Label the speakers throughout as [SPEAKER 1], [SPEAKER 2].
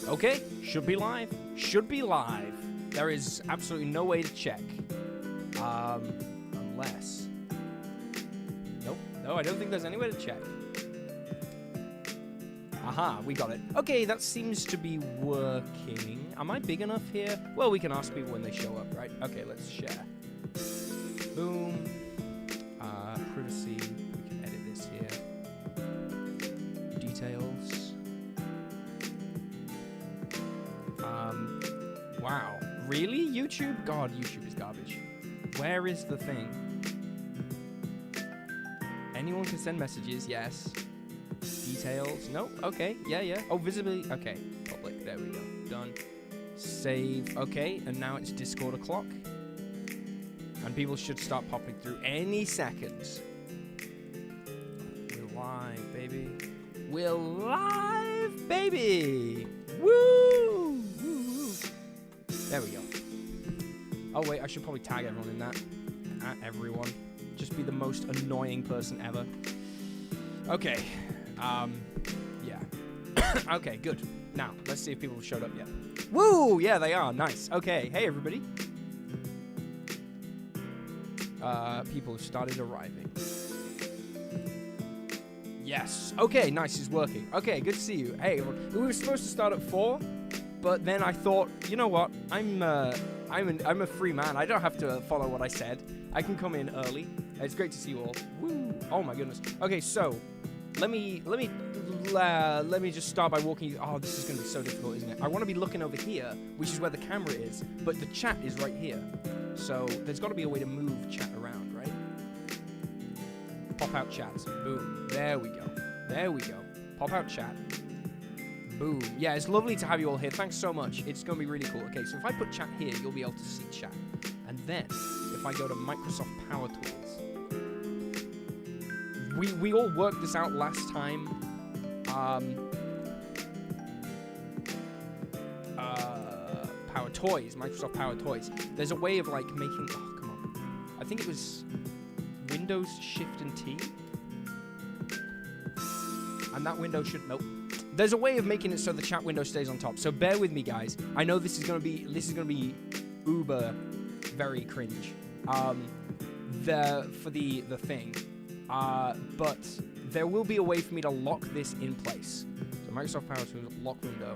[SPEAKER 1] Okay, should be live. Should be live. There is absolutely no way to check. Unless... Nope. No, I don't think there's any way to check. Aha, we got it. Okay, that seems to be working. Am I big enough here? Well, we can ask people when they show up, right? Okay, let's share. Boom. Privacy. We can edit this here. Details. Wow. Really? YouTube? God, YouTube is garbage. Where is the thing? Anyone can send messages, yes. Details. Nope. Okay. Yeah. Oh, visibility. Okay. Public. There we go. Done. Save. Okay. And now it's Discord o'clock. And people should start popping through any seconds. We're live, baby. We're live, baby. Woo! Woo! There we go. Oh, wait. I should probably tag everyone in that. At everyone. Just be the most annoying person ever. Okay. Yeah. Okay, good. Now, let's see if people have showed up yet. Woo! Yeah, they are. Nice. Okay. Hey, everybody. People have started arriving. Yes. Okay, nice. It's working. Okay, good to see you. Hey, we were supposed to start at 4, but then I thought, you know what? I'm a free man. I don't have to follow what I said. I can come in early. It's great to see you all. Woo! Oh my goodness. Okay, so let me just start by walking. Oh, this is gonna be so difficult, isn't it? I want to be looking over here, which is where the camera is, but the chat is right here. So there's got to be a way to move chat around, right? Pop out chats. Boom. There we go. There we go. Pop out chat. Boom. Yeah, it's lovely to have you all here. Thanks so much. It's going to be really cool. Okay, so if I put chat here, you'll be able to see chat. And then, if I go to Microsoft Power Tools, we all worked this out last time. Power Toys, Microsoft Power Toys. There's a way of like making, oh, come on. I think it was Windows Shift and T. And that window should, nope. There's a way of making it so the chat window stays on top. So bear with me, guys. I know this is gonna be uber very cringe. For the thing. But there will be a way for me to lock this in place. So Microsoft Power Tools, lock window.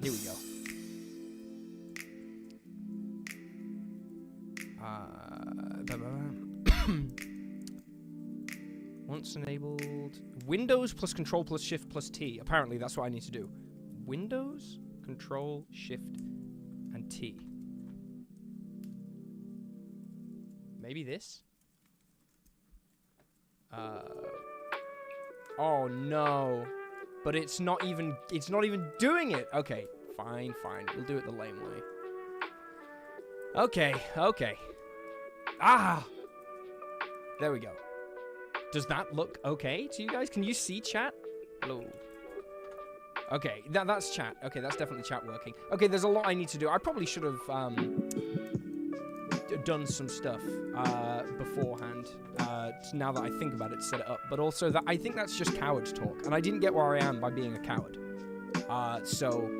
[SPEAKER 1] Here we go. Once enabled, Windows plus Control plus Shift plus T. Apparently, that's what I need to do. Windows, Control, Shift, and T. Maybe this? Oh no. But it's not even doing it. Okay, fine. We'll do it the lame way. Okay. Ah! There we go. Does that look okay to you guys? Can you see chat? Hello. Okay, that's chat. Okay, that's definitely chat working. Okay, there's a lot I need to do. I probably should have done some stuff beforehand. Now that I think about it, to set it up. But also, that I think that's just coward talk. And I didn't get where I am by being a coward. So,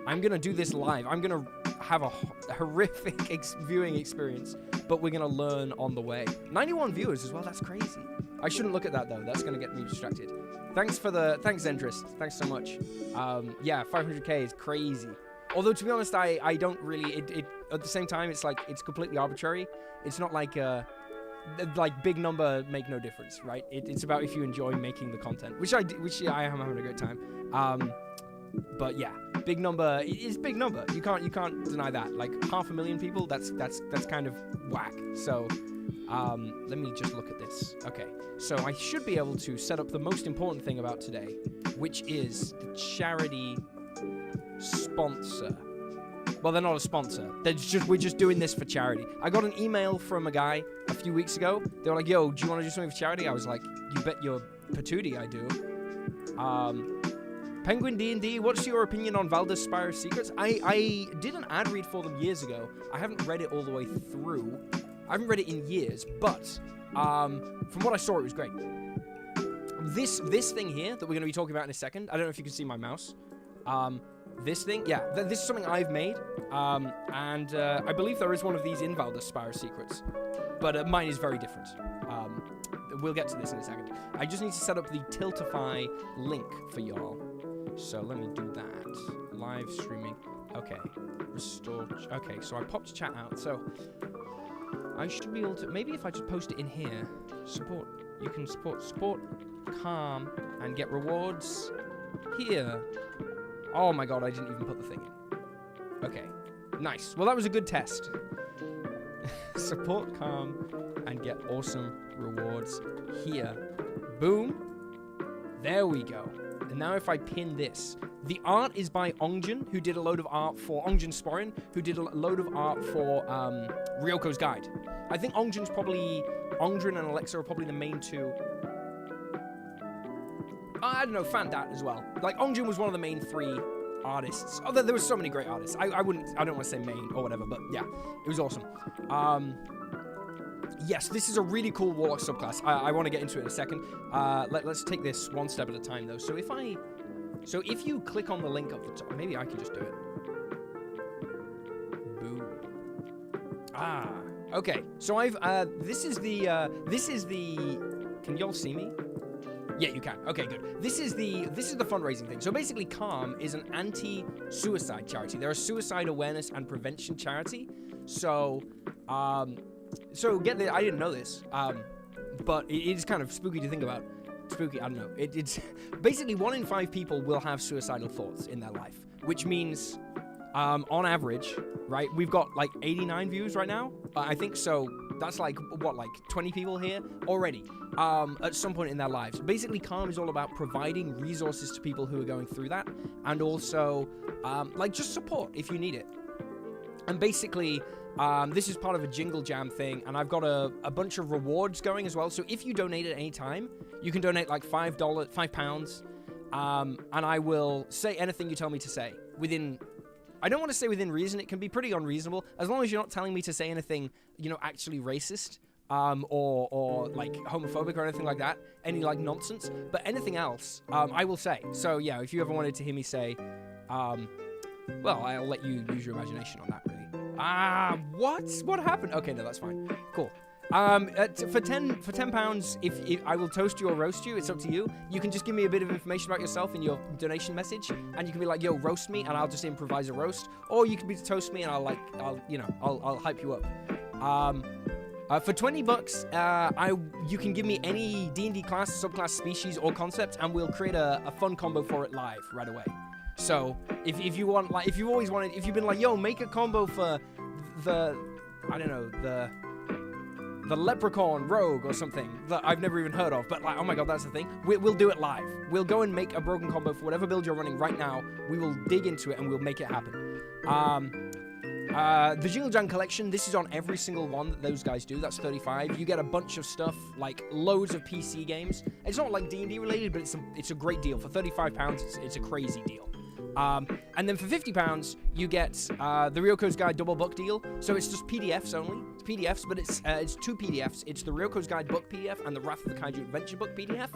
[SPEAKER 1] I'm going to do this live. I'm going to have a horrific viewing experience. But we're going to learn on the way. 91 viewers as well. That's crazy. I shouldn't look at that, though. That's going to get me distracted. Thanks, Zendris. Thanks so much. Yeah, 500k is crazy. Although, to be honest, I don't really... at the same time, it's like, it's completely arbitrary. It's not like... like big number make no difference, right? It's about if you enjoy making the content, which I am having a great time. But yeah, big number is big number. You can't deny that. Like 500,000 people, that's kind of whack. So let me just look at this. Okay, so I should be able to set up the most important thing about today, which is the charity sponsor. Well, they're not a sponsor. We're just doing this for charity. I got an email from a guy a few weeks ago. They were like, yo, do you want to do something for charity? I was like, you bet your patootie I do. Penguin D&D, what's your opinion on Valdez Spire's Secrets? I did an ad read for them years ago. I haven't read it all the way through. I haven't read it in years, but from what I saw, it was great. This thing here that we're going to be talking about in a second, I don't know if you can see my mouse. This thing, yeah, this is something I've made, and I believe there is one of these in Valda's Spire Secrets, but mine is very different. We'll get to this in a second. I just need to set up the Tiltify link for y'all. So let me do that. Live streaming. Okay. Restore. Okay, so I popped chat out. So I should be able to, maybe if I just post it in here, support. You can support Calm and get rewards here. Oh my god, I didn't even put the thing in. Okay, nice. Well, that was a good test. Support Calm and get awesome rewards here. Boom. There we go. And now if I pin this, the art is by Ongjin, who did a load of art for Ongjin Sporin, who did a load of art for Ryoko's Guide. I think Ongjin and Alexa are probably the main two. I don't know, Fandat as well. Like, Ongjin was one of the main 3 artists. Oh, there were so many great artists. I don't want to say main or whatever, but yeah, it was awesome. Yes, this is a really cool Warlock subclass. I want to get into it in a second. Let's take this one step at a time, though. So if you click on the link up the top, maybe I can just do it. Boom. Okay. So this is the, can y'all see me? Yeah, you can. Okay, good. This is the fundraising thing. So basically, Calm is an anti-suicide charity. They're a suicide awareness and prevention charity. So get this. I didn't know this, but it is kind of spooky to think about. Spooky, I don't know. It's basically 1 in 5 people will have suicidal thoughts in their life, which means, on average, right? We've got like 89 views right now. I think so. That's like what, like 20 people here already. At some point in their lives. Basically, Calm is all about providing resources to people who are going through that, and also, like, just support if you need it. And basically, this is part of a Jingle Jam thing, and I've got a bunch of rewards going as well. So if you donate at any time, you can donate like £5, and I will say anything you tell me to say within. I don't want to say within reason. It can be pretty unreasonable as long as you're not telling me to say anything, actually racist. Or like homophobic or anything like that, any like nonsense, but anything else, I will say. So yeah, if you ever wanted to hear me say, well, I'll let you use your imagination on that, really. What happened? Okay, no, that's fine. Cool. For £10, if I will toast you or roast you, it's up to you. You can just give me a bit of information about yourself in your donation message, and you can be like, yo, roast me, and I'll just improvise a roast, or you can be to toast me, and I'll hype you up. For $20, you can give me any D&D class, subclass, species, or concept, and we'll create a fun combo for it live right away. So if you want, like, if you've been like, yo, make a combo for the leprechaun rogue or something that I've never even heard of, but like, oh my god, that's the thing. We'll do it live. We'll go and make a broken combo for whatever build you're running right now. We will dig into it and we'll make it happen. The Jingle Jam collection, this is on every single one that those guys do. That's 35. You get a bunch of stuff, like loads of PC games. It's not like D&D related, but it's a great deal. For £35, it's a crazy deal. And then for £50, you get the Ryoko's Guide double book deal. So it's just PDFs only. It's PDFs, but it's 2 PDFs. It's the Ryoko's Guide book PDF and the Wrath of the Kaiju Adventure book PDF.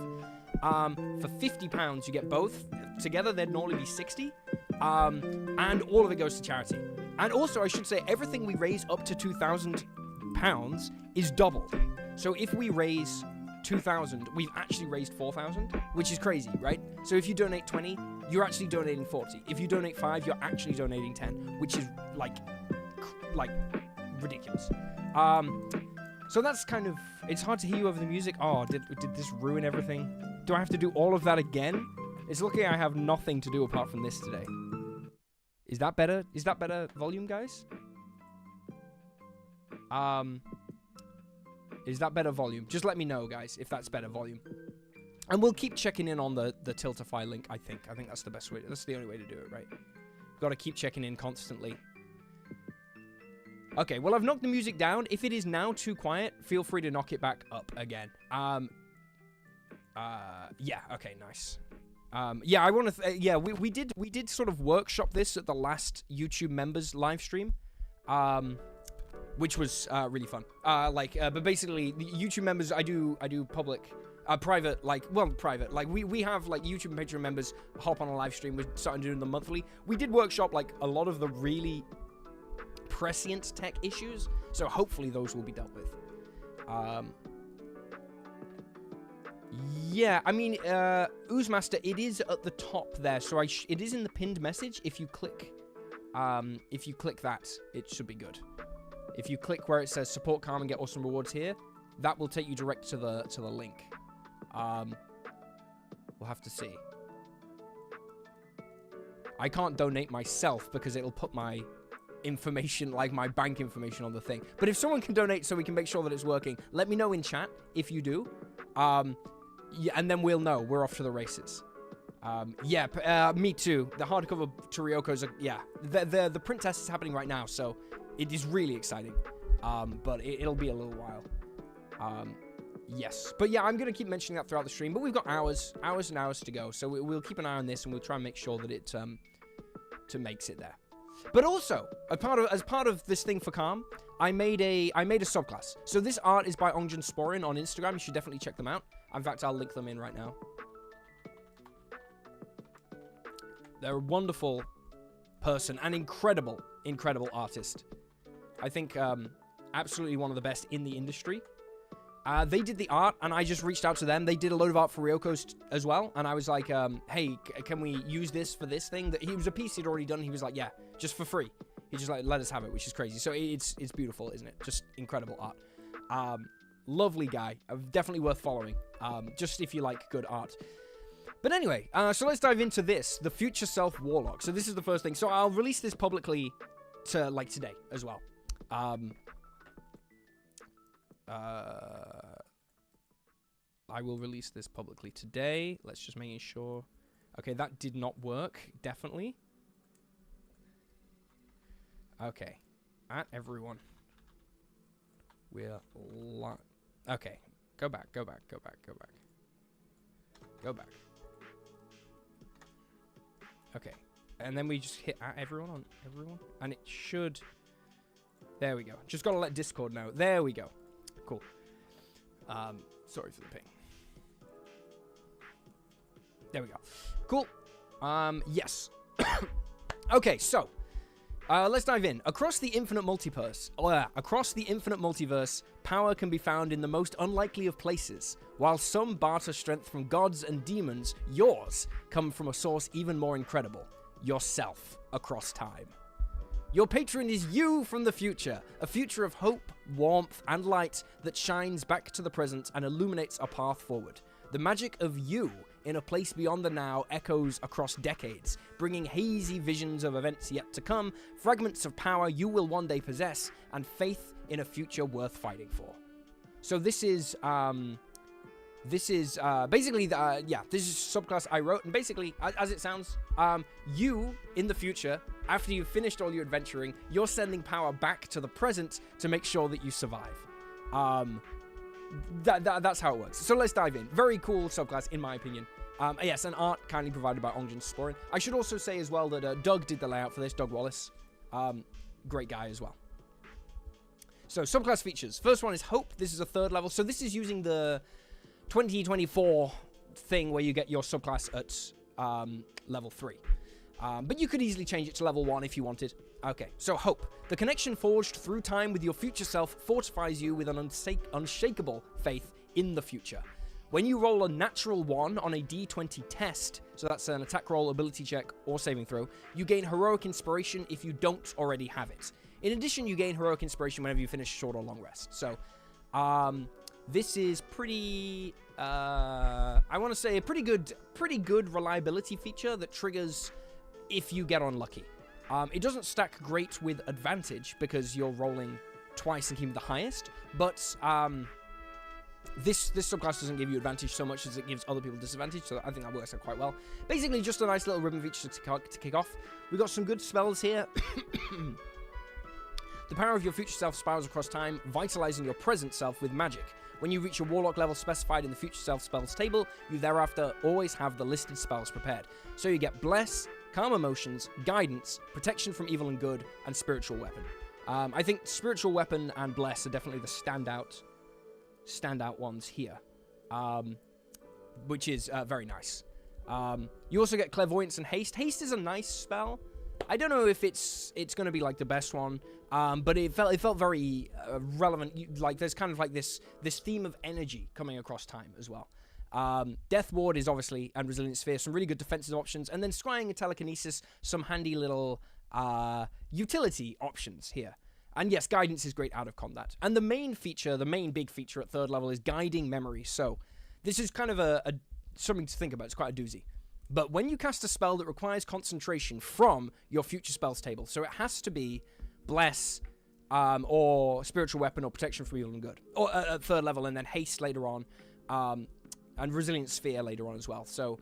[SPEAKER 1] For £50, you get both. Together, they'd normally be 60. And all of it goes to charity. And also, I should say, everything we raise up to £2,000 is doubled. So if we raise 2,000, we've actually raised 4,000, which is crazy, right? So if you donate 20, you're actually donating 40. If you donate 5, you're actually donating 10, which is like ridiculous. So that's kind of, it's hard to hear you over the music. Oh, did this ruin everything? Do I have to do all of that again? It's lucky I have nothing to do apart from this today. Is that better? Is that better volume, guys? Is that better volume? Just let me know, guys, if that's better volume. And we'll keep checking in on the Tiltify link, I think. I think that's the best way. That's the only way to do it, right? We've got to keep checking in constantly. Okay, well, I've knocked the music down. If it is now too quiet, feel free to knock it back up again. Yeah, okay, nice. Yeah, I want to. Yeah, we did sort of workshop this at the last YouTube members live stream, which was really fun. But basically, the YouTube members, I do public Private, like, well, private. Like, we have, like, YouTube and Patreon members hop on a live stream. We're starting doing them monthly. We did workshop, like, a lot of the really prescient tech issues, so hopefully those will be dealt with. Yeah, I mean, Oozemaster, it is at the top there, so it is in the pinned message. If you click that, it should be good. If you click where it says support Calm and get awesome rewards here, that will take you direct to the link. We'll have to see. I can't donate myself because it'll put my information, like my bank information, on the thing. But if someone can donate so we can make sure that it's working, let me know in chat if you do. Yeah, and then we'll know. We're off to the races. Yeah, me too. The hardcover to Ryoko's, yeah. The print test is happening right now, so it is really exciting. But it'll be a little while. Yes. But yeah, I'm going to keep mentioning that throughout the stream. But we've got hours and hours to go. So we'll keep an eye on this, and we'll try and make sure that it makes it there. But also, as part of this thing for Calm, I made a subclass. So this art is by Ongjin Sporin on Instagram. You should definitely check them out. In fact, I'll link them in right now. They're a wonderful person, an incredible artist. I think absolutely one of the best in the industry. They did the art, and I just reached out to them. They did a load of art for Ryoko as well, and I was like, hey, can we use this for this thing? That he was a piece he'd already done. He was like, yeah, just for free. He just like let us have it, which is crazy. So it's beautiful, isn't it? Just incredible art. Lovely guy. Definitely worth following. Just if you like good art. But anyway, so let's dive into this, the Future Self Warlock. So this is the first thing. So I'll release this publicly to like today as well. I will release this publicly today. Let's just make sure. Okay, that did not work. Definitely. Okay. At everyone. We're okay. Go back. Go back. Okay. And then we just hit at everyone on everyone. And it should... There we go. Just got to let Discord know. There we go. Cool. Sorry for the ping. There we go. Cool. Yes. Okay, so let's dive in. Across the infinite multiverse, power can be found in the most unlikely of places. While some barter strength from gods and demons, yours come from a source even more incredible: yourself across time. Your patron is you from the future, a future of hope, warmth, and light that shines back to the present and illuminates a path forward. The magic of you in a place beyond the now echoes across decades, bringing hazy visions of events yet to come, fragments of power you will one day possess, and faith in a future worth fighting for. So this is basically this is subclass I wrote, and basically, as it sounds, you in the future, after you've finished all your adventuring, you're sending power back to the present to make sure that you survive. That's how it works. So let's dive in. Very cool subclass, in my opinion. Yes, and art kindly provided by Ongjin Sporin. I should also say as well that Doug did the layout for this, Doug Wallace. Great guy as well. So, subclass features. First one is Hope. This is a 3rd level. So this is using the 2024 thing where you get your subclass at level 3. But you could easily change it to level 1 if you wanted. Okay, so Hope. The connection forged through time with your future self fortifies you with an unshakable faith in the future. When you roll a natural 1 on a d20 test, so that's an attack roll, ability check, or saving throw, you gain heroic inspiration if you don't already have it. In addition, you gain heroic inspiration whenever you finish short or long rest. So, this is pretty, I want to say a pretty good reliability feature that triggers if you get unlucky. It doesn't stack great with advantage because you're rolling twice and keeping the highest, but this subclass doesn't give you advantage so much as it gives other people disadvantage, so I think that works out quite well. Basically, just a nice little ribbon feature to kick off. We've got some good spells here. The power of your future self spirals across time, vitalizing your present self with magic. When you reach a warlock level specified in the future self spells table, you thereafter always have the listed spells prepared. So you get Bless, Calm Emotions, Guidance, Protection from Evil and Good, and Spiritual Weapon. I think Spiritual Weapon and Bless are definitely the standout ones here. which is very nice. You also get Clairvoyance and Haste. Haste is a nice spell. I don't know if it's going to be like the best one, but it felt very relevant. Like there's kind of like this theme of energy coming across time as well. Death Ward is obviously, and Resilient Sphere, some really good defensive options, and then Scrying and Telekinesis, some handy little utility options here. And yes, Guidance is great out of combat. And the main feature, the main big feature at 3rd level is Guiding Memory. So this is kind of something to think about. It's quite a doozy. But when you cast a spell that requires concentration from your future spells table, so it has to be Bless, or Spiritual Weapon, or Protection from Evil and Good, or at 3rd level, and then Haste later on, and Resilient Sphere later on as well. So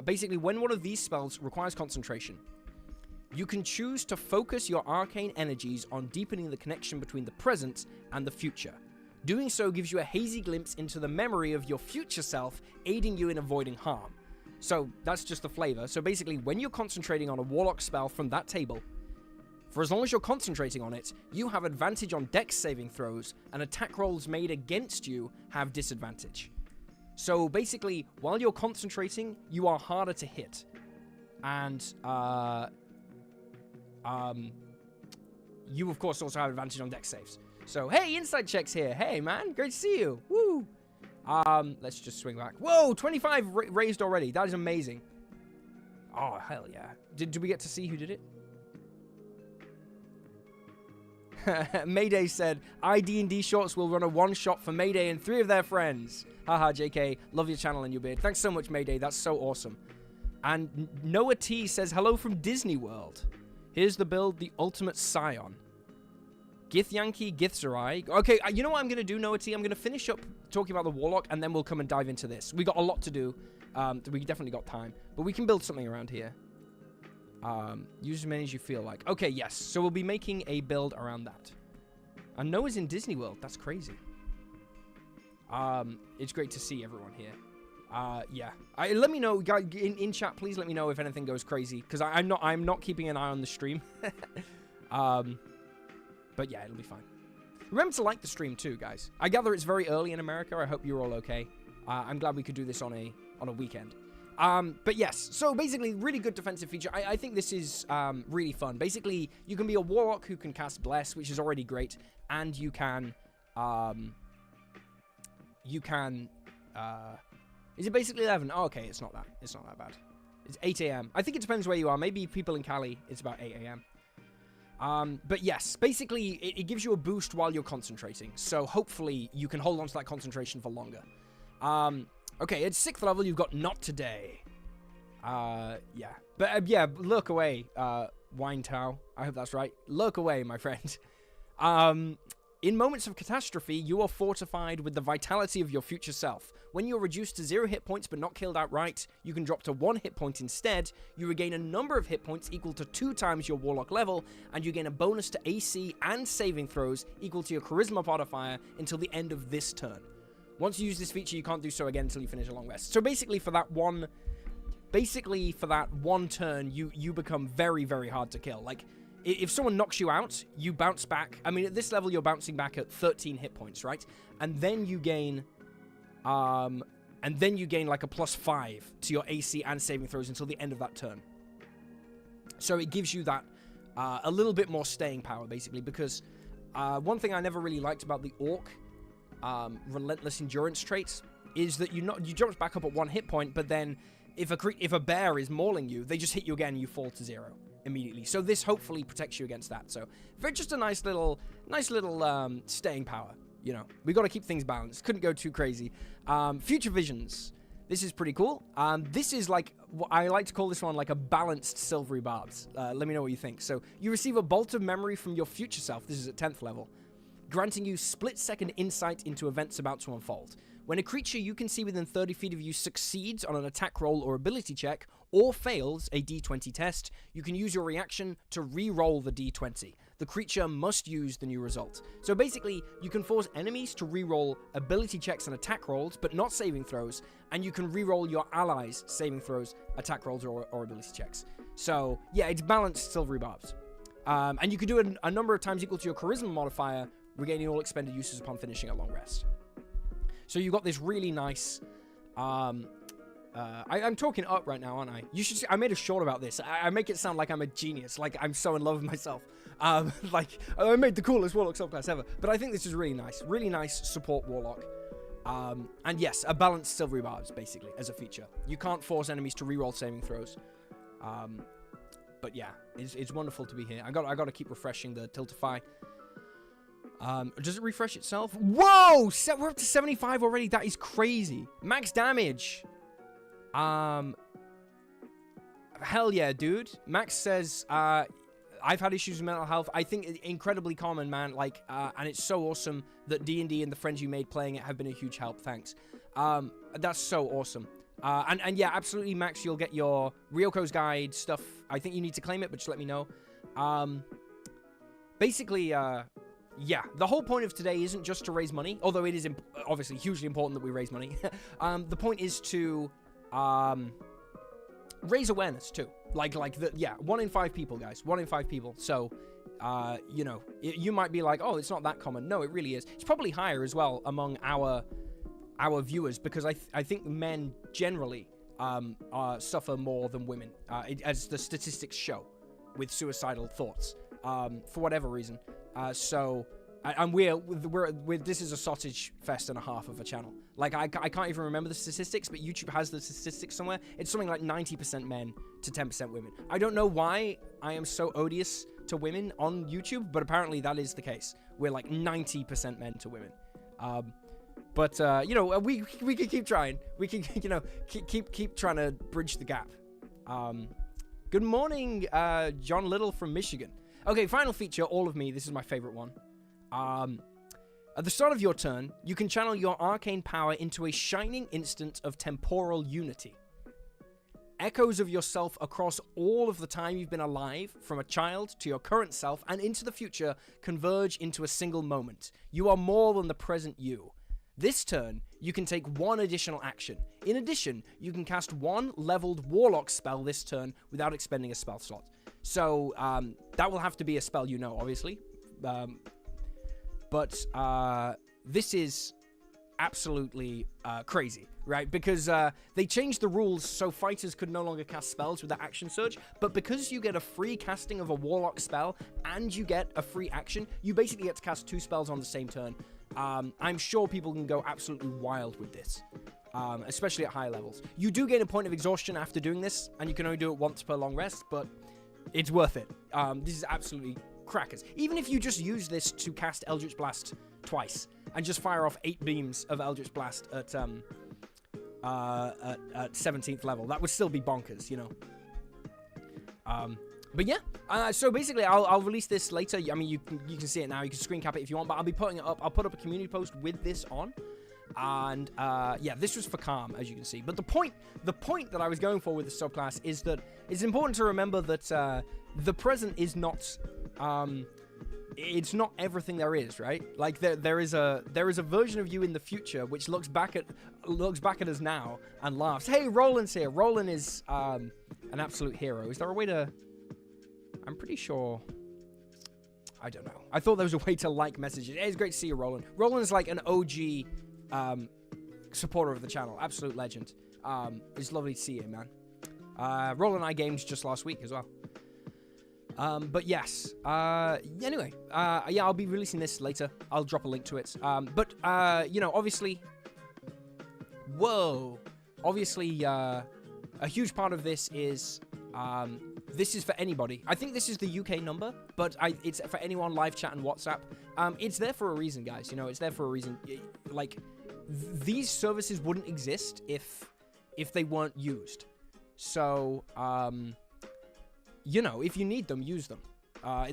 [SPEAKER 1] basically, when one of these spells requires concentration, you can choose to focus your arcane energies on deepening the connection between the present and the future. Doing so gives you a hazy glimpse into the memory of your future self, aiding you in avoiding harm. So that's just the flavor. So basically, when you're concentrating on a Warlock spell from that table, for as long as you're concentrating on it, you have advantage on dex saving throws, and attack rolls made against you have disadvantage. So basically, while you're concentrating, you are harder to hit. And, you, of course, also have advantage on dex saves. So, hey, Inside Checks here. Hey, man, great to see you. Woo! Let's just swing back. Whoa, 25 raised already. That is amazing. Oh, hell yeah. Did we get to see who did it? Mayday said, D&D Shorts will run a one-shot for Mayday and 3 of their friends. Haha, JK. Love your channel and your beard. Thanks so much, Mayday. That's so awesome. And Noah T says, hello from Disney World. Here's the build, the Ultimate Scion. Gith Yankee, Githzerai. Okay, you know what I'm going to do, Noah T? I'm going to finish up talking about the Warlock, and then we'll come and dive into this. We got a lot to do. We definitely got time. But we can build something around here. Use as many as you feel like. Okay, yes. So we'll be making a build around that. And Noah's in Disney World. That's crazy. It's great to see everyone here. Yeah. Let me know, guys, in chat, please let me know if anything goes crazy. Because I'm not keeping an eye on the stream. But yeah, it'll be fine. Remember to like the stream too, guys. I gather it's very early in America. I hope you're all okay. I'm glad we could do this on a weekend. But yes, so basically, really good defensive feature. I think this is really fun. Basically, you can be a Warlock who can cast Bless, which is already great, and you can is it basically 11? Oh, okay, it's not that. It's not that bad. It's 8 a.m. I think it depends where you are. Maybe people in Cali, it's about 8 a.m. But yes, basically, it gives you a boost while you're concentrating. So hopefully, you can hold on to that concentration for longer. Okay, at 6th level, you've got Not Today. Yeah. But, yeah, lurk away, Wine Tao. I hope that's right. Lurk away, my friend. In moments of catastrophe, you are fortified with the vitality of your future self. When you're reduced to 0 hit points but not killed outright, you can drop to 1 hit point instead. You regain a number of hit points equal to 2 times your Warlock level, and you gain a bonus to AC and saving throws equal to your Charisma modifier until the end of this turn. Once you use this feature, you can't do so again until you finish a long rest. So basically, for that one turn, you become very, very hard to kill. Like, if someone knocks you out, you bounce back. I mean, at this level, you're bouncing back at 13 hit points, right? And then you gain, like a +5 to your AC and saving throws until the end of that turn. So it gives you that a little bit more staying power, basically, because one thing I never really liked about the Orc Relentless Endurance trait is that you jump back up at 1 hit point, but then if a bear is mauling you, they just hit you again and you fall to 0 immediately. So this hopefully protects you against that. So very just a nice little staying power. You know, we got to keep things balanced. Couldn't go too crazy. Future Visions. This is pretty cool. This is like, I like to call this one like a balanced Silvery Barbs. Let me know what you think. So you receive a bolt of memory from your future self. This is at 10th level, granting you split-second insight into events about to unfold. When a creature you can see within 30 feet of you succeeds on an attack roll or ability check, or fails a d20 test, you can use your reaction to re-roll the d20. The creature must use the new result. So basically, you can force enemies to re-roll ability checks and attack rolls, but not saving throws, and you can re-roll your allies' saving throws, attack rolls, or ability checks. So, yeah, it's balanced Silvery Barbs. And you can do it a number of times equal to your Charisma modifier, regaining all expended uses upon finishing a long rest. So you've got this really nice I'm talking up right now, aren't I? You should see, I made a short about this. I make it sound like I'm a genius, like I'm so in love with myself. Like, I made the coolest Warlock subclass ever. But I think this is really nice support Warlock. And yes, a balanced silvery barbs, basically, as a feature. You can't force enemies to reroll saving throws. But yeah, it's wonderful to be here. I got to keep refreshing the Tiltify. Does it refresh itself? Whoa! We're up to 75 already. That is crazy. Max damage. Hell yeah, dude. Max says, I've had issues with mental health. I think it's incredibly common, man. Like, and it's so awesome that D&D and the friends you made playing it have been a huge help. Thanks. That's so awesome. And yeah, absolutely, Max, you'll get your Ryoko's Guide stuff. I think you need to claim it, but just let me know. Basically, yeah, the whole point of today isn't just to raise money, although it is obviously hugely important that we raise money. The point is to raise awareness too. Yeah, 1 in 5 people, guys. 1 in 5 people. So, you know, you might be like, oh, it's not that common. No, it really is. It's probably higher as well among our viewers, because I think men generally suffer more than women, as the statistics show, with suicidal thoughts, for whatever reason. So, and we're this is a sausage fest and a half of a channel. Like, I can't even remember the statistics, but YouTube has the statistics somewhere. It's something like 90% men to 10% women. I don't know why I am so odious to women on YouTube, but apparently that is the case. We're like 90% men to women. But you know, we can keep trying. We can, you know, keep trying to bridge the gap. Good morning, John Little from Michigan. Okay, final feature, all of me. This is my favorite one. At the start of your turn, you can channel your arcane power into a shining instant of temporal unity. Echoes of yourself across all of the time you've been alive, from a child to your current self and into the future, converge into a single moment. You are more than the present you. This turn, you can take 1 additional action. In addition, you can cast 1 leveled Warlock spell this turn without expending a spell slot. So, that will have to be a spell you know, obviously. But this is absolutely crazy, right? Because they changed the rules so fighters could no longer cast spells with the action surge, but because you get a free casting of a Warlock spell and you get a free action, you basically get to cast 2 spells on the same turn. I'm sure people can go absolutely wild with this, especially at higher levels. You do gain a point of exhaustion after doing this, and you can only do it once per long rest, but it's worth it. This is absolutely crackers. Even if you just use this to cast Eldritch Blast twice and just fire off 8 beams of Eldritch Blast at 17th level, that would still be bonkers, you know. But yeah, so basically I'll release this later. I mean, you can see it now. You can screen cap it if you want, but I'll be putting it up. I'll put up a community post with this on. And yeah, this was for calm, as you can see. But the point that I was going for with the subclass is that it's important to remember that the present is not it's not everything there is, right? Like there is a version of you in the future which looks back at us now and laughs. Hey, Roland's here. Roland is an absolute hero. Is there a way to? I'm pretty sure. I don't know. I thought there was a way to like messages. It's great to see you, Roland. Roland's like an OG supporter of the channel. Absolute legend. It's lovely to see you, man. Roland and I gamed just last week as well. But yes. Anyway. Yeah, I'll be releasing this later. I'll drop a link to it. But, you know, obviously... Whoa. Obviously, a huge part of this is... this is for anybody. I think this is the UK number, but it's for anyone live chat and WhatsApp. It's there for a reason, guys. You know, it's there for a reason. Like, these services wouldn't exist if they weren't used. So, you know, if you need them, use them.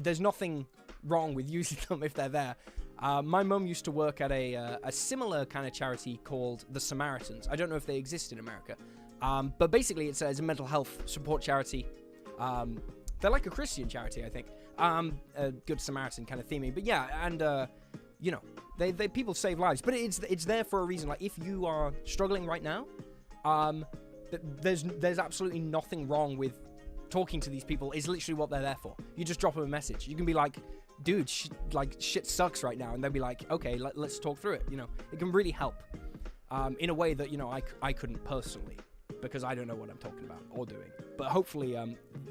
[SPEAKER 1] There's nothing wrong with using them if they're there. My mum used to work at a similar kind of charity called the Samaritans. I don't know if they exist in America. But basically, it's a mental health support charity. They're like a Christian charity, I think. A Good Samaritan kind of theming. But yeah, and, you know, they people save lives. But it's there for a reason. Like, if you are struggling right now, there's absolutely nothing wrong with talking to these people. It's literally what they're there for. You just drop them a message. You can be like, dude, shit sucks right now. And they'll be like, okay, let's talk through it. You know, it can really help in a way that, you know, I couldn't personally. because I don't know what I'm talking about or doing. But hopefully,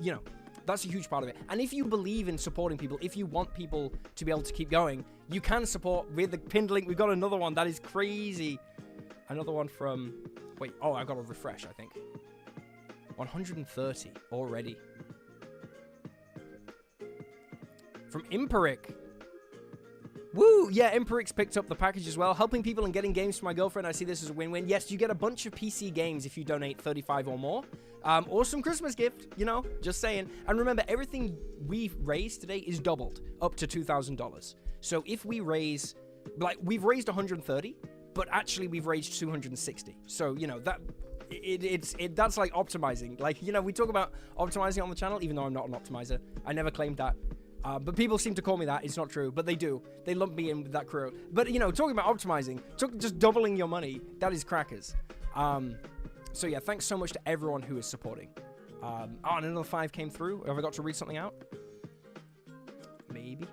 [SPEAKER 1] you know, that's a huge part of it. And if you believe in supporting people, if you want people to be able to keep going, you can support with the pinned link. We've got another one. That is crazy. Another one from... Wait, oh, I've got to refresh, I think. 130 already. From Imperic. Woo! Yeah, Imperic's picked up the package as well. Helping people and getting games for my girlfriend. I see this as a win-win. Yes, you get a bunch of PC games if you donate 35 or more. Awesome Christmas gift, you know, just saying. And remember, everything we've raised today is doubled up to $2,000. So if we raise, like, we've raised 130, but actually we've raised 260. So, you know, that's like optimizing. Like, you know, we talk about optimizing on the channel, even though I'm not an optimizer. I never claimed that. But people seem to call me that. It's not true, but they do. They lump me in with that crew. But, you know, talking about optimizing, just doubling your money, that is crackers. So, yeah, thanks so much to everyone who is supporting. Oh, and another 5 came through. Have I got to read something out? Maybe.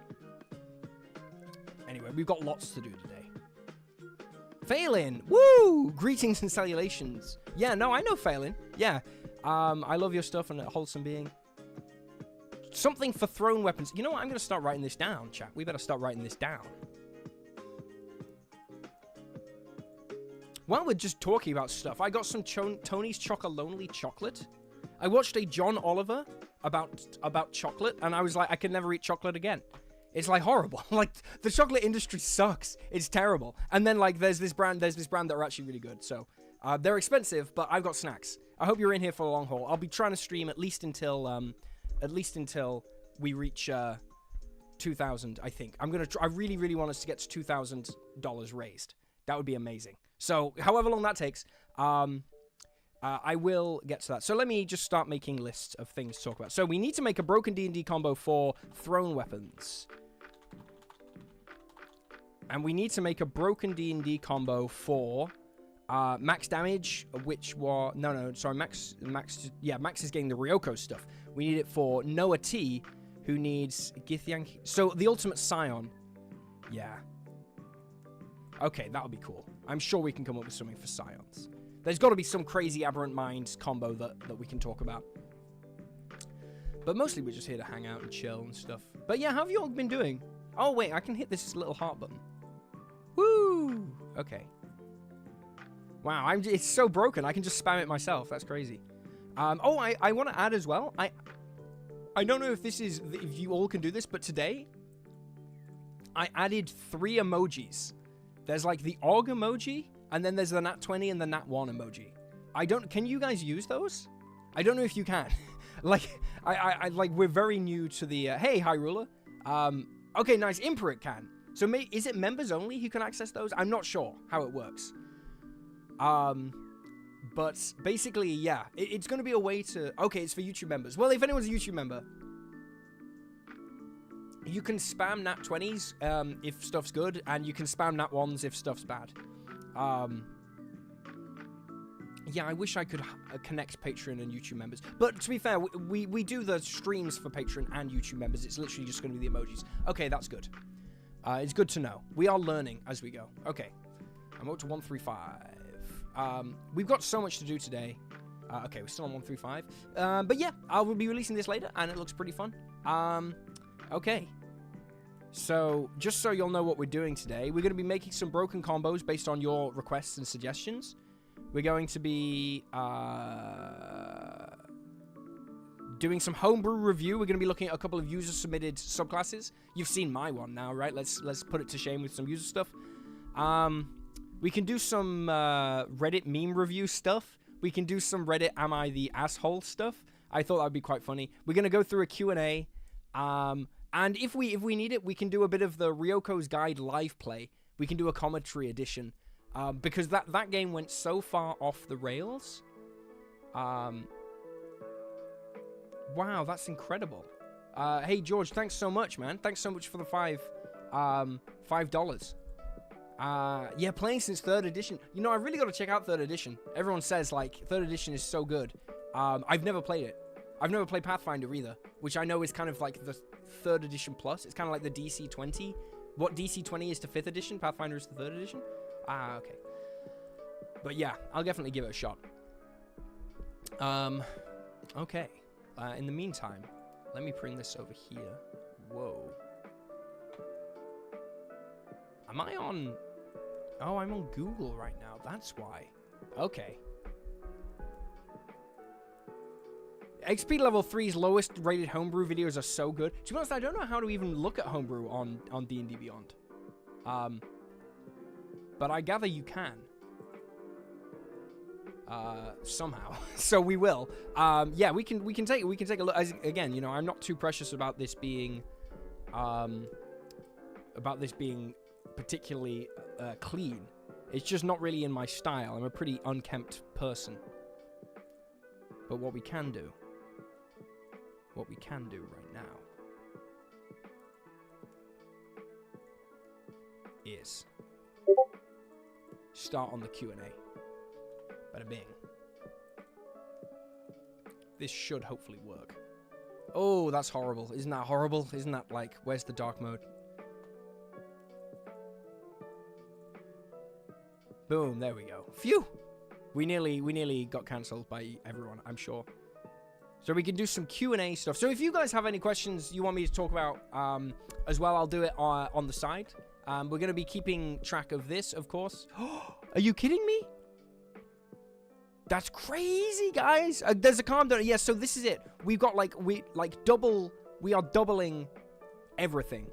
[SPEAKER 1] Anyway, we've got lots to do today. Phelan! Woo! Greetings and salutations. Yeah, no, I know Phelan. Yeah. I love your stuff and a wholesome being. Something for thrown weapons. You know what? I'm going to start writing this down, chat. We better start writing this down. While we're just talking about stuff, I got some Tony's Chocolonely chocolate. I watched a John Oliver about chocolate, and I was like, I could never eat chocolate again. It's like horrible. Like, the chocolate industry sucks. It's terrible. And then like there's this brand that are actually really good. So they're expensive, but I've got snacks. I hope you're in here for the long haul. I'll be trying to stream at least until we reach 2,000. I think I'm gonna. I really, really want us to get to $2,000 raised. That would be amazing. So, however long that takes, I will get to that. So let me just start making lists of things to talk about. So we need to make a broken D&D combo for thrown weapons. And we need to make a broken D&D combo for max damage, which was... No, sorry, Max is getting the Ryoko stuff. We need it for Noah T, who needs Githyank. So the Ultimate Scion. Yeah. Okay, that'll be cool. I'm sure we can come up with something for Scions. There's got to be some crazy Aberrant Minds combo that we can talk about. But mostly we're just here to hang out and chill and stuff. But yeah, how have you all been doing? Oh, wait, I can hit this little heart button. Woo! Okay. Wow, it's so broken. I can just spam it myself. That's crazy. Oh, I want to add as well. I don't know if you all can do this, but today I added 3 emojis. There's like the Og emoji, and then there's the Nat 20 and the Nat 1 emoji. Can you guys use those? I don't know if you can. Like, we're very new to the, hey, High Ruler. Okay, nice, Imperic can. So is it members only who can access those? I'm not sure how it works. But basically, yeah, it's going to be a way to, okay, it's for YouTube members. Well, if anyone's a YouTube member, you can spam Nat 20s if stuff's good, and you can spam Nat 1s if stuff's bad. Yeah, I wish I could connect Patreon and YouTube members. But to be fair, we do the streams for Patreon and YouTube members. It's literally just going to be the emojis. Okay, that's good. It's good to know. We are learning as we go. Okay, I'm up to 135. We've got so much to do today. Okay, we're still on 135. But yeah, I will be releasing this later, and it looks pretty fun. Okay. So, just so you'll know what we're doing today, we're going to be making some broken combos based on your requests and suggestions. We're going to be doing some homebrew review. We're going to be looking at a couple of user-submitted subclasses. You've seen my one now, right? Let's put it to shame with some user stuff. We can do some Reddit meme review stuff. We can do some Reddit Am I the Asshole stuff. I thought that would be quite funny. We're going to go through a Q&A. And if we need it, we can do a bit of the Ryoko's Guide live play. We can do a commentary edition. Because that game went so far off the rails. Wow, that's incredible. Hey, George, thanks so much, man. Thanks so much for the $5. Yeah, playing since 3rd edition. You know, I really got to check out 3rd edition. Everyone says, like, 3rd edition is so good. I've never played it. I've never played Pathfinder either, which I know is kind of like the 3rd edition plus. It's kind of like the DC 20. What DC 20 is to 5th edition, Pathfinder is to 3rd edition. Okay. But yeah, I'll definitely give it a shot. Okay. In the meantime, let me bring this over here. Whoa. Am I on... Oh, I'm on Google right now. That's why. Okay. XP level 3's lowest rated homebrew videos are so good. To be honest, I don't know how to even look at homebrew on D&D Beyond. But I gather you can. Somehow. So we will. Yeah, we can take a look. Again, you know, I'm not too precious about this being particularly clean. It's just not really in my style. I'm a pretty unkempt person. But what we can do right now is start on the Q&A. Bada bing. This should hopefully work. Oh, that's horrible. Isn't that horrible? Isn't that like, where's the dark mode? Boom, there we go. Phew! We nearly got cancelled by everyone, I'm sure. So we can do some Q&A stuff. So if you guys have any questions you want me to talk about as well, I'll do it on the side. We're going to be keeping track of this, of course. Are you kidding me? That's crazy, guys. There's a calm down. Yeah, so this is it. We've got we are doubling everything.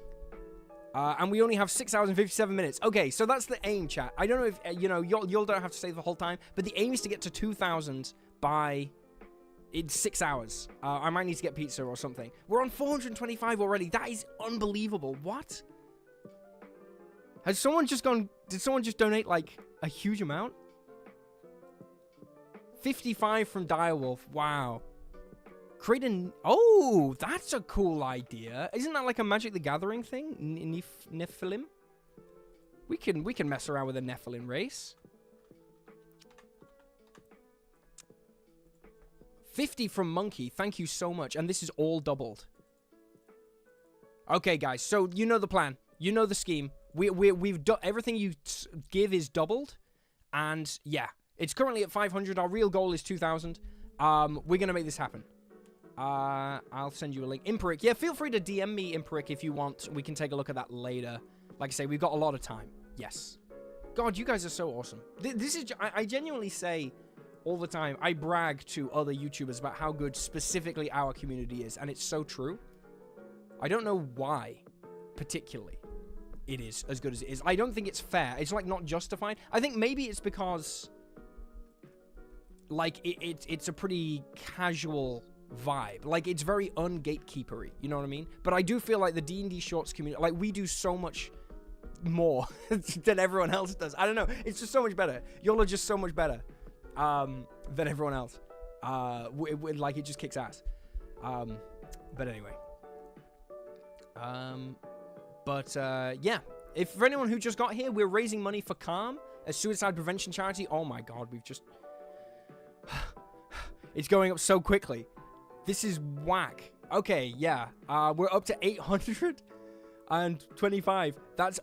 [SPEAKER 1] And we only have 6 hours and 57 minutes. Okay, so that's the aim, chat. I don't know if, you know, y'all don't have to stay the whole time, but the aim is to get to 2,000 by... in 6 hours. I might need to get pizza or something. We're on 425 already. That is unbelievable. What? Has someone just gone... Did someone just donate, like, a huge amount? 55 from Direwolf. Wow. Create an... Oh, that's a cool idea. Isn't that like a Magic the Gathering thing? Nephilim? We can mess around with a Nephilim race. 50 from Monkey. Thank you so much. And this is all doubled. Okay, guys. So, you know the plan. You know the scheme. We've done... Everything you give is doubled. And, yeah. It's currently at 500. Our real goal is 2,000. We're going to make this happen. I'll send you a link. Imperic. Yeah, feel free to DM me, Imperic, if you want. We can take a look at that later. Like I say, we've got a lot of time. Yes. God, you guys are so awesome. This is... I genuinely say... all the time, I brag to other YouTubers about how good specifically our community is, and it's so true. I don't know why, particularly, it is as good as it is. I don't think it's fair. It's, like, not justified. I think maybe it's because, like, it's a pretty casual vibe. Like, it's very un-gatekeepery, you know what I mean? But I do feel like the D&D Shorts community, like, we do so much more than everyone else does. I don't know. It's just so much better. Y'all are just so much better. Than everyone else. Like, it just kicks ass. But anyway. Yeah. If for anyone who just got here, we're raising money for Calm, a suicide prevention charity. Oh my god, we've just... It's going up so quickly. This is whack. Okay, yeah. We're up to 825. That's...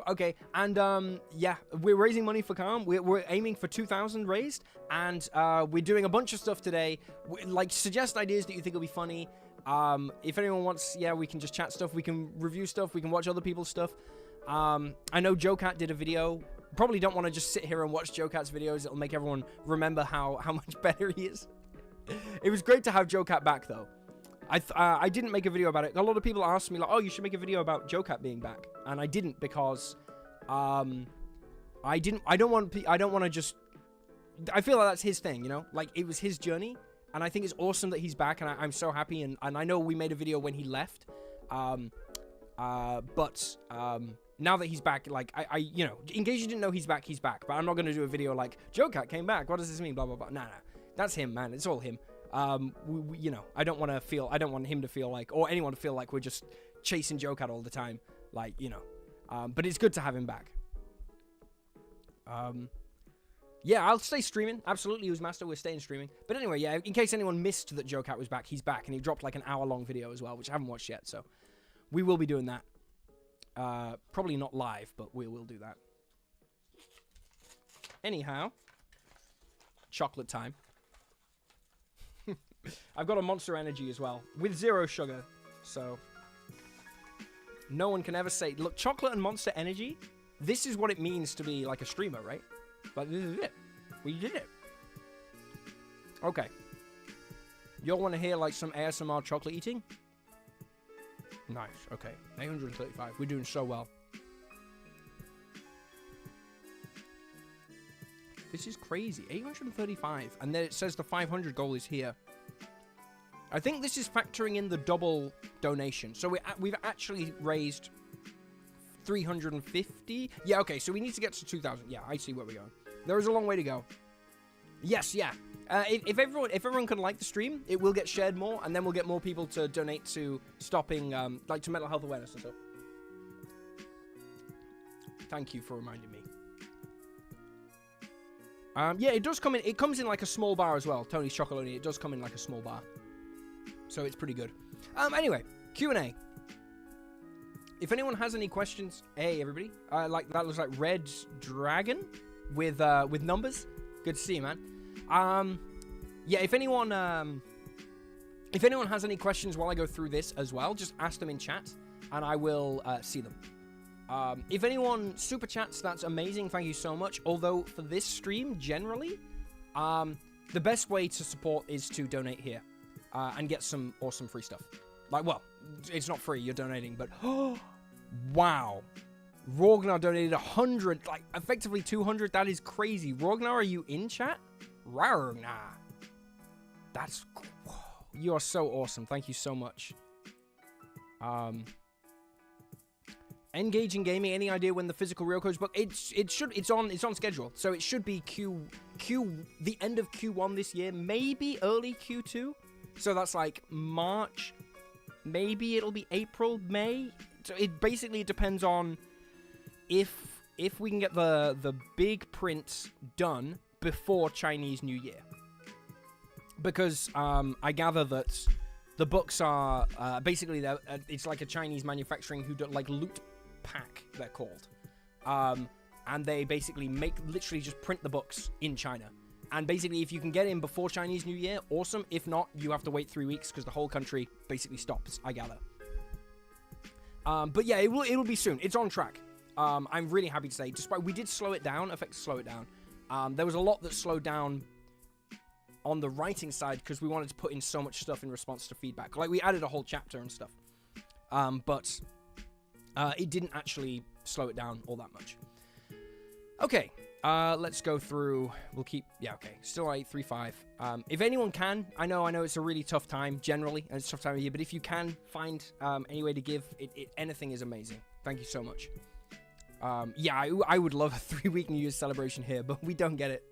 [SPEAKER 1] Okay, and yeah, we're raising money for Calm. We're aiming for 2,000 raised, and we're doing a bunch of stuff today. Like, suggest ideas that you think will be funny. If anyone wants, yeah, we can just chat stuff. We can review stuff. We can watch other people's stuff. I know Joe Cat did a video. Probably don't want to just sit here and watch Joe Cat's videos. It'll make everyone remember how much better he is. It was great to have Joe Cat back, though. I didn't make a video about it. A lot of people asked me, like, oh, you should make a video about Joe Cat being back. And I didn't because, I don't want to just, I feel like that's his thing, you know? Like, it was his journey. And I think it's awesome that he's back. And I'm so happy. And I know we made a video when he left. Now that he's back, like, you know, in case you didn't know he's back, he's back. But I'm not going to do a video like, Joe Cat came back. What does this mean? Blah, blah, blah. Nah. That's him, man. It's all him. You know, I don't want him to feel like, or anyone to feel like we're just chasing Joe Cat all the time. Like, you know, but it's good to have him back. Yeah, I'll stay streaming. Absolutely, Master, we're staying streaming. But anyway, yeah, in case anyone missed that Joe Cat was back, he's back, and he dropped like an hour-long video as well, which I haven't watched yet, so we will be doing that. Probably not live, but we will do that. Anyhow, chocolate time. I've got a Monster Energy as well, with 0 sugar, so no one can ever say, look, chocolate and Monster Energy, this is what it means to be like a streamer, right? Like, this is it. We did it. Okay. Y'all want to hear like some ASMR chocolate eating? Nice, okay. 835, we're doing so well. This is crazy, 835, and then it says the 500 goal is here. I think this is factoring in the double donation. So we've actually raised 350. Yeah, okay, so we need to get to 2,000. Yeah, I see where we're going. There is a long way to go. Yes, yeah. If everyone can like the stream, it will get shared more, and then we'll get more people to donate to stopping, like to mental health awareness and stuff. Thank you for reminding me. Yeah, it does come in. It comes in like a small bar as well. Tony's Chocolonely. It does come in like a small bar, so it's pretty good. Anyway, Q&A. If anyone has any questions, hey everybody. Like that looks like Red Dragon with numbers. Good to see you, man. Yeah, if anyone has any questions while I go through this as well, just ask them in chat, and I will see them. If anyone super chats, that's amazing. Thank you so much. Although for this stream, generally, the best way to support is to donate here and get some awesome free stuff. Like, well, it's not free. You're donating, but wow, Ragnar donated 100, like effectively 200. That is crazy. Ragnar, are you in chat? Ragnar, that's you are so awesome. Thank you so much. Engaging gaming. Any idea when the physical Ryoko's book? It's on schedule, so it should be the end of Q1 this year, maybe early Q2. So that's like March. Maybe it'll be April, May. So it basically depends on if we can get the big print done before Chinese New Year. Because I gather that the books are basically it's like a Chinese manufacturing who do like loot pack, they're called, and they basically literally just print the books in China, and basically if you can get in before Chinese New Year, awesome. If not, you have to wait 3 weeks because the whole country basically stops, I gather. But yeah, it will be soon. It's on track. I'm really happy to say, despite we did slow it down, there was a lot that slowed down on the writing side because we wanted to put in so much stuff in response to feedback. Like we added a whole chapter and stuff, but it didn't actually slow it down all that much. Okay, let's go through. We'll keep, yeah, okay, still 835. If anyone can, I know it's a really tough time generally, and it's a tough time of year, but if you can find any way to give, anything is amazing. Thank you so much. Yeah, I would love a 3-week New Year's celebration here, but we don't get it.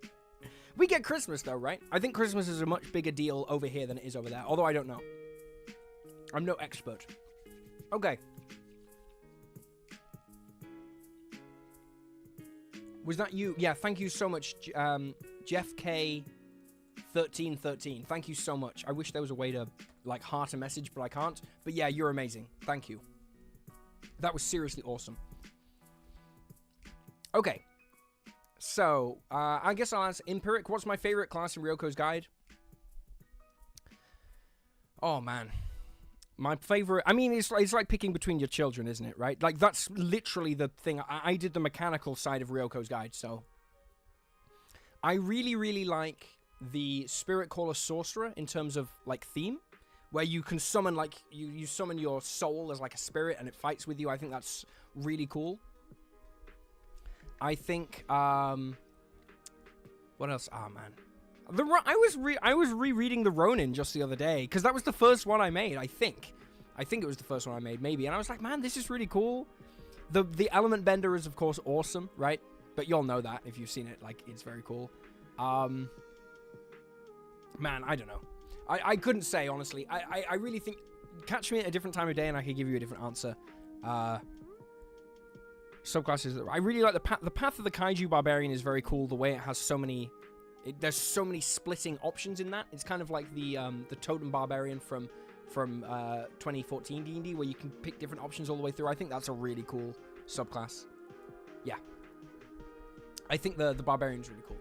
[SPEAKER 1] We get Christmas though, right? I think Christmas is a much bigger deal over here than it is over there, although I don't know. I'm no expert. Okay. Was that you? Yeah, thank you so much, Jeff K. 1313. Thank you so much. I wish there was a way to like heart a message, but I can't. But yeah, you're amazing. Thank you. That was seriously awesome. Okay. So, I guess I'll ask Empiric, what's my favorite class in Ryoko's Guide? Oh, man. My favorite... I mean, it's like picking between your children, isn't it, right? Like, that's literally the thing. I did the mechanical side of Ryoko's Guide, so... I really, really like the Spirit Caller Sorcerer in terms of, like, theme, where you can summon, like, you summon your soul as, like, a spirit, and it fights with you. I think that's really cool. I think, what else? Oh, man. I was rereading the Ronin just the other day, because that was the first one I made, I think. I think it was the first one I made, maybe. And I was like, man, this is really cool. The Element Bender is, of course, awesome, right? But you'll know that if you've seen it. Like, it's very cool. Man, I don't know. I couldn't say, honestly. I really think... Catch me at a different time of day and I could give you a different answer. Subclasses. I really like the path of the Kaiju Barbarian is very cool. The way it has so many... there's so many splitting options in that. It's kind of like the Totem Barbarian from 2014 D&D, where you can pick different options all the way through. I think that's a really cool subclass. Yeah. I think the Barbarian's really cool.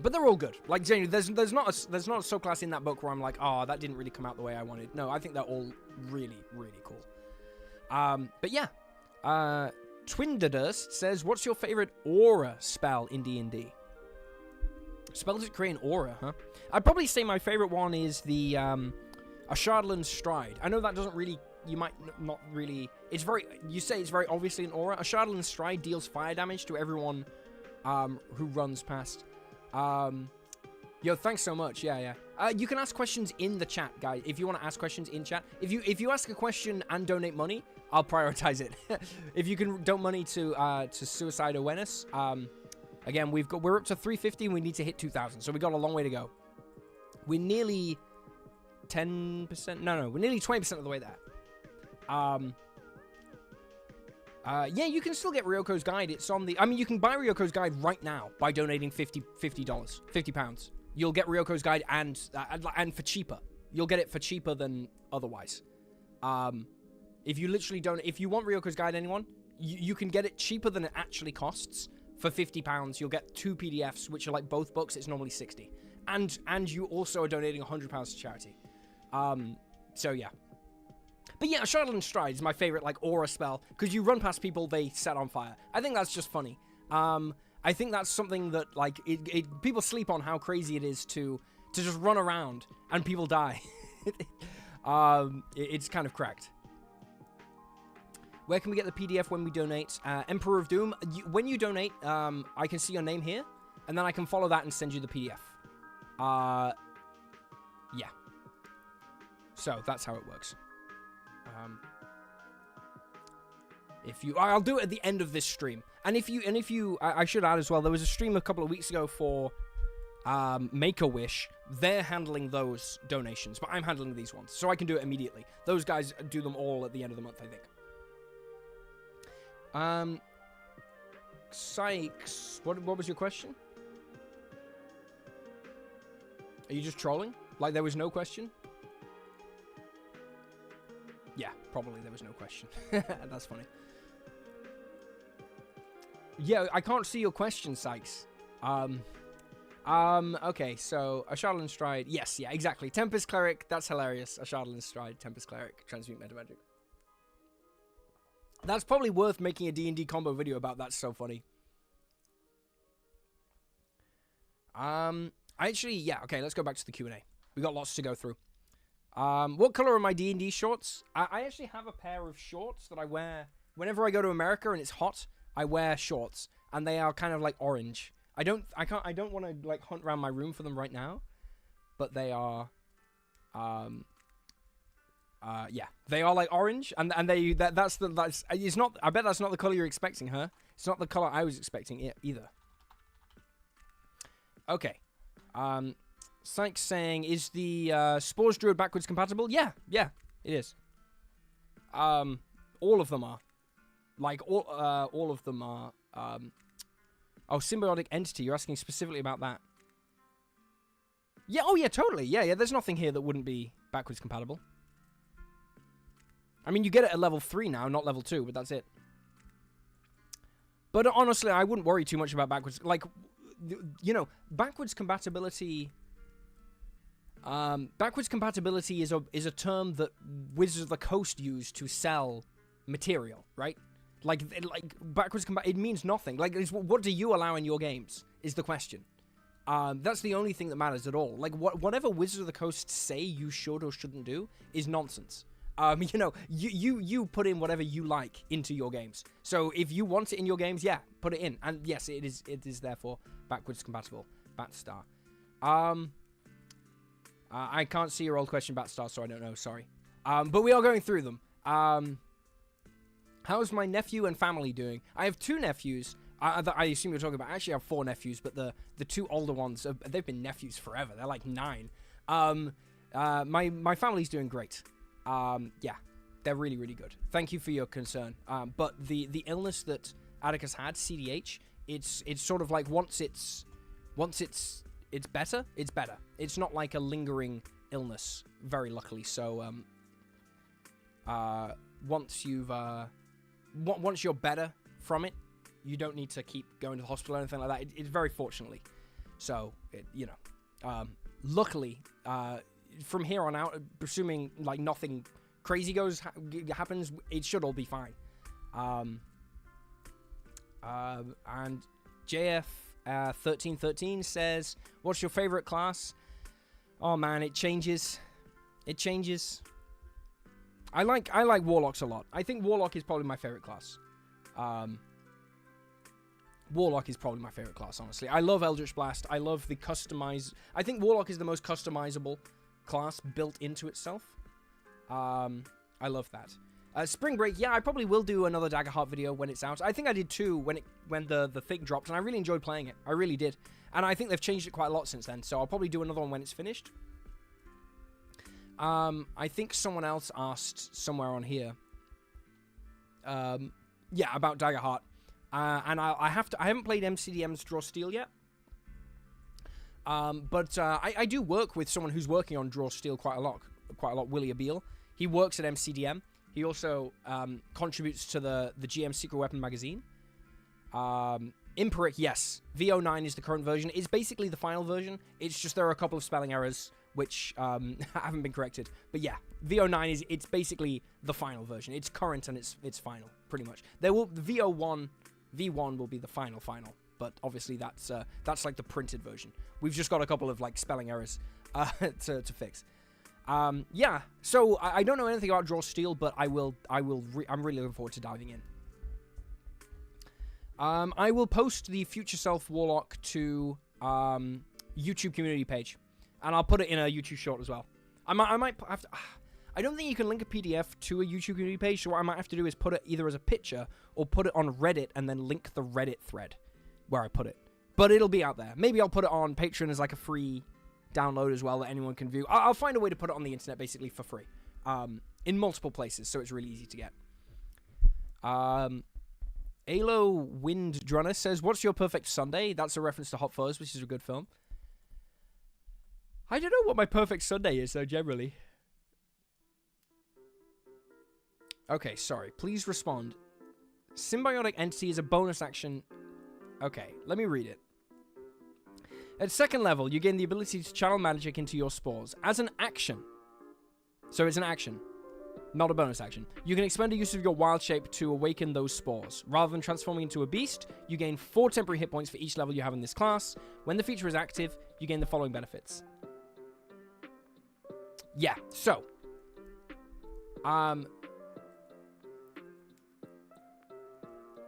[SPEAKER 1] But they're all good. Like, genuinely, there's not a subclass in that book where I'm like, oh, that didn't really come out the way I wanted. No, I think they're all really, really cool. But yeah. Twindadurst says, what's your favorite aura spell in D&D? Spells that create an aura, huh? I'd probably say my favorite one is the Ashardlan's Stride. I know that doesn't really... You might not really... It's very... You say it's very obviously an aura. Ashardlan's Stride deals fire damage to everyone who runs past. Yo, thanks so much. Yeah. You can ask questions in the chat, guys. If you want to ask questions in chat. If you ask a question and donate money, I'll prioritize it. If you can donate money to suicide awareness, again, we're up to 350 and we need to hit 2,000. So we got a long way to go. We're nearly 10%. No, we're nearly 20% of the way there. Yeah, you can still get Ryoko's guide. It's on the... I mean, you can buy Ryoko's guide right now by donating £50. You'll get Ryoko's guide and for cheaper. You'll get it for cheaper than otherwise. If you literally don't... If you want Ryoko's guide, anyone, you can get it cheaper than it actually costs. For £50, you'll get 2 PDFs, which are like both books. It's normally 60. And you also are donating £100 to charity. So, yeah. But yeah, Ashardlan's Stride is my favorite, like, aura spell. Because you run past people, they set on fire. I think that's just funny. I think that's something that, like, people sleep on how crazy it is to just run around and people die. It's kind of cracked. Where can we get the PDF when we donate? Emperor of Doom. When you donate, I can see your name here. And then I can follow that and send you the PDF. Yeah. So, that's how it works. I'll do it at the end of this stream. And if you, I should add as well, there was a stream a couple of weeks ago for Make-A-Wish. They're handling those donations, but I'm handling these ones, so I can do it immediately. Those guys do them all at the end of the month, I think. Sykes, what was your question? Are you just trolling? Like there was no question? Yeah, probably there was no question. That's funny. Yeah, I can't see your question, Sykes. Okay, so Ashardlan's Stride. Yes, yeah, exactly. Tempest Cleric, that's hilarious. Ashardlan's Stride, Tempest Cleric, Transmute Metamagic. That's probably worth making a D&D combo video about. That's so funny. Actually, yeah, okay, let's go back to the Q&A. We got lots to go through. What color are my D&D shorts? I actually have a pair of shorts that I wear whenever I go to America and it's hot. I wear shorts, and they are kind of like orange. I don't want to like hunt around my room for them right now, but they are, yeah, they are like orange, and that's it's not. I bet that's not the color you're expecting, huh? It's not the color I was expecting either. Okay, Sykes saying, is the Spores Druid backwards compatible? Yeah, it is. All of them are. Like, all of them are... oh, Symbiotic Entity. You're asking specifically about that. Yeah, oh yeah, totally. Yeah, there's nothing here that wouldn't be backwards compatible. I mean, you get it at level 3 now, not level 2, but that's it. But honestly, I wouldn't worry too much about backwards... Like, you know, backwards compatibility... backwards compatibility is a term that Wizards of the Coast use to sell material, right? Like backwards it means nothing. Like, what do you allow in your games is the question. That's the only thing that matters at all. Like, whatever Wizards of the Coast say you should or shouldn't do is nonsense. You know, you put in whatever you like into your games. So if you want it in your games, yeah, put it in. And yes, it is therefore backwards compatible. Batstar. I can't see your old question, Batstar, so I don't know. Sorry. But we are going through them. How's my nephew and family doing? I have 2 nephews. I assume you're talking about. I actually have 4 nephews, but the 2 older ones, they've been nephews forever. They're like 9. My family's doing great. Yeah, they're really, really good. Thank you for your concern. But the illness that Atticus had, CDH, it's sort of like once it's better, it's better. It's not like a lingering illness, very luckily. So once you're better from it, you don't need to keep going to the hospital or anything like that. It's very fortunately. So, luckily, from here on out, presuming like nothing crazy happens, it should all be fine. And JF 1313 says, "What's your favorite class?" Oh man, it changes. It changes. I like Warlocks a lot. I think Warlock is probably my favorite class. Warlock is probably my favorite class, honestly. I love Eldritch Blast. I love the customize. I think Warlock is the most customizable class built into itself. I love that. Spring Break, yeah, I probably will do another Daggerheart video when it's out. I think I did too when the thing dropped, and I really enjoyed playing it. I really did. And I think they've changed it quite a lot since then, so I'll probably do another one when it's finished. I think someone else asked somewhere on here. Yeah, about Daggerheart. And I haven't played MCDM's Draw Steel yet. But I do work with someone who's working on Draw Steel quite a lot, Willie Abiel. He works at MCDM. He also contributes to the GM Secret Weapon magazine. Imperic, yes. VO9 is the current version. It's basically the final version. It's just there are a couple of spelling errors which haven't been corrected. But yeah, VO9 it's basically the final version. It's current and it's final, pretty much. V1 will be the final, but obviously that's like the printed version. We've just got a couple of like spelling errors to fix. Yeah, so I don't know anything about Draw Steel, but I'm really looking forward to diving in. I will post the Future Self Warlock to YouTube community page, and I'll put it in a YouTube short as well. I might have to. I don't think you can link a PDF to a YouTube community page, so what I might have to do is put it either as a picture or put it on Reddit and then link the Reddit thread where I put it. But it'll be out there. Maybe I'll put it on Patreon as like a free download as well that anyone can view. I'll find a way to put it on the internet basically for free. In multiple places, so it's really easy to get. Alo Wind Drunner says, "What's your perfect Sunday?" That's a reference to Hot Fuzz, which is a good film. I don't know what my perfect Sunday is, though, generally. Okay, sorry. Please respond. Symbiotic Entity is a bonus action. Okay, let me read it. At second level, you gain the ability to channel magic into your spores as an action. So it's an action, not a bonus action. You can expend a use of your wild shape to awaken those spores. Rather than transforming into a beast, you gain 4 temporary hit points for each level you have in this class. When the feature is active, you gain the following benefits. Yeah, so.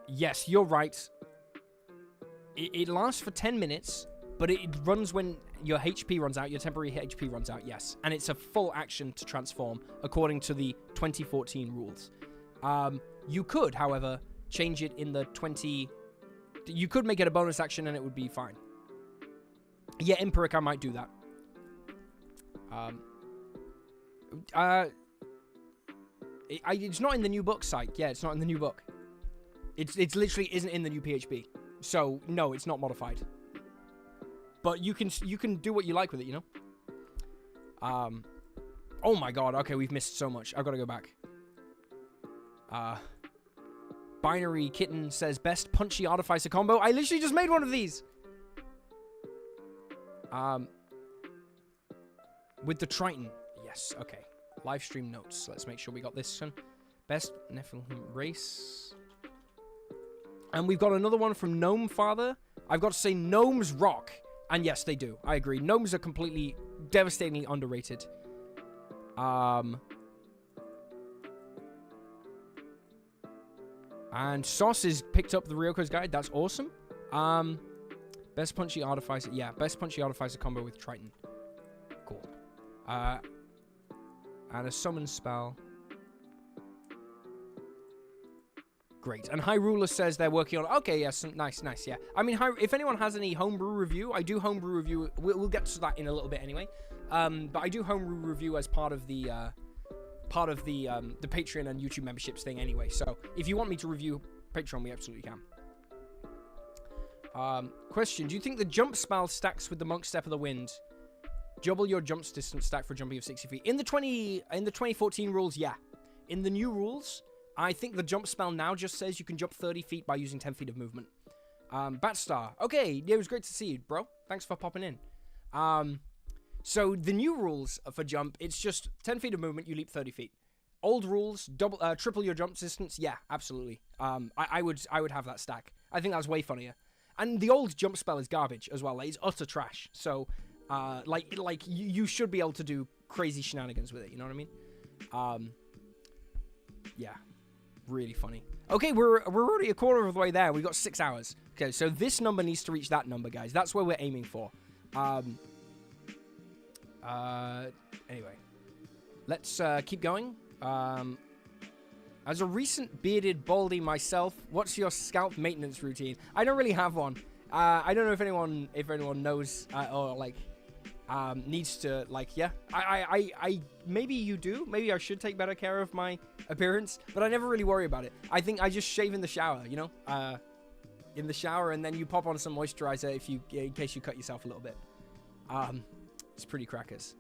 [SPEAKER 1] Yes, you're right. It lasts for 10 minutes, but it runs when your HP runs out, your temporary HP runs out, yes. And it's a full action to transform, according to the 2014 rules. You could, however, change it in the 20... You could make it a bonus action and it would be fine. Yeah, Empiric, I might do that. It's not in the new book site. Yeah, it's not in the new book. It's literally isn't in the new PHP. So, no, it's not modified. But you can do what you like with it, you know? Oh my god, okay, we've missed so much. I've got to go back. Binary Kitten says, "Best punchy Artificer combo." I literally just made one of these! With the Triton. Yes, okay. Live stream notes. Let's make sure we got this one. Best Nephilim race. And we've got another one from Gnome Father. I've got to say, gnomes rock. And yes, they do. I agree. Gnomes are completely, devastatingly underrated. And Sauce has picked up the Ryoko's guide. That's awesome. Best punchy Artificer. Yeah, best punchy Artificer combo with Triton. Cool. And a summon spell. Great. And High Ruler says they're working on... Okay, yes. Nice, yeah. I mean, if anyone has any homebrew review, I do homebrew review. We'll get to that in a little bit anyway. But I do homebrew review as part of the Patreon and YouTube memberships thing anyway. So if you want me to review Patreon, we absolutely can. Question. Do you think the jump spell stacks with the Monk Step of the Wind? Double your jump distance stack for jumping of 60 feet. In the 2014 rules, yeah. In the new rules... I think the jump spell now just says you can jump 30 feet by using 10 feet of movement. Batstar. Okay, yeah, it was great to see you, bro. Thanks for popping in. So the new rules for jump, it's just 10 feet of movement, you leap 30 feet. Old rules, triple your jump distance. Yeah, absolutely. I would have that stack. I think that's way funnier. And the old jump spell is garbage as well. Like, it's utter trash. So, you should be able to do crazy shenanigans with it. You know what I mean? Yeah, really funny. Okay, we're already a quarter of the way there. We've got 6 hours. Okay, so this number needs to reach that number, guys. That's where we're aiming for. Anyway, let's keep going. As a recent bearded baldy myself, what's your scalp maintenance routine? I don't really have one. I don't know if anyone knows or like needs to, like, yeah. I maybe you do. Maybe I should take better care of my appearance, but I never really worry about it. I think I just shave in the shower, you know, in the shower, and then you pop on some moisturizer in case you cut yourself a little bit. It's pretty crackers.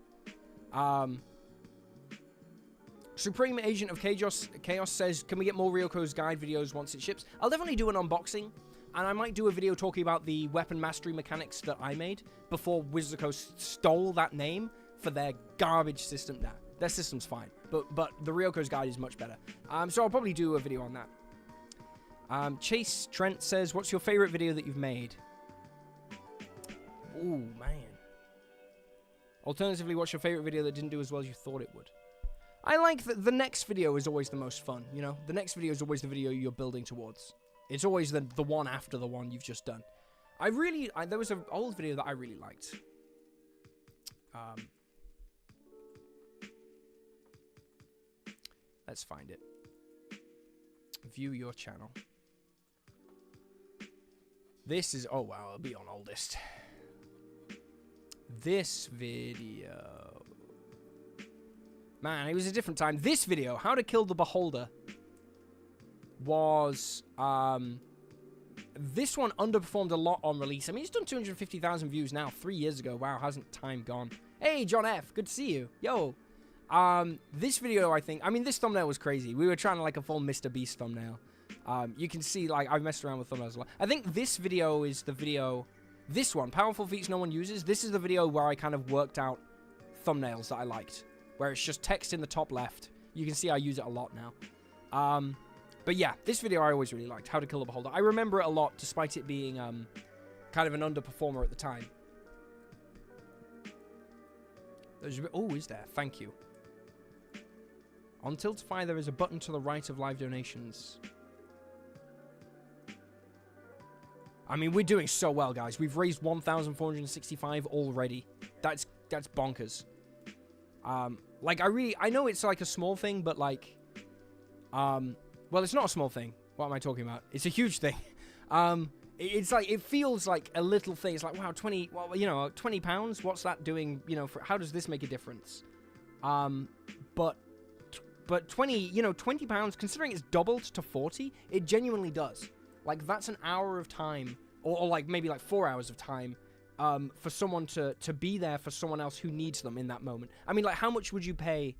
[SPEAKER 1] Supreme Agent of Chaos says, can we get more Ryoko's guide videos once it ships? I'll definitely do an unboxing, and I might do a video talking about the weapon mastery mechanics that I made before Wizards of the Coast stole that name for their garbage system. Nah, their system's fine, but the Ryoko's guide is much better. So I'll probably do a video on that. Chase Trent says, what's your favorite video that you've made? Ooh, man. Alternatively, what's your favorite video that didn't do as well as you thought it would? I like that the next video is always the most fun, you know? The next video is always the video you're building towards. It's always the one after the one you've just done. There was an old video that I really liked. Let's find it. View your channel. This is, oh wow, it'll be on oldest. This video. Man, it was a different time. This video, How to Kill the Beholder, was, this one underperformed a lot on release. I mean, it's done 250,000 views now, 3 years ago. Wow, hasn't time gone? Hey, John F., good to see you. Yo. This video, I mean, this thumbnail was crazy. We were trying to, like, a full Mr. Beast thumbnail. You can see, like, I've messed around with thumbnails a lot. I think this video is the video, this one, Powerful Feats No One Uses. This is the video where I kind of worked out thumbnails that I liked, where it's just text in the top left. You can see I use it a lot now. But yeah, this video I always really liked, How to Kill a Beholder. I remember it a lot, despite it being kind of an underperformer at the time. Oh, is there? Thank you. On Tiltify, there is a button to the right of live donations. I mean, we're doing so well, guys. We've raised 1,465 already. That's bonkers. Like, I know it's like a small thing, but like, well, it's not a small thing. What am I talking about? It's a huge thing. It's like, it feels like a little thing. It's like, wow, 20, well, you know, 20 pounds. What's that doing? You know, how does this make a difference? But 20, you know, 20 pounds, considering it's doubled to 40, it genuinely does. Like, that's an hour of time, or like maybe like 4 hours of time, for someone to be there for someone else who needs them in that moment. I mean, like, how much would you pay?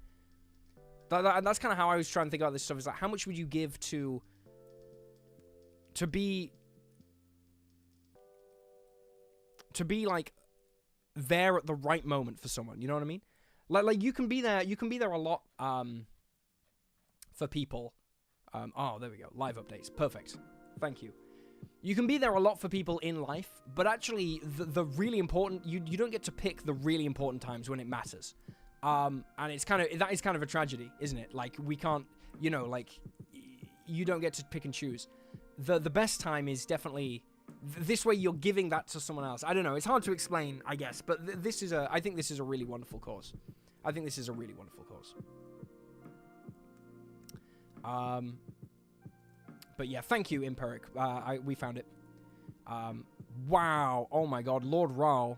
[SPEAKER 1] That's kind of how I was trying to think about this stuff. Is like, how much would you give to be like there at the right moment for someone? You know what I mean? Like you can be there a lot for people. Oh, there we go. Live updates. Perfect. Thank you. You can be there a lot for people in life, but actually the really important, you don't get to pick the really important times when it matters. And that is kind of a tragedy, isn't it? Like, we can't, you know, like, you don't get to pick and choose. The best time is definitely, this way you're giving that to someone else. I don't know, it's hard to explain, I guess, but I think this is a really wonderful cause. I think this is a really wonderful cause. But yeah, thank you, Imperic. We found it. Wow. Oh my god. Lord Rahl.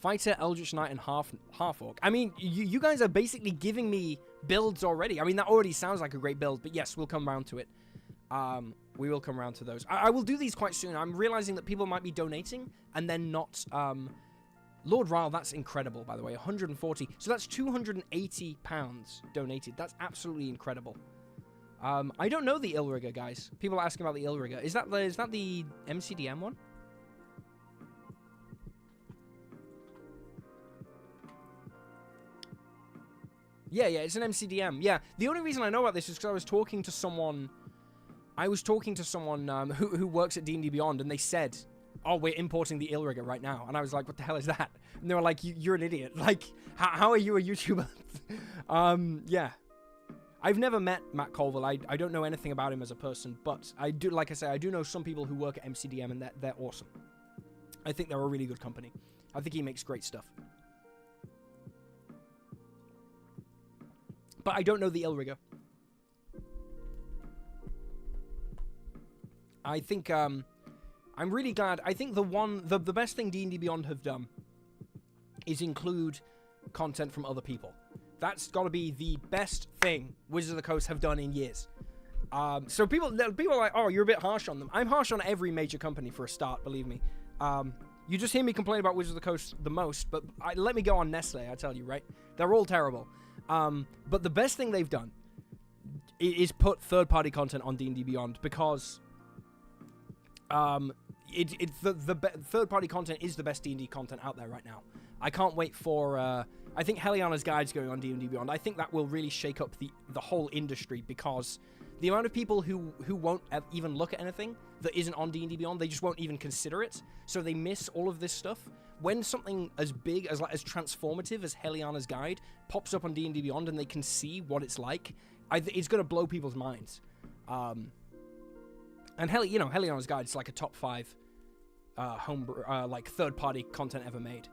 [SPEAKER 1] Fighter, Eldritch Knight, and Half-Orc. I mean, you guys are basically giving me builds already. I mean, that already sounds like a great build. But yes, we'll come around to it. We will come around to those. I will do these quite soon. I'm realizing that people might be donating and then not... Lord Rahl, that's incredible, by the way. 140. So that's £280 donated. That's absolutely incredible. I don't know the Illrigger, guys. People are asking about the Illrigger. Is that the MCDM one? Yeah, it's an MCDM. Yeah, the only reason I know about this is because I was talking to someone who works at D&D Beyond, and they said, oh, we're importing the Illrigger right now. And I was like, what the hell is that? And they were like, you're an idiot. Like, how are you a YouTuber? Yeah. I've never met Matt Colville. I don't know anything about him as a person, but I do, like I say, I do know some people who work at MCDM, and they're awesome. I think they're a really good company. I think he makes great stuff. But I don't know the Illrigger. I think, I'm really glad. I think the best thing D&D Beyond have done is include content from other people. That's got to be the best thing Wizards of the Coast have done in years. So people are like, oh, you're a bit harsh on them. I'm harsh on every major company for a start, believe me. You just hear me complain about Wizards of the Coast the most, but let me go on Nestle, I tell you, right? They're all terrible. But the best thing they've done is put third-party content on D&D Beyond, because third-party content is the best D&D content out there right now. I can't wait for... I think Heliana's Guide's going on D&D Beyond. I think that will really shake up the whole industry, because the amount of people who won't even look at anything that isn't on D&D Beyond, they just won't even consider it. So they miss all of this stuff. When something as big, as transformative as Heliana's Guide pops up on D&D Beyond and they can see what it's like, it's going to blow people's minds. And Heliana's Guide is like a top 5 homebrew, like third-party content ever made.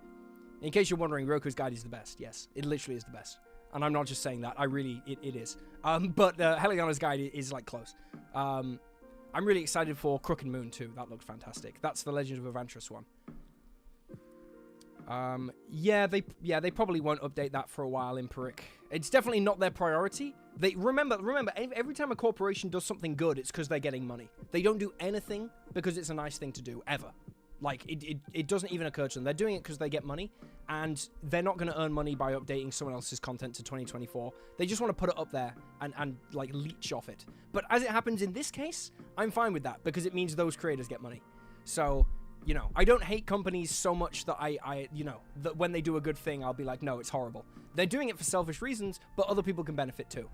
[SPEAKER 1] In case you're wondering, Ryoko's Guide is the best. Yes, it literally is the best. And I'm not just saying that. It is. But Heliana's Guide is like close. I'm really excited for Crooked Moon too. That looked fantastic. That's the Legend of Evantris one. They probably won't update that for a while, Empiric. It's definitely not their priority. They remember, every time a corporation does something good, it's because they're getting money. They don't do anything because it's a nice thing to do, ever. Like, it doesn't even occur to them. They're doing it because they get money, and they're not going to earn money by updating someone else's content to 2024. They just want to put it up there and like, leech off it. But as it happens in this case, I'm fine with that, because it means those creators get money. So, I don't hate companies so much that that when they do a good thing, I'll be like, no, it's horrible. They're doing it for selfish reasons, but other people can benefit too.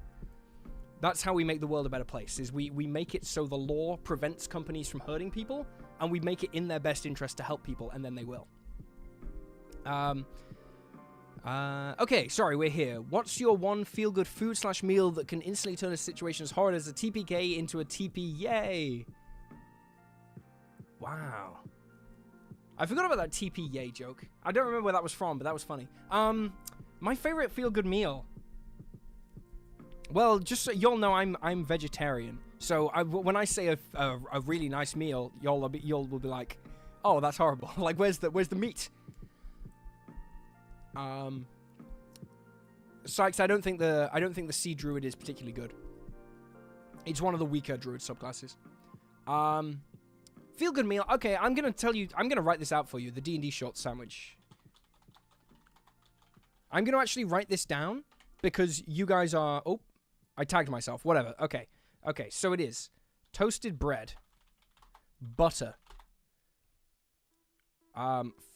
[SPEAKER 1] That's how we make the world a better place, is we make it so the law prevents companies from hurting people, and we make it in their best interest to help people, and then they will. Okay, sorry, we're here. What's your one feel-good food/meal that can instantly turn a situation as horrid as a TPK into a TP? Yay! Wow. I forgot about that TP yay joke. I don't remember where that was from, but that was funny. My favorite feel-good meal. Well, just so y'all know, I'm vegetarian. So when I say a really nice meal, y'all will be like, oh, that's horrible. Like, where's the meat? Sykes, I don't think the Sea Druid is particularly good. It's one of the weaker Druid subclasses. Feel good meal. Okay, I'm gonna write this out for you. The D&D short sandwich. I'm gonna actually write this down because you guys are. Oh, I tagged myself. Whatever. Okay. So it is toasted bread, butter,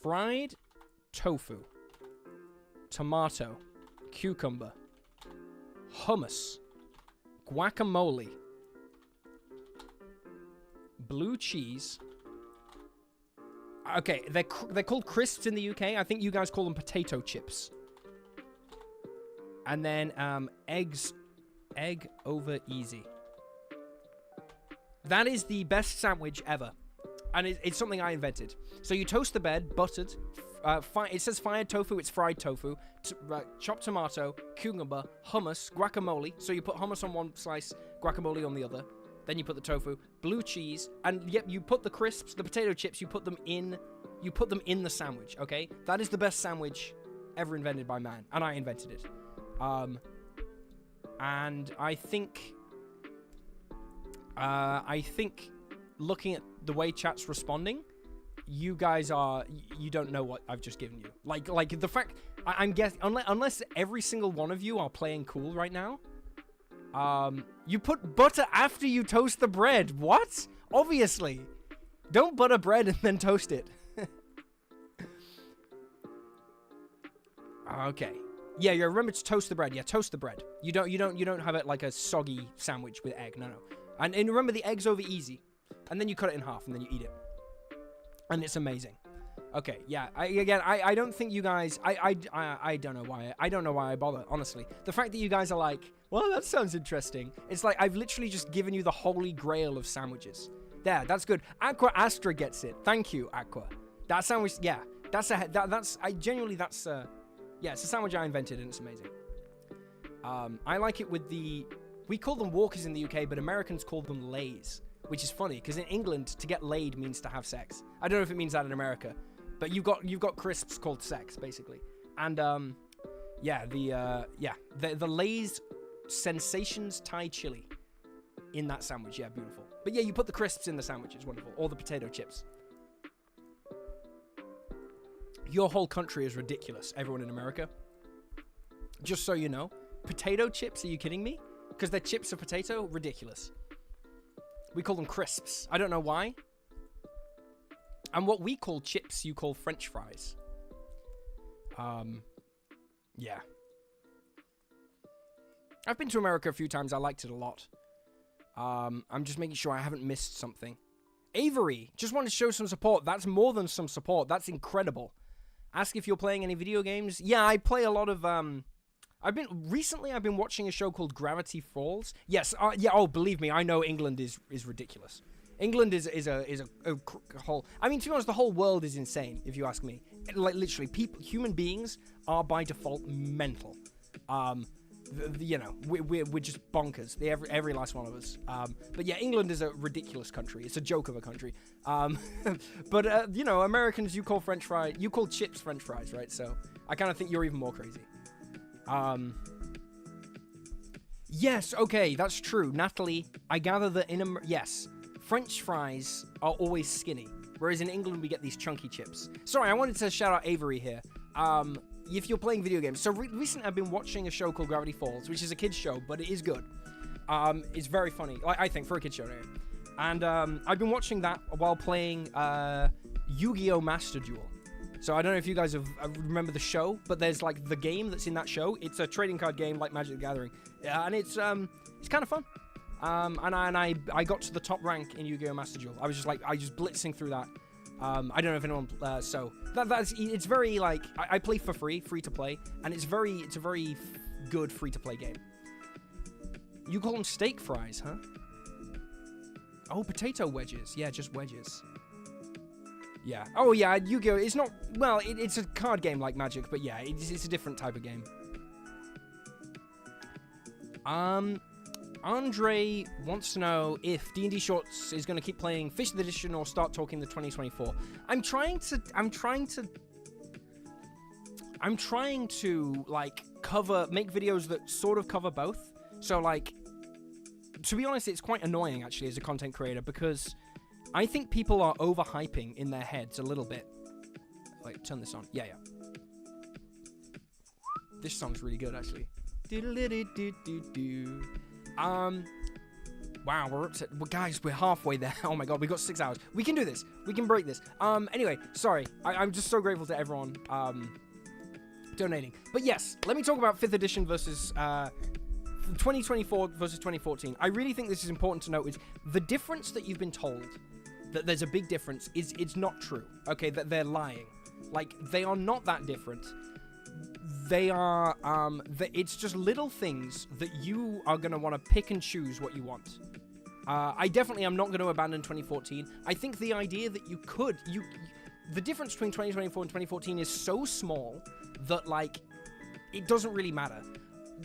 [SPEAKER 1] fried tofu, tomato, cucumber, hummus, guacamole, blue cheese. Okay, they're called crisps in the UK. I think you guys call them potato chips. And then egg over easy. That is the best sandwich ever. And it's something I invented. So you toast the bread, buttered. It says fired tofu, it's fried tofu. Chopped tomato, cucumber, hummus, guacamole. So you put hummus on one slice, guacamole on the other. Then you put the tofu, blue cheese, and yep, you put the crisps, the potato chips, you put them in the sandwich, okay? That is the best sandwich ever invented by man, and I invented it. And I think looking at the way chat's responding, you guys you don't know what I've just given you. Like the fact, I'm guessing, unless every single one of you are playing cool right now, you put butter after you toast the bread. What? Obviously. Don't butter bread and then toast it. Okay. Yeah, remember to toast the bread. Yeah, toast the bread. You don't have it like a soggy sandwich with egg. No. And remember, the egg's over easy. And then you cut it in half and then you eat it. And it's amazing. Okay, yeah. I don't think you guys. I don't know why. I don't know why I bother. Honestly, the fact that you guys are like, well, that sounds interesting. It's like I've literally just given you the holy grail of sandwiches. There, that's good. Aqua Astra gets it. Thank you, Aqua. That sandwich, yeah. That's yeah, it's a sandwich I invented and it's amazing. I like it with we call them walkers in the UK, but Americans call them lays, which is funny because in England, to get laid means to have sex. I don't know if it means that in America, but you've got crisps called sex basically. And the Lay's Sensations Thai chili in that sandwich. Yeah, beautiful. But yeah, you put the crisps in the sandwich. It's wonderful. Or the potato chips. Your whole country is ridiculous, everyone in America. Just so you know. Potato chips, are you kidding me? Because they're chips of potato? Ridiculous. We call them crisps. I don't know why. And what we call chips, you call French fries. Yeah. I've been to America a few times. I liked it a lot. I'm just making sure I haven't missed something. Avery, just wanted to show some support. That's more than some support. That's incredible. Ask if you're playing any video games. Yeah, I play a lot of, I've been watching a show called Gravity Falls. Yes, yeah, oh, believe me, I know England is ridiculous. England is a whole, I mean, to be honest, the whole world is insane, if you ask me. Like, literally, human beings are by default mental. You know, we're just bonkers, every last one of us. But yeah, England is a ridiculous country. It's a joke of a country. But you know, Americans, you call chips French fries, right? So I kind of think you're even more crazy. Yes, okay, that's true. Natalie, I gather that yes, French fries are always skinny, whereas in England we get these chunky chips. Sorry, I wanted to shout out Avery here. If you're playing video games. So recently I've been watching a show called Gravity Falls, which is a kid's show, but it is good. It's very funny, I think, for a kid's show. Anyway. And I've been watching that while playing Yu-Gi-Oh! Master Duel. So I don't know if you guys remember the show, but there's like the game that's in that show. It's a trading card game like Magic the Gathering. And it's kind of fun. And I got to the top rank in Yu-Gi-Oh! Master Duel. I was just blitzing through that. I don't know if anyone, so it's very like, I play for free to play, and it's a very good free to play game. You call them steak fries, huh? Oh, potato wedges. Yeah, just wedges. Yeah. Oh yeah, Yu-Gi-Oh! It's not, well, it's a card game like Magic, but yeah, it's a different type of game. Andre wants to know if D&D Shorts is going to keep playing 5th edition or start talking the 2024. I'm trying to like make videos that sort of cover both. So like, to be honest, it's quite annoying actually as a content creator because I think people are overhyping in their heads a little bit. Wait, turn this on. Yeah. This song's really good actually. Wow, we're up to, well, guys, we're halfway there. Oh my god, we got 6 hours. We can do this. We can break this. Anyway, sorry. I'm just so grateful to everyone, donating. But yes, let me talk about 5th edition versus, 2024 versus 2014. I really think this is important to note is the difference that you've been told that there's a big difference is it's not true. Okay, that they're lying. Like, they are not that different. They are, it's just little things that you are going to want to pick and choose what you want. I definitely am not going to abandon 2014. I think the idea that the difference between 2024 and 2014 is so small that, like, it doesn't really matter.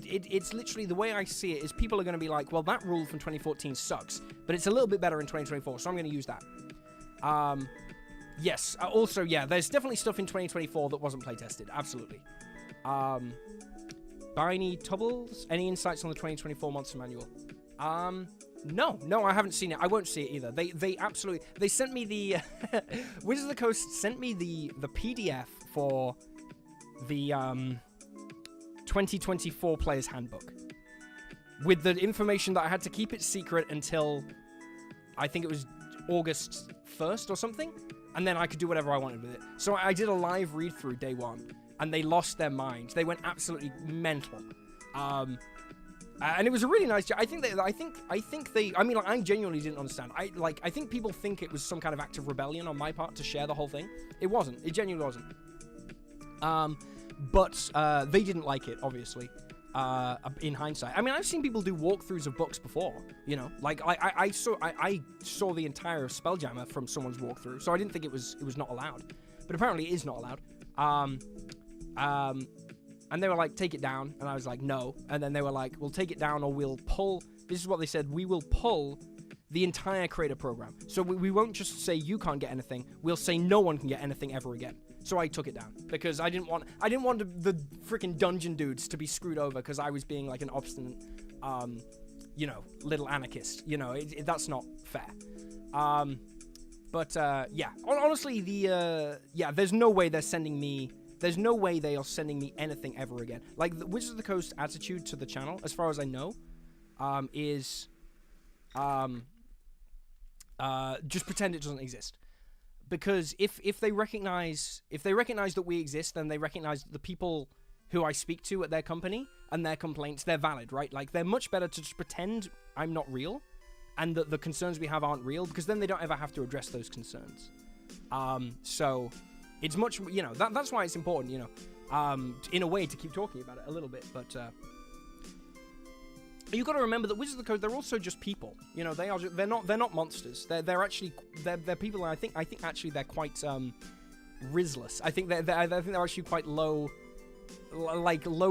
[SPEAKER 1] It's literally, the way I see it is people are going to be like, well, that rule from 2014 sucks, but it's a little bit better in 2024, so I'm going to use that. Yes, also, yeah, there's definitely stuff in 2024 that wasn't playtested, absolutely. Biny Tubbles, any insights on the 2024 Monster Manual? No, I haven't seen it. I won't see it either. They absolutely, they sent me the, Wizards of the Coast sent me the PDF for the, 2024 Player's Handbook. With the information that I had to keep it secret until, I think it was August 1st or something, and then I could do whatever I wanted with it. So I did a live read-through day one, and they lost their minds. They went absolutely mental. And it was a really nice. I think they. I mean, like, I genuinely didn't understand. I think people think it was some kind of act of rebellion on my part to share the whole thing. It wasn't. It genuinely wasn't. But they didn't like it, obviously. In hindsight, I mean, I've seen people do walkthroughs of books before. You know, like I saw the entire Spelljammer from someone's walkthrough, so I didn't think it was not allowed. But apparently, it is not allowed. And they were like, take it down. And I was like, no. And then they were like, we'll take it down or we'll pull. This is what they said. We will pull the entire creator program. So we won't just say you can't get anything. We'll say no one can get anything ever again. So I took it down because I didn't want the freaking dungeon dudes to be screwed over because I was being like an obstinate, you know, little anarchist. You know, that's not fair. But yeah, honestly, there's no way they're sending me. There's no way they are sending me anything ever again. Like, the Wizards of the Coast attitude to the channel, as far as I know, is just pretend it doesn't exist. Because if they recognize that we exist, then they recognize the people who I speak to at their company and their complaints, they're valid, right? Like, they're much better to just pretend I'm not real and that the concerns we have aren't real, because then they don't ever have to address those concerns. So it's much, you know, that's why it's important, you know, in a way, to keep talking about it a little bit. But you got to remember that Wizards of the Coast, they're also just people. You know, they're not monsters. They're actually people. And I think actually they're quite risless. I think they're actually quite low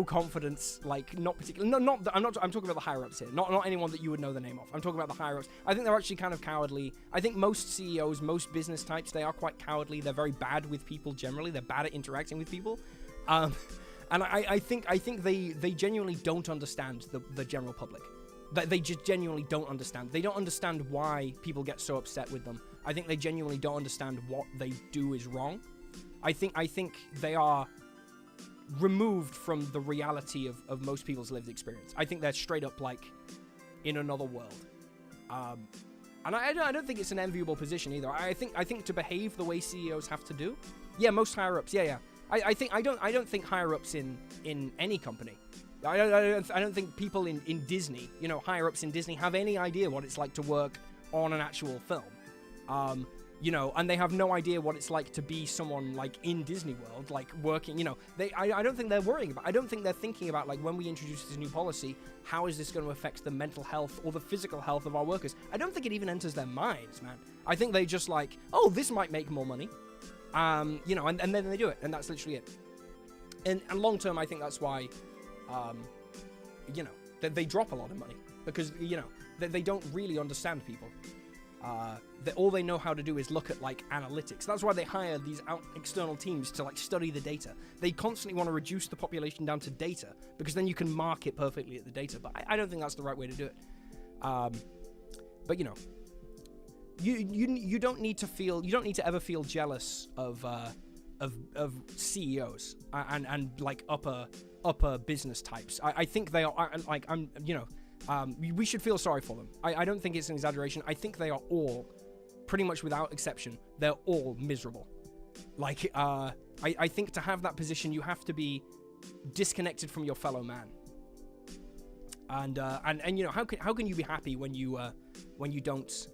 [SPEAKER 1] confidence, like not particularly. No, I'm talking about the higher ups here. Not anyone that you would know the name of. I'm talking about the higher ups. I think they're actually kind of cowardly. I think most CEOs, most business types, they are quite cowardly. They're very bad with people generally. They're bad at interacting with people. And I think they genuinely don't understand the general public. They just genuinely don't understand. They don't understand why people get so upset with them. I think they genuinely don't understand what they do is wrong. I think they are removed from the reality of most people's lived experience. I think they're straight up like in another world. And I don't think it's an enviable position either. I think to behave the way CEOs have to do. Yeah, most higher ups. Yeah. I don't think higher ups in any company. I don't think people in Disney, you know, higher ups in Disney have any idea what it's like to work on an actual film. You know, and they have no idea what it's like to be someone like in Disney World, like working, you know, I don't think they're worrying about, I don't think they're thinking about, like, when we introduce this new policy, how is this going to affect the mental health or the physical health of our workers? I don't think it even enters their minds, man. I think they just like, oh, this might make more money. You know, and then they do it, and that's literally it. And long term, I think that's why, you know, they drop a lot of money, because, you know, they don't really understand people. All they know how to do is look at, like, analytics. That's why they hire these external teams to, like, study the data. They constantly want to reduce the population down to data, because then you can market perfectly at the data. But I don't think that's the right way to do it. But, you know, you don't need to ever feel jealous of CEOs and like upper business types. I think they are, like, you know, we should feel sorry for them. I don't think it's an exaggeration. I think they are all, pretty much without exception, they're all miserable. Like, I think to have that position, you have to be disconnected from your fellow man. And you know, how can you be happy when you don't,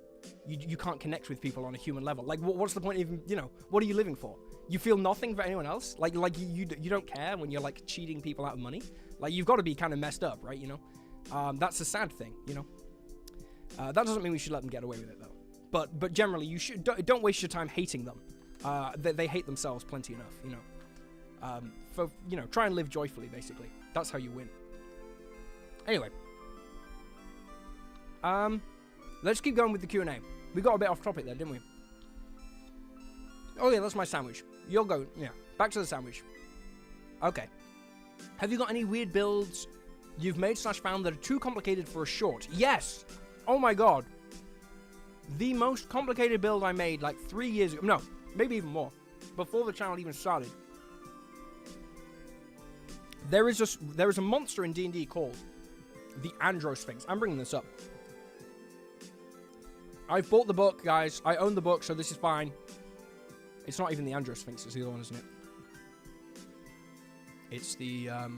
[SPEAKER 1] you can't connect with people on a human level? Like, what's the point of even, you know, what are you living for? You feel nothing for anyone else? Like you don't care when you're, like, cheating people out of money? Like, you've got to be kind of messed up, right? You know, that's a sad thing, you know. That doesn't mean we should let them get away with it, though. But generally, you should don't waste your time hating them. They hate themselves plenty enough, you know. For, you know, try and live joyfully, basically. That's how you win. Anyway, let's keep going with the Q&A. We got a bit off topic there, didn't we? Oh yeah, that's my sandwich. You'll go, yeah. Back to the sandwich. Okay. Have you got any weird builds you've made / found that are too complicated for a short? Yes! Oh my god. The most complicated build I made, like, 3 years ago. No, maybe even more. Before the channel even started. There is a monster in D&D called the Andro Sphinx. I'm bringing this up. I've bought the book, guys. I own the book, so this is fine. It's not even the Andro Sphinx, it's the other one, isn't it? It's the, oh,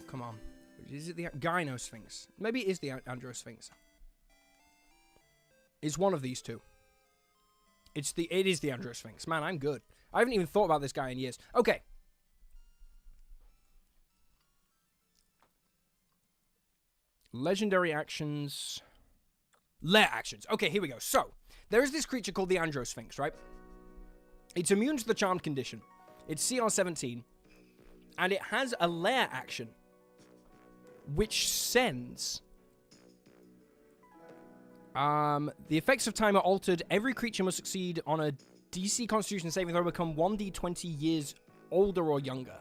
[SPEAKER 1] come on. Is it the Gyno Sphinx? Maybe it is the Andro Sphinx. It's one of these two. It is the Andro Sphinx. Man, I'm good. I haven't even thought about this guy in years. Okay. Legendary actions. Lair actions. Okay, here we go. So, there is this creature called the Andro Sphinx, right? It's immune to the Charmed condition. It's CR 17. And it has a lair action, which sends... the effects of time are altered. Every creature must succeed on a DC Constitution saving throw, become 1d20 years older or younger.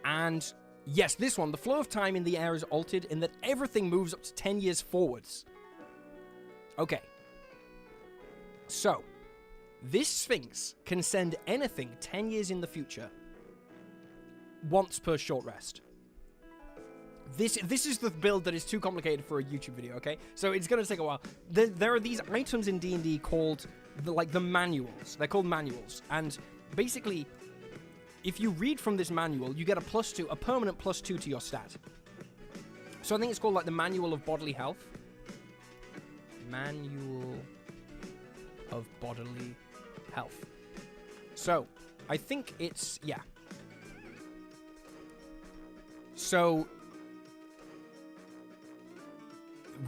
[SPEAKER 1] And yes, this one, the flow of time in the air is altered in that everything moves up to 10 years forwards. Okay. So, this Sphinx can send anything 10 years in the future once per short rest. This is the build that is too complicated for a YouTube video, okay? So it's going to take a while. There are these items in D&D called, the manuals. They're called manuals. And basically, if you read from this manual, you get a permanent +2 to your stat. So I think it's called, like, the Manual of Bodily Health. Manual of Bodily Health. So, I think it's, yeah. So...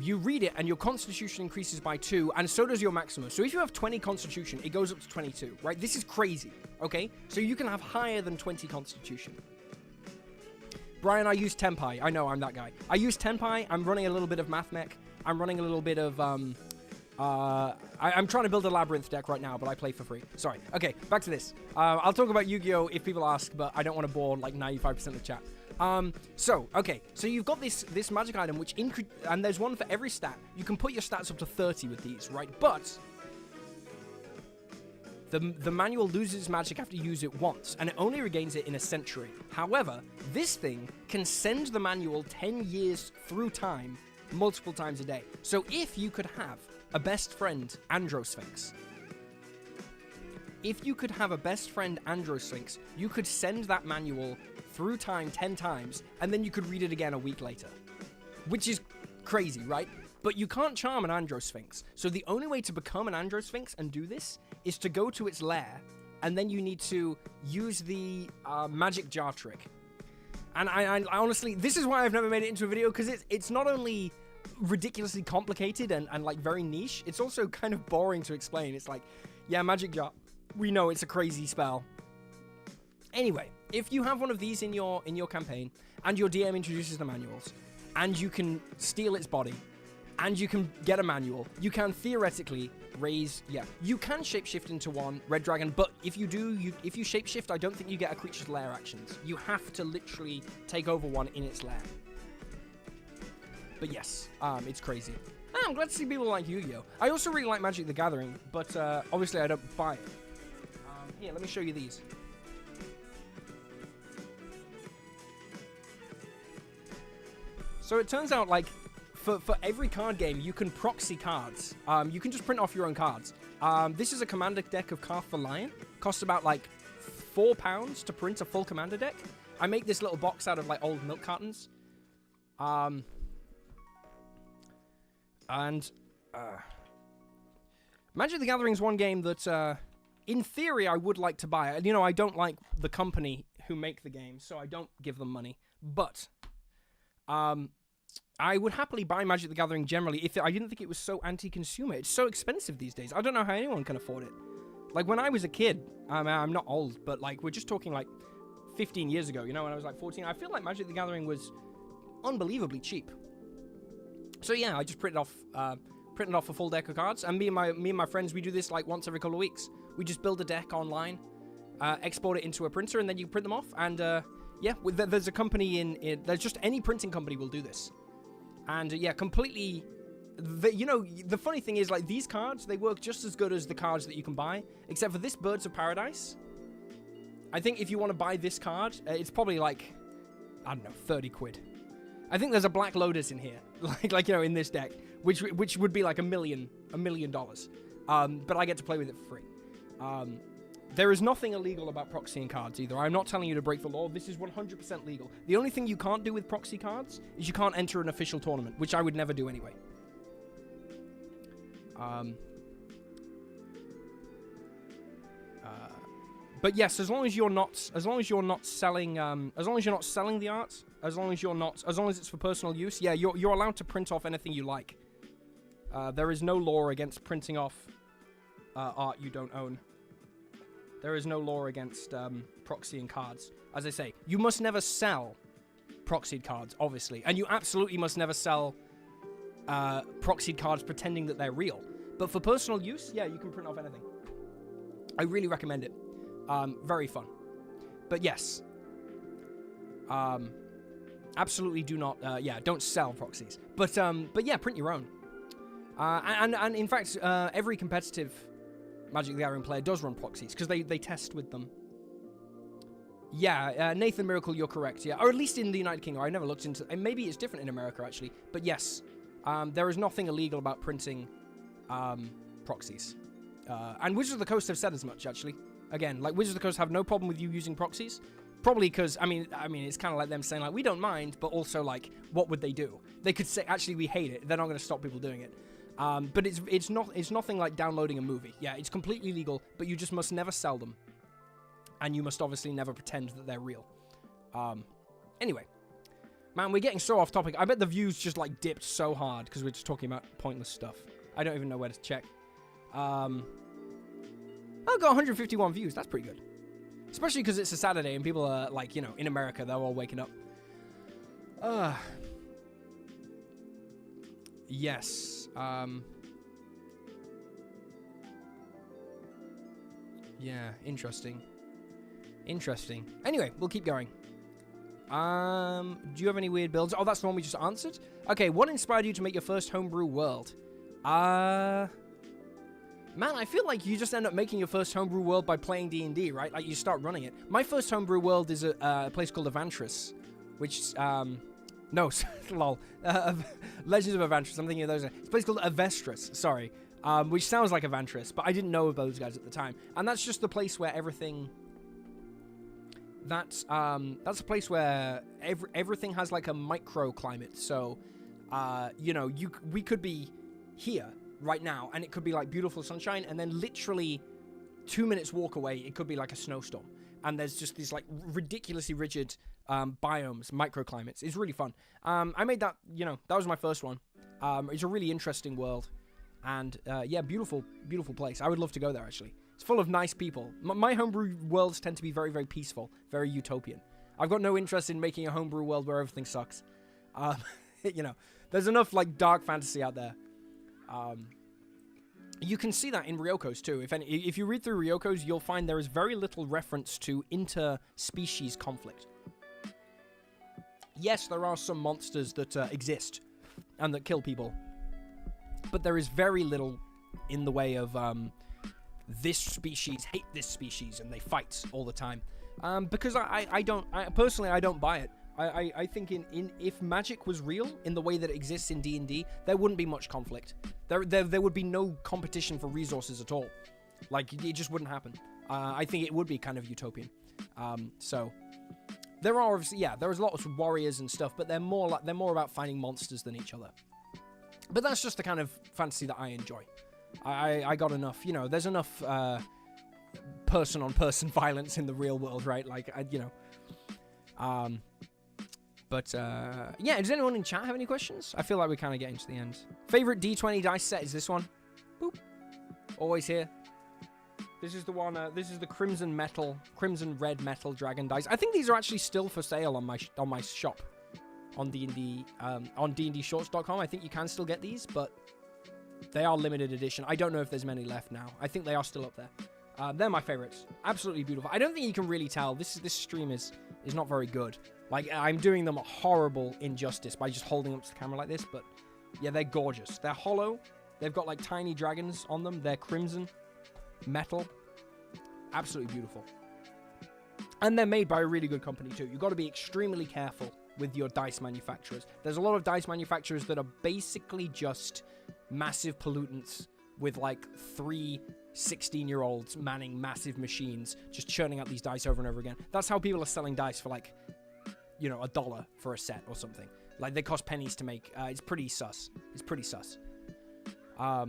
[SPEAKER 1] you read it, and your constitution increases by 2, and so does your maximum. So if you have 20 constitution, it goes up to 22, right? This is crazy, okay? So you can have higher than 20 constitution. Brian, I use Tempai. I know, I'm that guy. I use Tempai. I'm running a little bit of MathMech. I'm running a little bit of, I'm trying to build a Labyrinth deck right now, but I play for free. Sorry. Okay, back to this. I'll talk about Yu-Gi-Oh! If people ask, but I don't want to bore, like, 95% of the chat. So you've got this magic item, and there's one for every stat. You can put your stats up to 30 with these, right? But the manual loses magic after you use it once, and it only regains it in a century. However, this thing can send the manual 10 years through time, multiple times a day. So if you could have a best friend, Andro Sphinx, you could send that manual through time 10 times, and then you could read it again a week later. Which is crazy, right? But you can't charm an Andro Sphinx. So the only way to become an Andro Sphinx and do this is to go to its lair, and then you need to use the magic jar trick. And I honestly, this is why I've never made it into a video, because it's not only ridiculously complicated and like very niche, it's also kind of boring to explain. It's like, yeah, magic jar, we know it's a crazy spell. Anyway, if you have one of these in your campaign, and your DM introduces the manuals, and you can steal its body, and you can get a manual, you can theoretically raise, you can shapeshift into one red dragon, but if you shapeshift, I don't think you get a creature's lair actions. You have to literally take over one in its lair. But yes, it's crazy. I'm glad to see people like Yu-Gi-Oh! I also really like Magic the Gathering, but obviously I don't buy it. Here, let me show you these. So it turns out, like, for every card game, you can proxy cards. You can just print off your own cards. This is a commander deck of Carth the Lion. Costs about, like, £4 to print a full commander deck. I make this little box out of, like, old milk cartons. Magic the Gathering is one game that, in theory, I would like to buy. You know, I don't like the company who make the game, so I don't give them money. But... I would happily buy Magic the Gathering generally if I didn't think it was so anti-consumer. It's so expensive these days. I don't know how anyone can afford it. Like, when I was a kid, I'm not old, but, like, we're just talking, like, 15 years ago, you know, when I was, like, 14. I feel like Magic the Gathering was unbelievably cheap. So, yeah, I just printed off a full deck of cards, and me and my friends, we do this, like, once every couple of weeks. We just build a deck online, export it into a printer, and then you print them off, and, yeah, there's a company there's just any printing company will do this. And, yeah, completely, you know, the funny thing is, like, these cards, they work just as good as the cards that you can buy, except for this Birds of Paradise. I think if you want to buy this card, it's probably, like, I don't know, 30 quid. I think there's a Black Lotus in here, like in this deck, which would be like $1 million. But I get to play with it for free. There is nothing illegal about proxying cards either. I'm not telling you to break the law. This is 100% legal. The only thing you can't do with proxy cards is you can't enter an official tournament, which I would never do anyway. But yes, as long as you're not selling the art, as long as it's for personal use, yeah, you're allowed to print off anything you like. There is no law against printing off art you don't own. There is no law against proxying cards. As I say, you must never sell proxied cards, obviously, and you absolutely must never sell proxied cards pretending that they're real. But for personal use, yeah, you can print off anything. I really recommend it. Very fun. But yes, absolutely do not, don't sell proxies. But yeah, print your own. And in fact, every competitive Magic the Gathering player does run proxies because they test with them. Yeah, Nathan Miracle, you're correct. Yeah, or at least in the United Kingdom. I never looked into. And maybe it's different in America actually. But yes, there is nothing illegal about printing proxies. And Wizards of the Coast have said as much actually. Again, like Wizards of the Coast have no problem with you using proxies. Probably because I mean, it's kind of like them saying like we don't mind, but also like what would they do? They could say actually we hate it. They're not going to stop people doing it. But it's nothing like downloading a movie. Yeah, it's completely legal, but you just must never sell them, and you must obviously never pretend that they're real. Anyway, man, we're getting so off topic. I bet the views just like dipped so hard because we're just talking about pointless stuff. I don't even know where to check. I've got 151 views. That's pretty good, especially because it's a Saturday and people are like, in America, they're all waking up. Yes. Yeah, interesting. Anyway, we'll keep going. Do you have any weird builds? Oh, that's the one we just answered? Okay, what inspired you to make your first homebrew world? Man, I feel like you just end up making your first homebrew world by playing D&D, right? Like, you start running it. My first homebrew world is a place called Avantris, which, no, lol. Legends of Avantris, I'm thinking of those. It's a place called Avestris, sorry, which sounds like Avantris, but I didn't know of those guys at the time. And that's just the place where everything... That's a place where everything has, like, a microclimate. So, we could be here right now, and it could be, like, beautiful sunshine, and then literally 2 minutes walk away, it could be, like, a snowstorm. And there's just these, like, ridiculously rigid biomes, microclimates. It's really fun. I made that, that was my first one. It's a really interesting world. And, yeah, beautiful place. I would love to go there, actually. It's full of nice people. My homebrew worlds tend to be very, very peaceful, very utopian. I've got no interest in making a homebrew world where everything sucks. There's enough, like, dark fantasy out there. You can see that in Ryoko's too. If you read through Ryoko's, you'll find there is very little reference to interspecies conflict. Yes, there are some monsters that exist and that kill people, but there is very little in the way of this species hate this species and they fight all the time. Because I personally don't buy it. I think if magic was real in the way that it exists in D&D, there wouldn't be much conflict. There would be no competition for resources at all. Like, it just wouldn't happen. I think it would be kind of utopian. So there are obviously, there's lots of warriors and stuff, but they're more about finding monsters than each other. But that's just the kind of fantasy that I enjoy. I got enough, there's enough person-on-person violence in the real world, right? Like, But, yeah, does anyone in chat have any questions? I feel like we're kind of getting to the end. Favorite D20 dice set is this one. Boop. Always here. This is the one, this is the crimson red metal dragon dice. I think these are actually still for sale on my shop. On D&D, on dndshorts.com. I think you can still get these, but they are limited edition. I don't know if there's many left now. I think they are still up there. They're my favorites. Absolutely beautiful. I don't think you can really tell. This stream is not very good. Like, I'm doing them a horrible injustice by just holding up to the camera like this, but yeah, they're gorgeous. They're hollow. They've got, like, tiny dragons on them. They're crimson metal. Absolutely beautiful. And they're made by a really good company, too. You've got to be extremely careful with your dice manufacturers. There's a lot of dice manufacturers that are basically just massive pollutants with like 3 16-year-olds manning massive machines, just churning out these dice over and over again. That's how people are selling dice for like, you know, $1 for a set or something. Like, they cost pennies to make. It's pretty sus. It's pretty sus. Oh,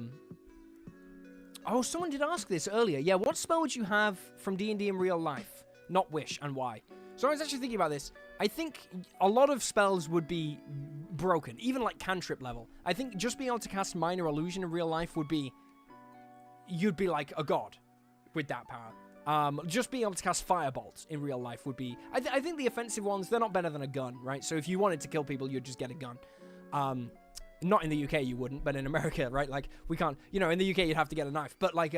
[SPEAKER 1] someone did ask this earlier. Yeah, what spell would you have from D&D in real life? Not wish, and why? So I was actually thinking about this. I think a lot of spells would be broken, even like cantrip level. I think just being able to cast Minor Illusion in real life would be... You'd be like a god with that power. Just being able to cast Firebolt in real life would be... I think the offensive ones, they're not better than a gun, right? So if you wanted to kill people, you'd just get a gun. Not in the UK, you wouldn't, but in America, right? Like, we can't... You know, in the UK, you'd have to get a knife. But, like,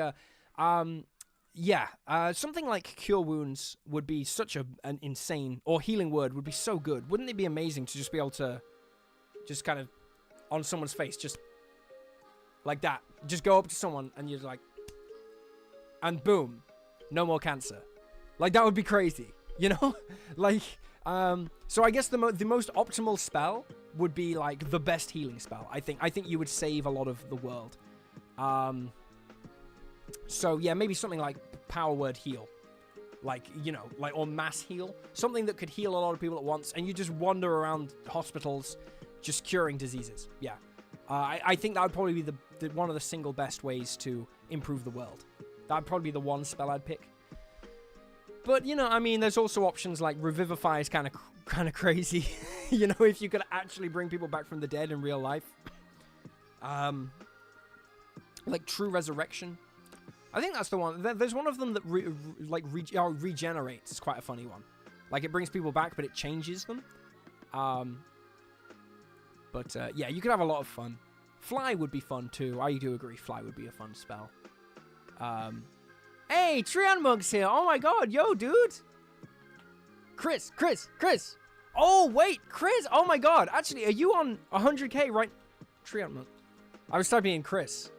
[SPEAKER 1] something like Cure Wounds would be such an insane... Or Healing Word would be so good. Wouldn't it be amazing to just be able to... Just kind of... On someone's face, just... Like that. Just go up to someone, and you're like... And boom. No more cancer. Like, that would be crazy. You know? Like, so I guess the most optimal spell would be, like, the best healing spell, I think. I think you would save a lot of the world. So, yeah, maybe something like Power Word Heal. Like, you know, like, or Mass Heal. Something that could heal a lot of people at once, and you just wander around hospitals just curing diseases. Yeah. I think that would probably be one of the single best ways to improve the world. That would probably be the one spell I'd pick. But, you know, I mean, there's also options like Revivify is kind of crazy. You know, if you could actually bring people back from the dead in real life. Like True Resurrection. I think that's the one. There's one of them that regenerates. It's quite a funny one. Like, it brings people back, but it changes them. Yeah, you could have a lot of fun. Fly would be fun, too. I do agree. Fly would be a fun spell. Hey, Trion Munk's here. Oh, my God. Yo, dude. Chris. Oh, wait. Chris. Oh, my God. Actually, are you on 100K right? Trion Monk. I was typing in Chris.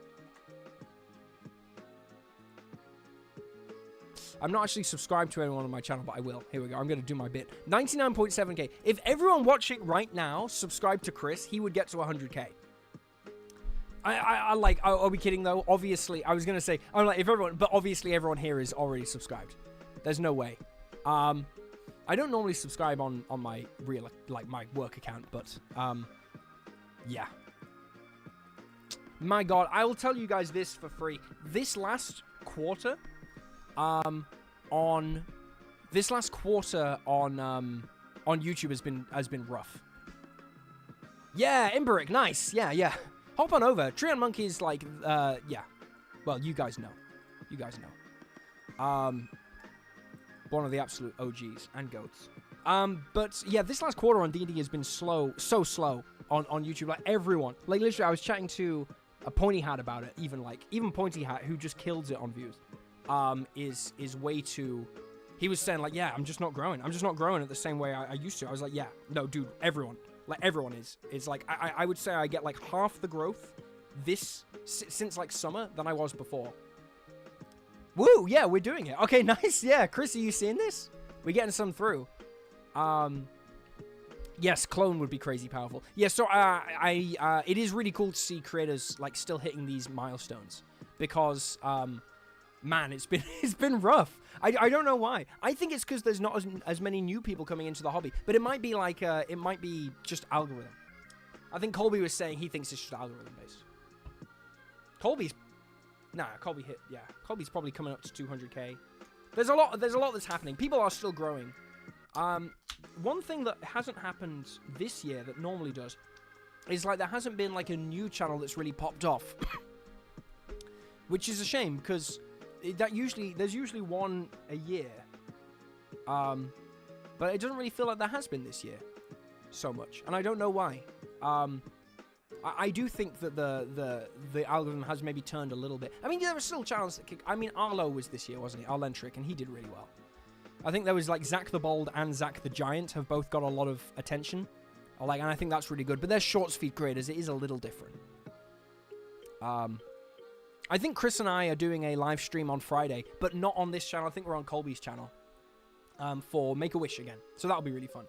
[SPEAKER 1] I'm not actually subscribed to anyone on my channel, but I will. Here we go. I'm going to do my bit. 99.7K. If everyone watching right now subscribed to Chris, he would get to 100K. I like, are we kidding though? Obviously, I was going to say, I'm like, but obviously everyone here is already subscribed. There's no way. I don't normally subscribe on my real, like, my work account, but, yeah. My God, I will tell you guys this for free. This last quarter, on YouTube has been rough. Yeah, Imberic, nice. Yeah. Hop on over. Trion Monkey is like, yeah. Well, you guys know. One of the absolute OGs and goats. But yeah, this last quarter on D&D has been so slow on YouTube. Like, everyone, like, literally, I was chatting to a Pointy Hat about it. Even Pointy Hat, who just kills it on views, is way too... He was saying, like, yeah, I'm just not growing. I'm just not growing at the same way I used to. I was like, yeah, no, dude, everyone is. It's like, I would say I get, like, half the growth since, like, summer than I was before. Woo, yeah, we're doing it. Okay, nice, yeah. Chris, are you seeing this? We're getting some through. Yes, clone would be crazy powerful. Yeah, so, it is really cool to see creators, like, still hitting these milestones. Because, man, it's been rough. I don't know why. I think it's because there's not as many new people coming into the hobby. But it might be like, it might be just algorithm. I think Colby was saying he thinks it's just algorithm based. Colby's probably coming up to 200K. There's a lot that's happening. People are still growing. One thing that hasn't happened this year that normally does is, like, there hasn't been, like, a new channel that's really popped off. Which is a shame, because there's usually one a year. But it doesn't really feel like there has been this year so much, and I don't know why. I do think that the algorithm has maybe turned a little bit. I mean, there were still channels that kick. I mean, Arlo was this year, wasn't he? Arlentric, and he did really well. I think there was, like, Zach the Bold and Zach the Giant have both got a lot of attention. And I think that's really good. But they're shorts feed creators. It is a little different. I think Chris and I are doing a live stream on Friday, but not on this channel. I think we're on Colby's channel for Make-A-Wish again. So that'll be really fun.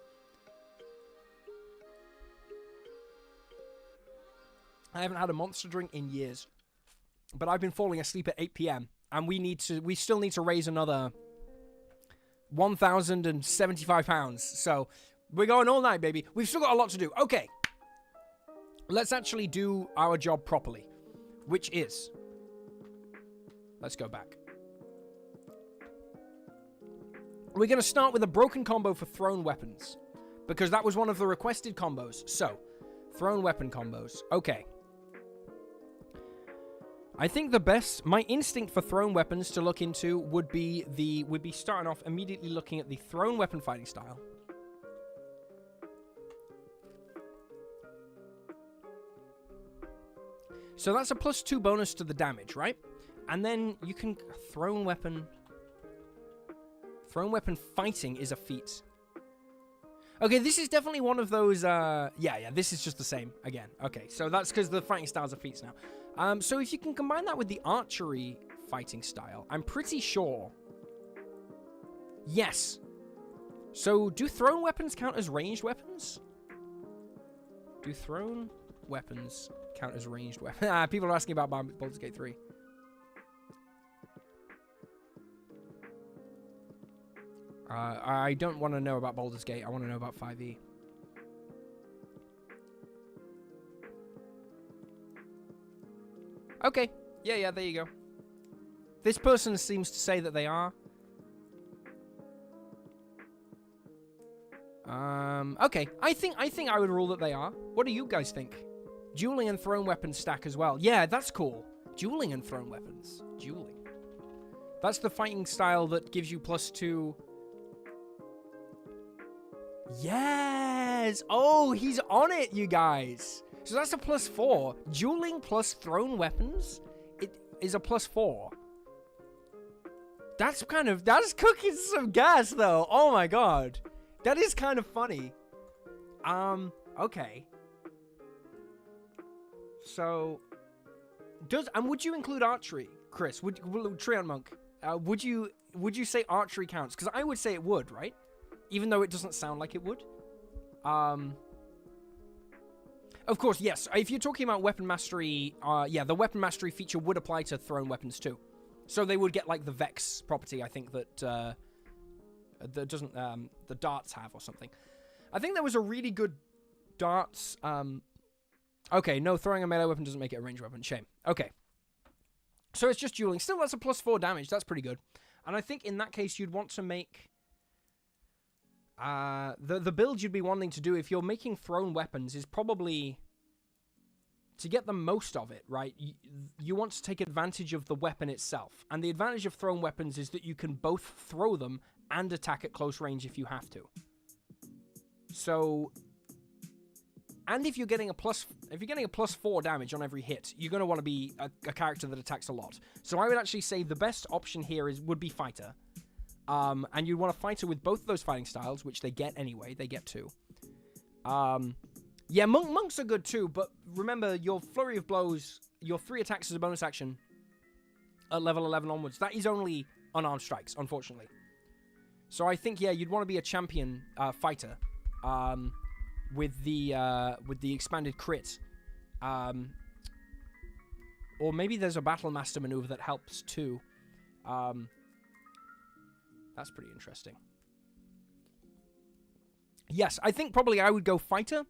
[SPEAKER 1] I haven't had a monster drink in years. But I've been falling asleep at 8 p.m. And we still need to raise another 1,075 pounds. So we're going all night, baby. We've still got a lot to do. Okay. Let's actually do our job properly. Which is... Let's go back. We're going to start with a broken combo for thrown weapons. Because that was one of the requested combos. So, thrown weapon combos. Okay. I think the best... My instinct for thrown weapons to look into would be starting off immediately looking at the thrown weapon fighting style. So that's a +2 bonus to the damage, right? And then you can... Thrown weapon fighting is a feat. Okay, this is definitely one of those... Yeah, this is just the same again. Okay, so that's because the fighting styles are feats now. So if you can combine that with the archery fighting style, I'm pretty sure... Yes. So do thrown weapons count as ranged weapons? Do thrown weapons count as ranged weapons? People are asking about Baldur's Gate 3. I don't want to know about Baldur's Gate. I want to know about 5e. Okay. Yeah, there you go. This person seems to say that they are. Okay. I think I would rule that they are. What do you guys think? Dueling and thrown weapons stack as well. Yeah, that's cool. Dueling and thrown weapons. Dueling. That's the fighting style that gives you +2... Yes! Oh, he's on it, you guys. So that's a +4. Dueling plus thrown weapons, it is a +4. That's cooking some gas, though. Oh my god. That is kind of funny. Okay. So, would you include archery, Chris? Treant Monk, would you say archery counts? Because I would say it would, right? Even though it doesn't sound like it would. Of course, yes. If you're talking about weapon mastery, yeah, the weapon mastery feature would apply to thrown weapons too. So they would get like the Vex property, I think that the darts have or something. I think there was a really good darts. Okay, no, throwing a melee weapon doesn't make it a ranged weapon. Shame. Okay. So it's just dueling. Still, that's a +4 damage. That's pretty good. And I think in that case, you'd want to make... the build you'd be wanting to do if you're making thrown weapons is probably to get the most of it, right? You want to take advantage of the weapon itself. And the advantage of thrown weapons is that you can both throw them and attack at close range if you have to. So, and if you're getting a +4 damage on every hit, you're going to want to be a character that attacks a lot. So I would actually say the best option here would be fighter. And you'd want a fighter with both of those fighting styles, which they get anyway. They get 2. Yeah, monks are good too, but remember, your flurry of blows, your 3 attacks as a bonus action at level 11 onwards, that is only unarmed strikes, unfortunately. So I think, yeah, you'd want to be a champion fighter with the expanded crit. Or maybe there's a battle master maneuver that helps too. That's pretty interesting. Yes, I think probably I would go fighter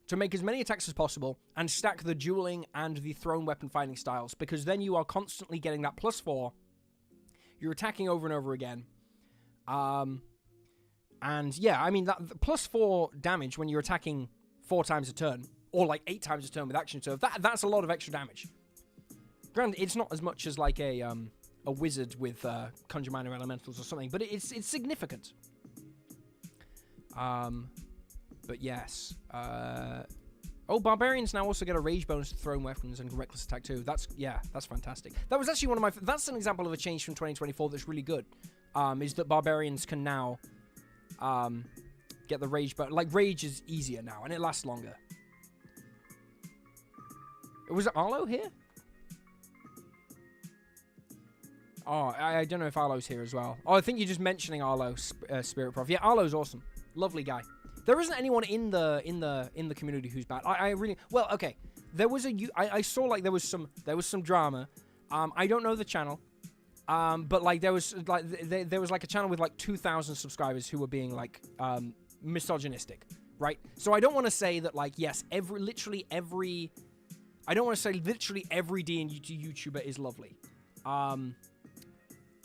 [SPEAKER 1] to make as many attacks as possible and stack the dueling and the thrown weapon fighting styles, because then you are constantly getting that +4. You're attacking over and over again. And yeah, I mean, that +4 damage when you're attacking 4 times a turn, or like 8 times a turn with action surf, that's a lot of extra damage. Granted, it's not as much as like a wizard with Conjure Minor Elementals or something, but it's significant. But yes. Oh, Barbarians now also get a rage bonus to thrown weapons and reckless attack too. That's fantastic. That was actually one of my... That's an example of a change from 2024 that's really good. Is that Barbarians can now get the rage... But like, rage is easier now, and it lasts longer. Was it Arlo here? Oh, I don't know if Arlo's here as well. Oh, I think you're just mentioning Arlo, Spirit Prof. Yeah, Arlo's awesome. Lovely guy. There isn't anyone in the community who's bad. I really... Well, okay. there was I saw like there was some drama. I don't know the channel. But like there was like a channel with like 2,000 subscribers who were being like misogynistic, right? So I don't want to say that like yes, literally every D&D YouTuber is lovely.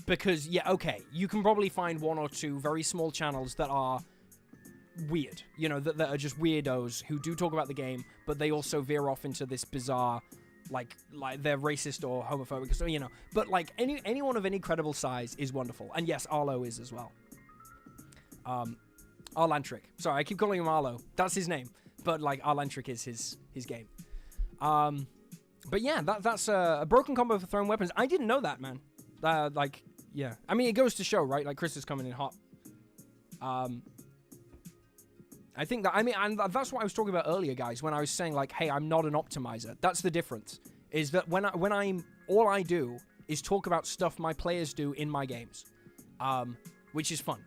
[SPEAKER 1] Because yeah, okay, you can probably find one or two very small channels that are weird, you know, that are just weirdos who do talk about the game, but they also veer off into this bizarre, like they're racist or homophobic, so you know. But like anyone of any credible size is wonderful, and yes, Arlo is as well. Arlantric. Sorry, I keep calling him Arlo. That's his name, but like Arlantric is his game. But yeah, that's a broken combo for thrown weapons. I didn't know that, man. Like yeah, I mean it goes to show, right? Like Chris is coming in hot. I think that, I mean, and that's what I was talking about earlier, guys, when I was saying, like, hey, I'm not an optimizer. That's the difference, is that all I do is talk about stuff my players do in my games, which is fun.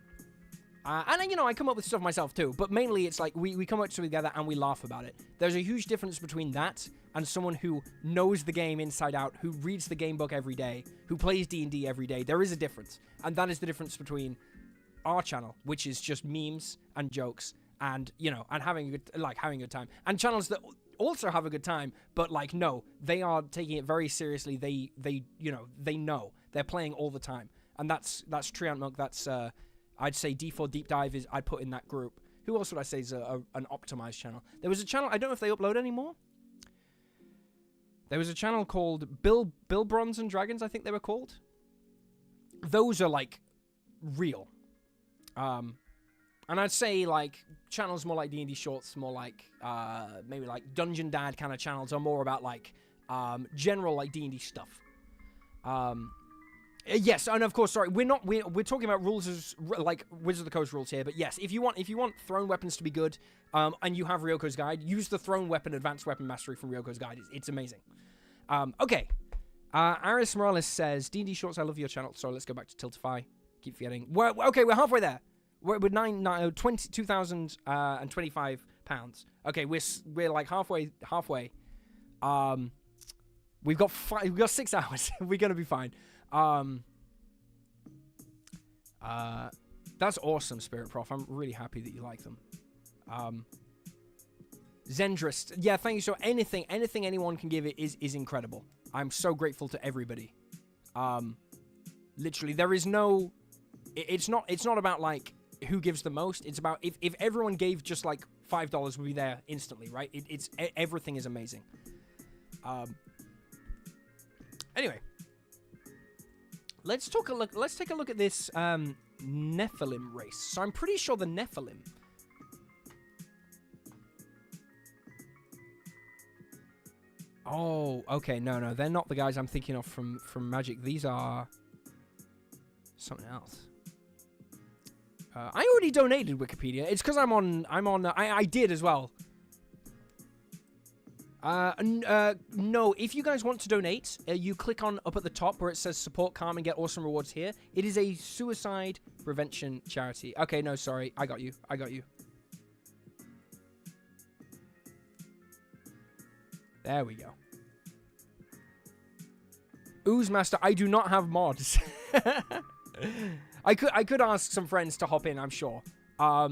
[SPEAKER 1] And, you know, I come up with stuff myself, too, but mainly it's like, we come up together and we laugh about it. There's a huge difference between that and someone who knows the game inside out, who reads the game book every day, who plays D&D every day. There is a difference, and that is the difference between our channel, which is just memes and jokes, and, you know, and having a good time. And channels that also have a good time, but, like, no, they are taking it very seriously. They you know, they know. They're playing all the time. And that's Treant Milk. That's, I'd say D4 Deep Dive is, I'd put in that group. Who else would I say is an optimized channel? There was a channel, I don't know if they upload anymore. There was a channel called Bill Bronze and Dragons, I think they were called. Those are, like, real. And I'd say, like, channels more like D&D Shorts, more like, maybe, like, Dungeon Dad kind of channels are more about, like, general, like, D&D stuff. Yes, and of course, sorry, we're talking about rules as, like, Wizards of the Coast rules here, but yes, if you want thrown weapons to be good, and you have Ryoko's Guide, use the thrown weapon Advanced Weapon Mastery from Ryoko's Guide. It's amazing. Okay. Aris Morales says, D&D Shorts, I love your channel. Sorry, let's go back to Tiltify. Keep forgetting. Okay, we're halfway there. We're 2,025 pounds. Okay, we're like halfway. We've got 6 hours. We're gonna be fine. That's awesome, Spirit Prof. I'm really happy that you like them. Zendrist, yeah, thank you. So anything anyone can give it is incredible. I'm so grateful to everybody. Literally, there is no. It's not about like who gives the most. It's about if everyone gave just like $5, we'd be there instantly, right? Everything is amazing. Anyway, let's take a look at this Nephilim race. So I'm pretty sure the Nephilim. Oh, okay, no, they're not the guys I'm thinking of from Magic. These are something else. I already donated Wikipedia. It's because I did as well. No, if you guys want to donate, you click on up at the top where it says support Calm and get awesome rewards here. It is a suicide prevention charity. Okay, no, sorry. I got you. There we go. Ooze Master, I do not have mods. I could ask some friends to hop in, I'm sure. Oh,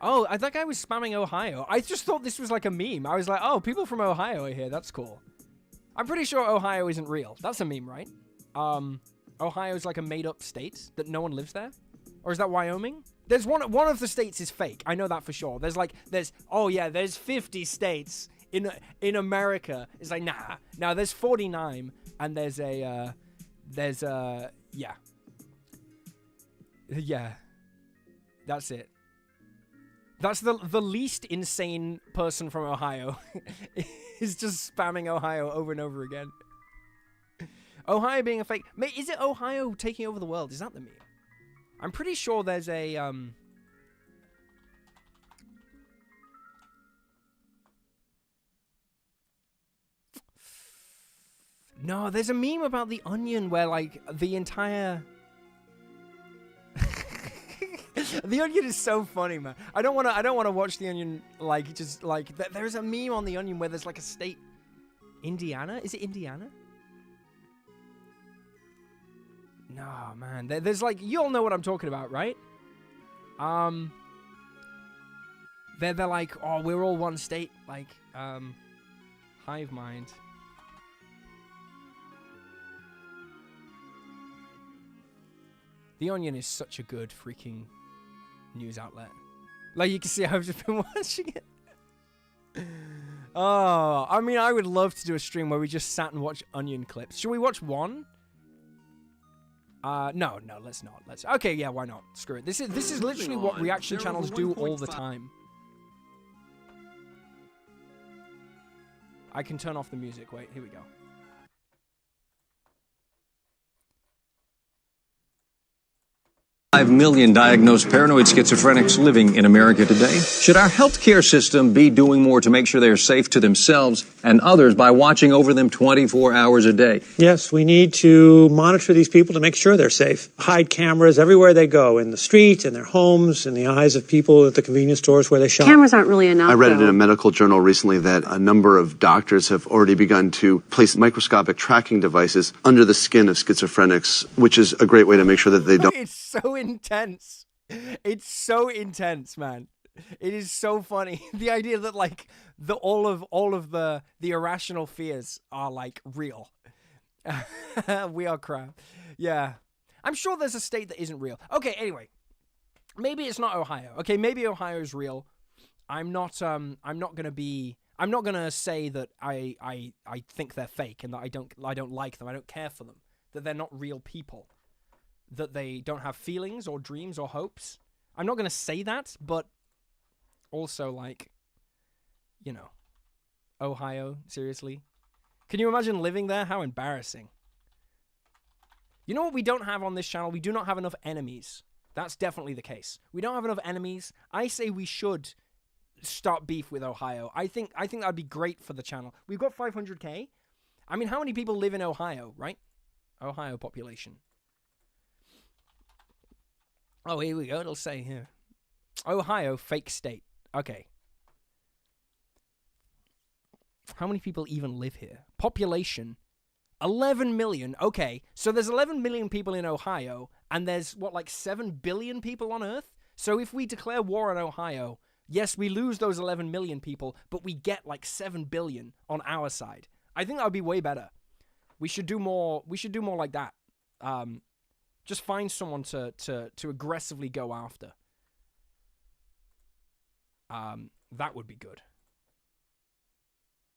[SPEAKER 1] that guy was spamming Ohio. I just thought this was like a meme. I was like, oh, people from Ohio are here. That's cool. I'm pretty sure Ohio isn't real. That's a meme, right? Ohio's like a made-up state that no one lives there? Or is that Wyoming? There's one of the states is fake. I know that for sure. There's 50 states in America. It's like, nah. Now there's 49 and there's yeah. Yeah. That's it. That's the least insane person from Ohio. Is just spamming Ohio over and over again. Ohio being a fake. Is it Ohio taking over the world? Is that the meme? I'm pretty sure there's a No, there's a meme about the Onion where like the entire The Onion is so funny, man. I don't want to watch The Onion like just like there's a meme on The Onion where there's like a state. Indiana? Is it Indiana? No, man. There's like, you all know what I'm talking about, right? They're like, oh, we're all one state, like hive mind. The Onion is such a good freaking news outlet. Like, you can see I've just been watching it. Oh, I mean, I would love to do a stream where we just sat and watch Onion clips. Should we watch one? No, let's not. Okay, yeah, why not? Screw it. This is literally what reaction channels do all the time. I can turn off the music. Wait, here we go.
[SPEAKER 2] 5 million diagnosed paranoid schizophrenics living in America today. Should our healthcare system be doing more to make sure they're safe to themselves and others by watching over them 24 hours a day?
[SPEAKER 3] Yes, we need to monitor these people to make sure they're safe. Hide cameras everywhere they go, in the street, in their homes, in the eyes of people at the convenience stores where they shop.
[SPEAKER 4] Cameras aren't really enough.
[SPEAKER 5] I read it in a medical journal recently that a number of doctors have already begun to place microscopic tracking devices under the skin of schizophrenics, which is a great way to make sure that they don't.
[SPEAKER 1] It's so intense. It's so intense, man. It is so funny. The idea that like all of the irrational fears are like real. We are crap. Yeah. I'm sure there's a state that isn't real. Okay, anyway. Maybe it's not Ohio. Okay, maybe Ohio is real. I'm not gonna say that I think they're fake and that I don't like them. I don't care for them. That they're not real people. That they don't have feelings or dreams or hopes. I'm not going to say that, but also, like, you know, Ohio, seriously? Can you imagine living there? How embarrassing. You know what we don't have on this channel? We do not have enough enemies. That's definitely the case. We don't have enough enemies. I say we should start beef with Ohio. I think that'd be great for the channel. We've got 500k. I mean, how many people live in Ohio, right? Ohio population. Oh, here we go. It'll say here. Ohio, fake state. Okay. How many people even live here? Population, 11 million. Okay, so there's 11 million people in Ohio, and there's, what, like 7 billion people on Earth? So if we declare war on Ohio, yes, we lose those 11 million people, but we get like 7 billion on our side. I think that would be way better. We should do more like that. Just find someone to aggressively go after. That would be good.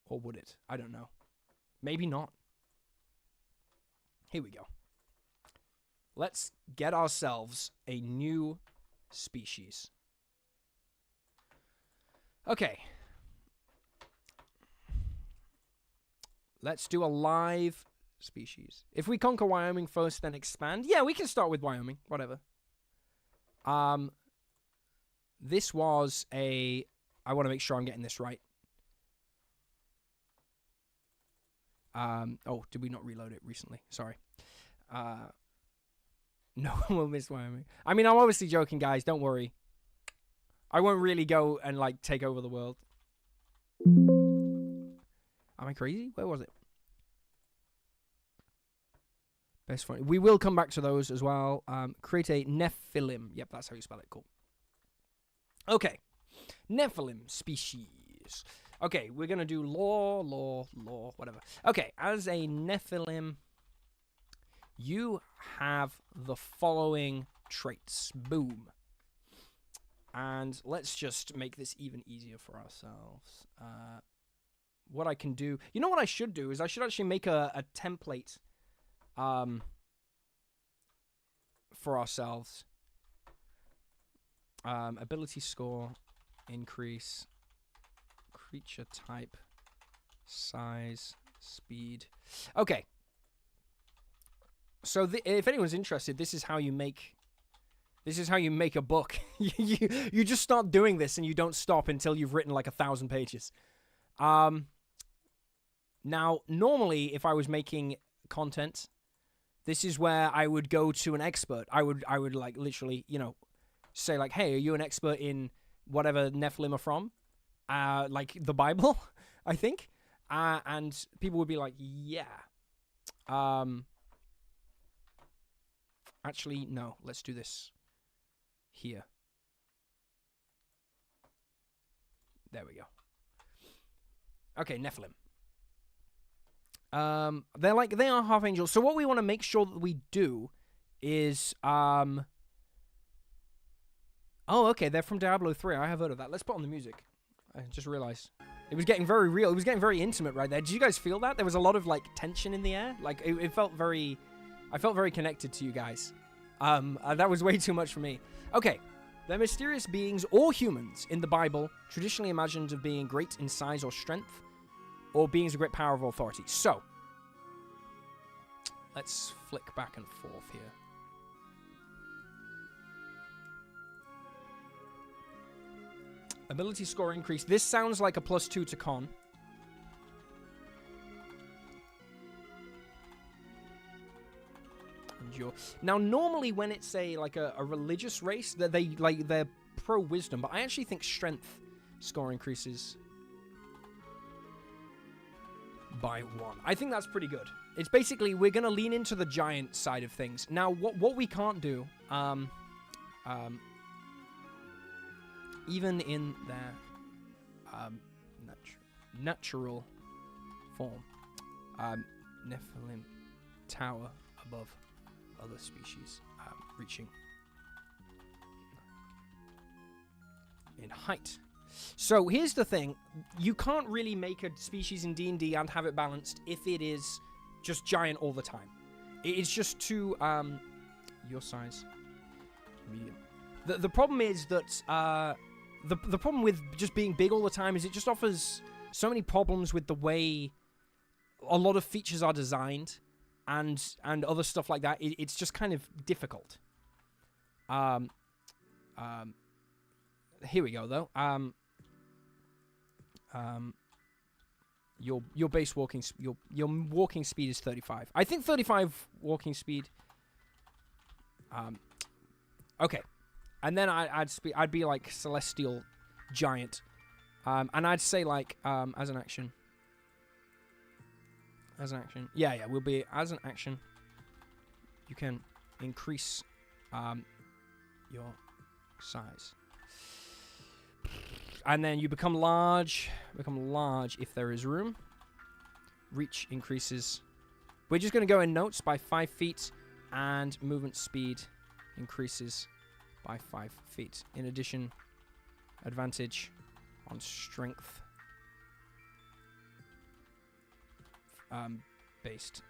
[SPEAKER 1] Or would it? I don't know. Maybe not. Here we go. Let's get ourselves a new species. Okay. Let's do a live species. If we conquer Wyoming first, then expand. Yeah, we can start with Wyoming. Whatever. This was a... I want to make sure I'm getting this right. Oh, did we not reload it recently? Sorry. No one will miss Wyoming. I mean, I'm obviously joking, guys. Don't worry. I won't really go and, like, take over the world. Am I crazy? Where was it? Best friend. We will come back to those as well. Create a Nephilim. Yep, that's how you spell it. Cool. Okay. Nephilim species. Okay, we're going to do law, whatever. Okay, as a Nephilim, you have the following traits. Boom. And let's just make this even easier for ourselves. What I can do... You know what I should do is I should actually make a template for ourselves. Ability score, increase, creature type, size, speed. Okay. So if anyone's interested, this is how you make a book. you just start doing this and you don't stop until you've written like 1,000 pages. Now, normally, if I was making content, this is where I would go to an expert. I would like literally, you know, say like, hey, are you an expert in whatever Nephilim are from? Like the Bible, I think. And people would be like, yeah. Actually, no, let's do this here. There we go. Okay, Nephilim. They are half angels. So what we want to make sure that we do is oh, okay, they're from Diablo 3. I have heard of that. Let's put on the music. I just realized it was getting very real. It was getting very intimate right there. Did you guys feel that? There was a lot of like tension in the air. Like it felt very. I felt very connected to you guys. That was way too much for me. Okay. They're mysterious beings or humans in the Bible, traditionally imagined of being great in size or strength, or beings of great power or authority. So, let's flick back and forth here. Ability score increase. This sounds like a +2 to con. Endure. Now, normally when it's a religious race, they're pro wisdom, but I actually think strength score increases by 1. I think that's pretty good. It's basically we're gonna lean into the giant side of things. Now, what we can't do, even in their natural form, Nephilim tower above other species, reaching in height. So here's the thing: you can't really make a species in D&D and have it balanced if it is just giant all the time. It's just too your size, medium. The problem is that the problem with just being big all the time is it just offers so many problems with the way a lot of features are designed and other stuff like that. It's just kind of difficult. Here we go though. Your base walking your walking speed is 35. I think 35 walking speed. Okay, and then I'd be like celestial giant, and I'd say like as an action. Yeah, we'll be as an action. You can increase your size. And then you become large if there is room. Reach increases. We're just going to go in notes by 5 feet, and movement speed increases by 5 feet. In addition, advantage on strength based.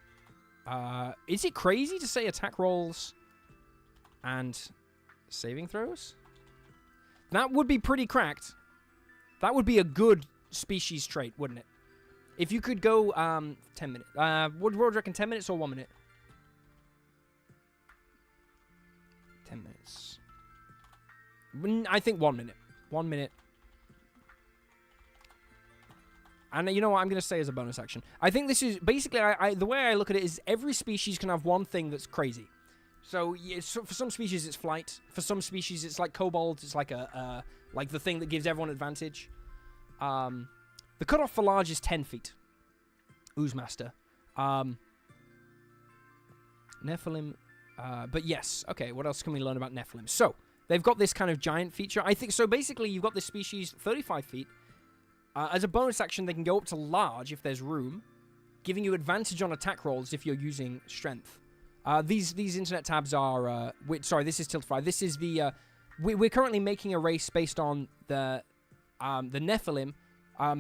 [SPEAKER 1] Is it crazy to say attack rolls and saving throws? That would be pretty cracked. That would be a good species trait, wouldn't it? If you could go 10 minutes. Would you reckon 10 minutes or 1 minute? 10 minutes. I think 1 minute. 1 minute. And you know what I'm going to say as a bonus action? I think this is basically, the way I look at it is every species can have one thing that's crazy. So, for some species it's flight. For some species it's like kobold. It's like like the thing that gives everyone advantage. The cutoff for large is 10 feet. Oozemaster. Nephilim. But yes. Okay, what else can we learn about Nephilim? So, they've got this kind of giant feature. I think, so basically you've got this species 35 feet. As a bonus action, they can go up to large if there's room, giving you advantage on attack rolls if you're using strength. These internet tabs are... sorry, this is Tiltify. This is the... we're currently making a race based on the Nephilim,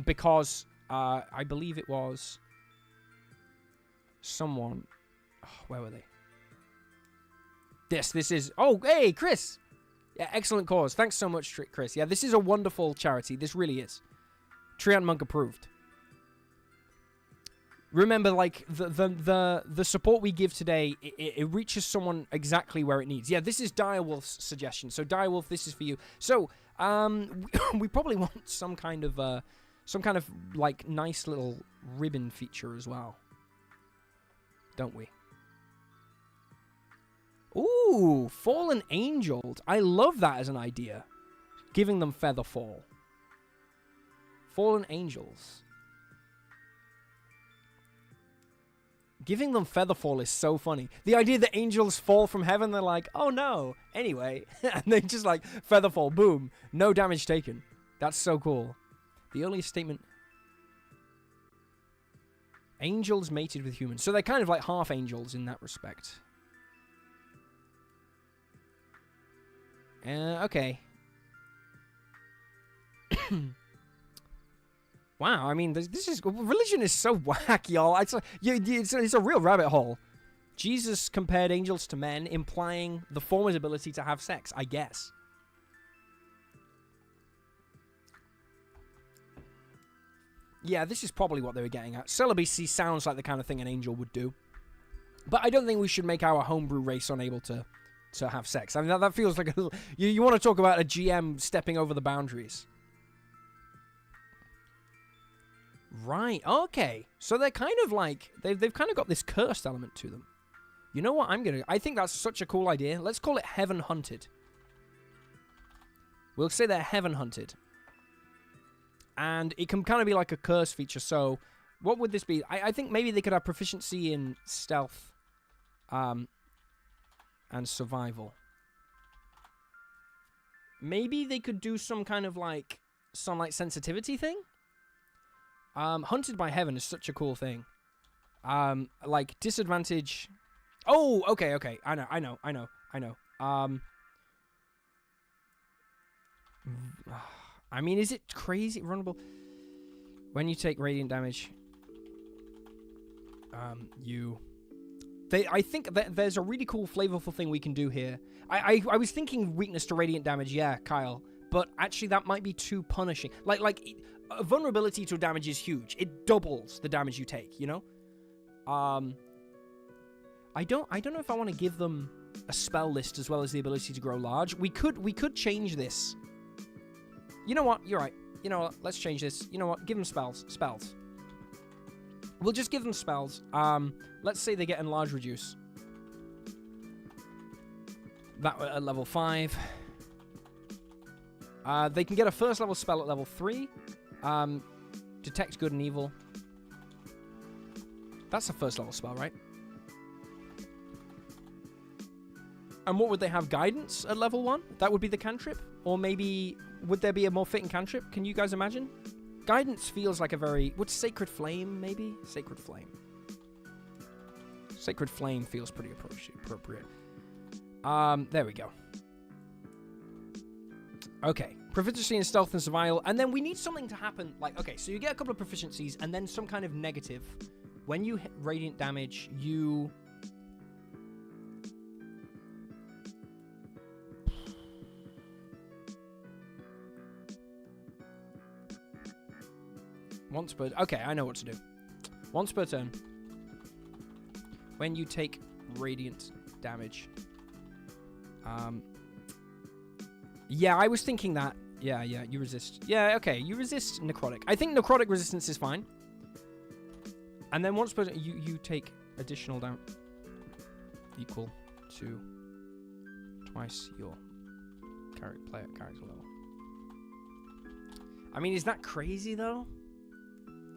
[SPEAKER 1] because I believe it was someone... Oh, where were they? This is... Oh, hey, Chris! Yeah, excellent cause. Thanks so much, Chris. Yeah, this is a wonderful charity. This really is. Treant Monk approved. Remember, like, the support we give today, it reaches someone exactly where it needs. Yeah, this is Direwolf's suggestion. So, Direwolf, this is for you. So, we probably want some kind of, like, nice little ribbon feature as well. Don't we? Ooh, fallen angels. I love that as an idea. Giving them feather fall. Fallen angels. Giving them feather fall is so funny. The idea that angels fall from heaven, they're like, oh no. Anyway, and they just like feather fall, boom, no damage taken. That's so cool. The earliest statement. Angels mated with humans. So they're kind of like half angels in that respect. Okay. Wow, I mean, this is... Religion is so whack, y'all. It's a real rabbit hole. Jesus compared angels to men, implying the former's ability to have sex, I guess. Yeah, this is probably what they were getting at. Celibacy sounds like the kind of thing an angel would do. But I don't think we should make our homebrew race unable to have sex. I mean, that feels like a little... You want to talk about a GM stepping over the boundaries. Right, okay. So they're kind of like... They've kind of got this cursed element to them. You know what I'm going to... I think that's such a cool idea. Let's call it Heaven Hunted. We'll say they're Heaven Hunted. And it can kind of be like a curse feature. So what would this be? I think maybe they could have proficiency in stealth and survival. Maybe they could do some kind of like sunlight sensitivity thing. Hunted by Heaven is such a cool thing. Like disadvantage. Oh, okay. I know. I mean, is it crazy? Runnable. When you take radiant damage, I think that there's a really cool, flavorful thing we can do here. I was thinking weakness to radiant damage, yeah, Kyle. But actually, that might be too punishing. Like vulnerability to damage is huge. It doubles the damage you take, you know? I don't know if I want to give them a spell list as well as the ability to grow large. We could change this. You know what? You're right. You know what? Let's change this. You know what? Give them spells. Spells. We'll just give them spells. Let's say they get enlarge reduce. That at level 5. They can get a first level spell at level 3. Detect good and evil. That's a first level spell, right? And what would they have? Guidance at level 1? That would be the cantrip? Or maybe, would there be a more fitting cantrip? Can you guys imagine? Guidance feels like a very... Would Sacred Flame, maybe? Sacred Flame. Sacred Flame feels pretty appropriate. There we go. Okay. Proficiency in stealth and survival. And then we need something to happen. Like, okay, so you get a couple of proficiencies and then some kind of negative. When you hit radiant damage, you... Once per... Okay, I know what to do. Once per turn. When you take radiant damage. Yeah, I was thinking that. Yeah, you resist. Yeah, okay, you resist necrotic. I think necrotic resistance is fine. And then once per turn, you take additional damage equal to twice your character level. I mean, is that crazy, though?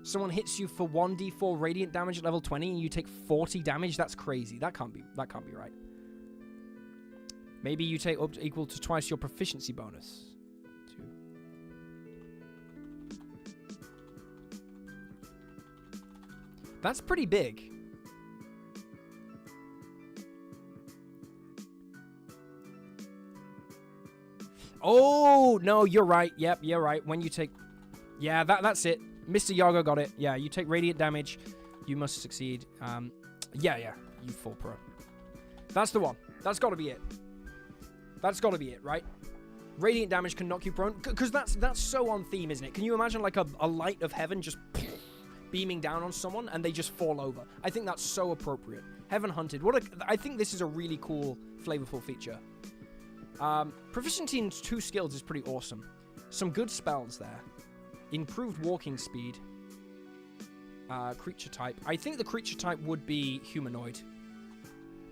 [SPEAKER 1] Someone hits you for 1d4 radiant damage at level 20 and you take 40 damage? That's crazy. That can't be right. Maybe you take up to equal to twice your proficiency bonus. 2. That's pretty big. Oh, no, you're right. Yep, you're right. When you take... Yeah, that's it. Mr. Yago got it. Yeah, you take radiant damage. You must succeed. Yeah, you fall pro. That's the one. That's got to be it. That's got to be it, right? Radiant damage can knock you prone. Because that's so on theme, isn't it? Can you imagine like a light of heaven just beaming down on someone and they just fall over? I think that's so appropriate. Heaven Hunted. I think this is a really cool, flavorful feature. Proficiency in 2 skills is pretty awesome. Some good spells there. Improved walking speed. Creature type. I think the creature type would be humanoid.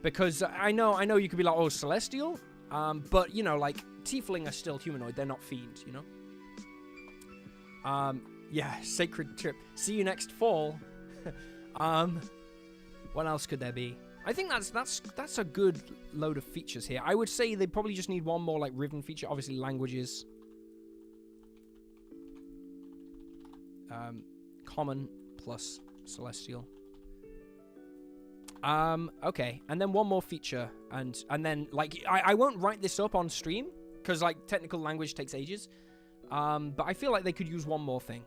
[SPEAKER 1] Because I know you could be like, oh, celestial, but you know, like tiefling are still humanoid. They're not fiends, you know. Yeah, sacred trip. See you next fall. What else could there be? I think that's a good load of features here. I would say they probably just need one more like Riven feature. Obviously, languages. Common plus celestial. Okay, and then one more feature, and then like I won't write this up on stream because like technical language takes ages. But I feel like they could use one more thing.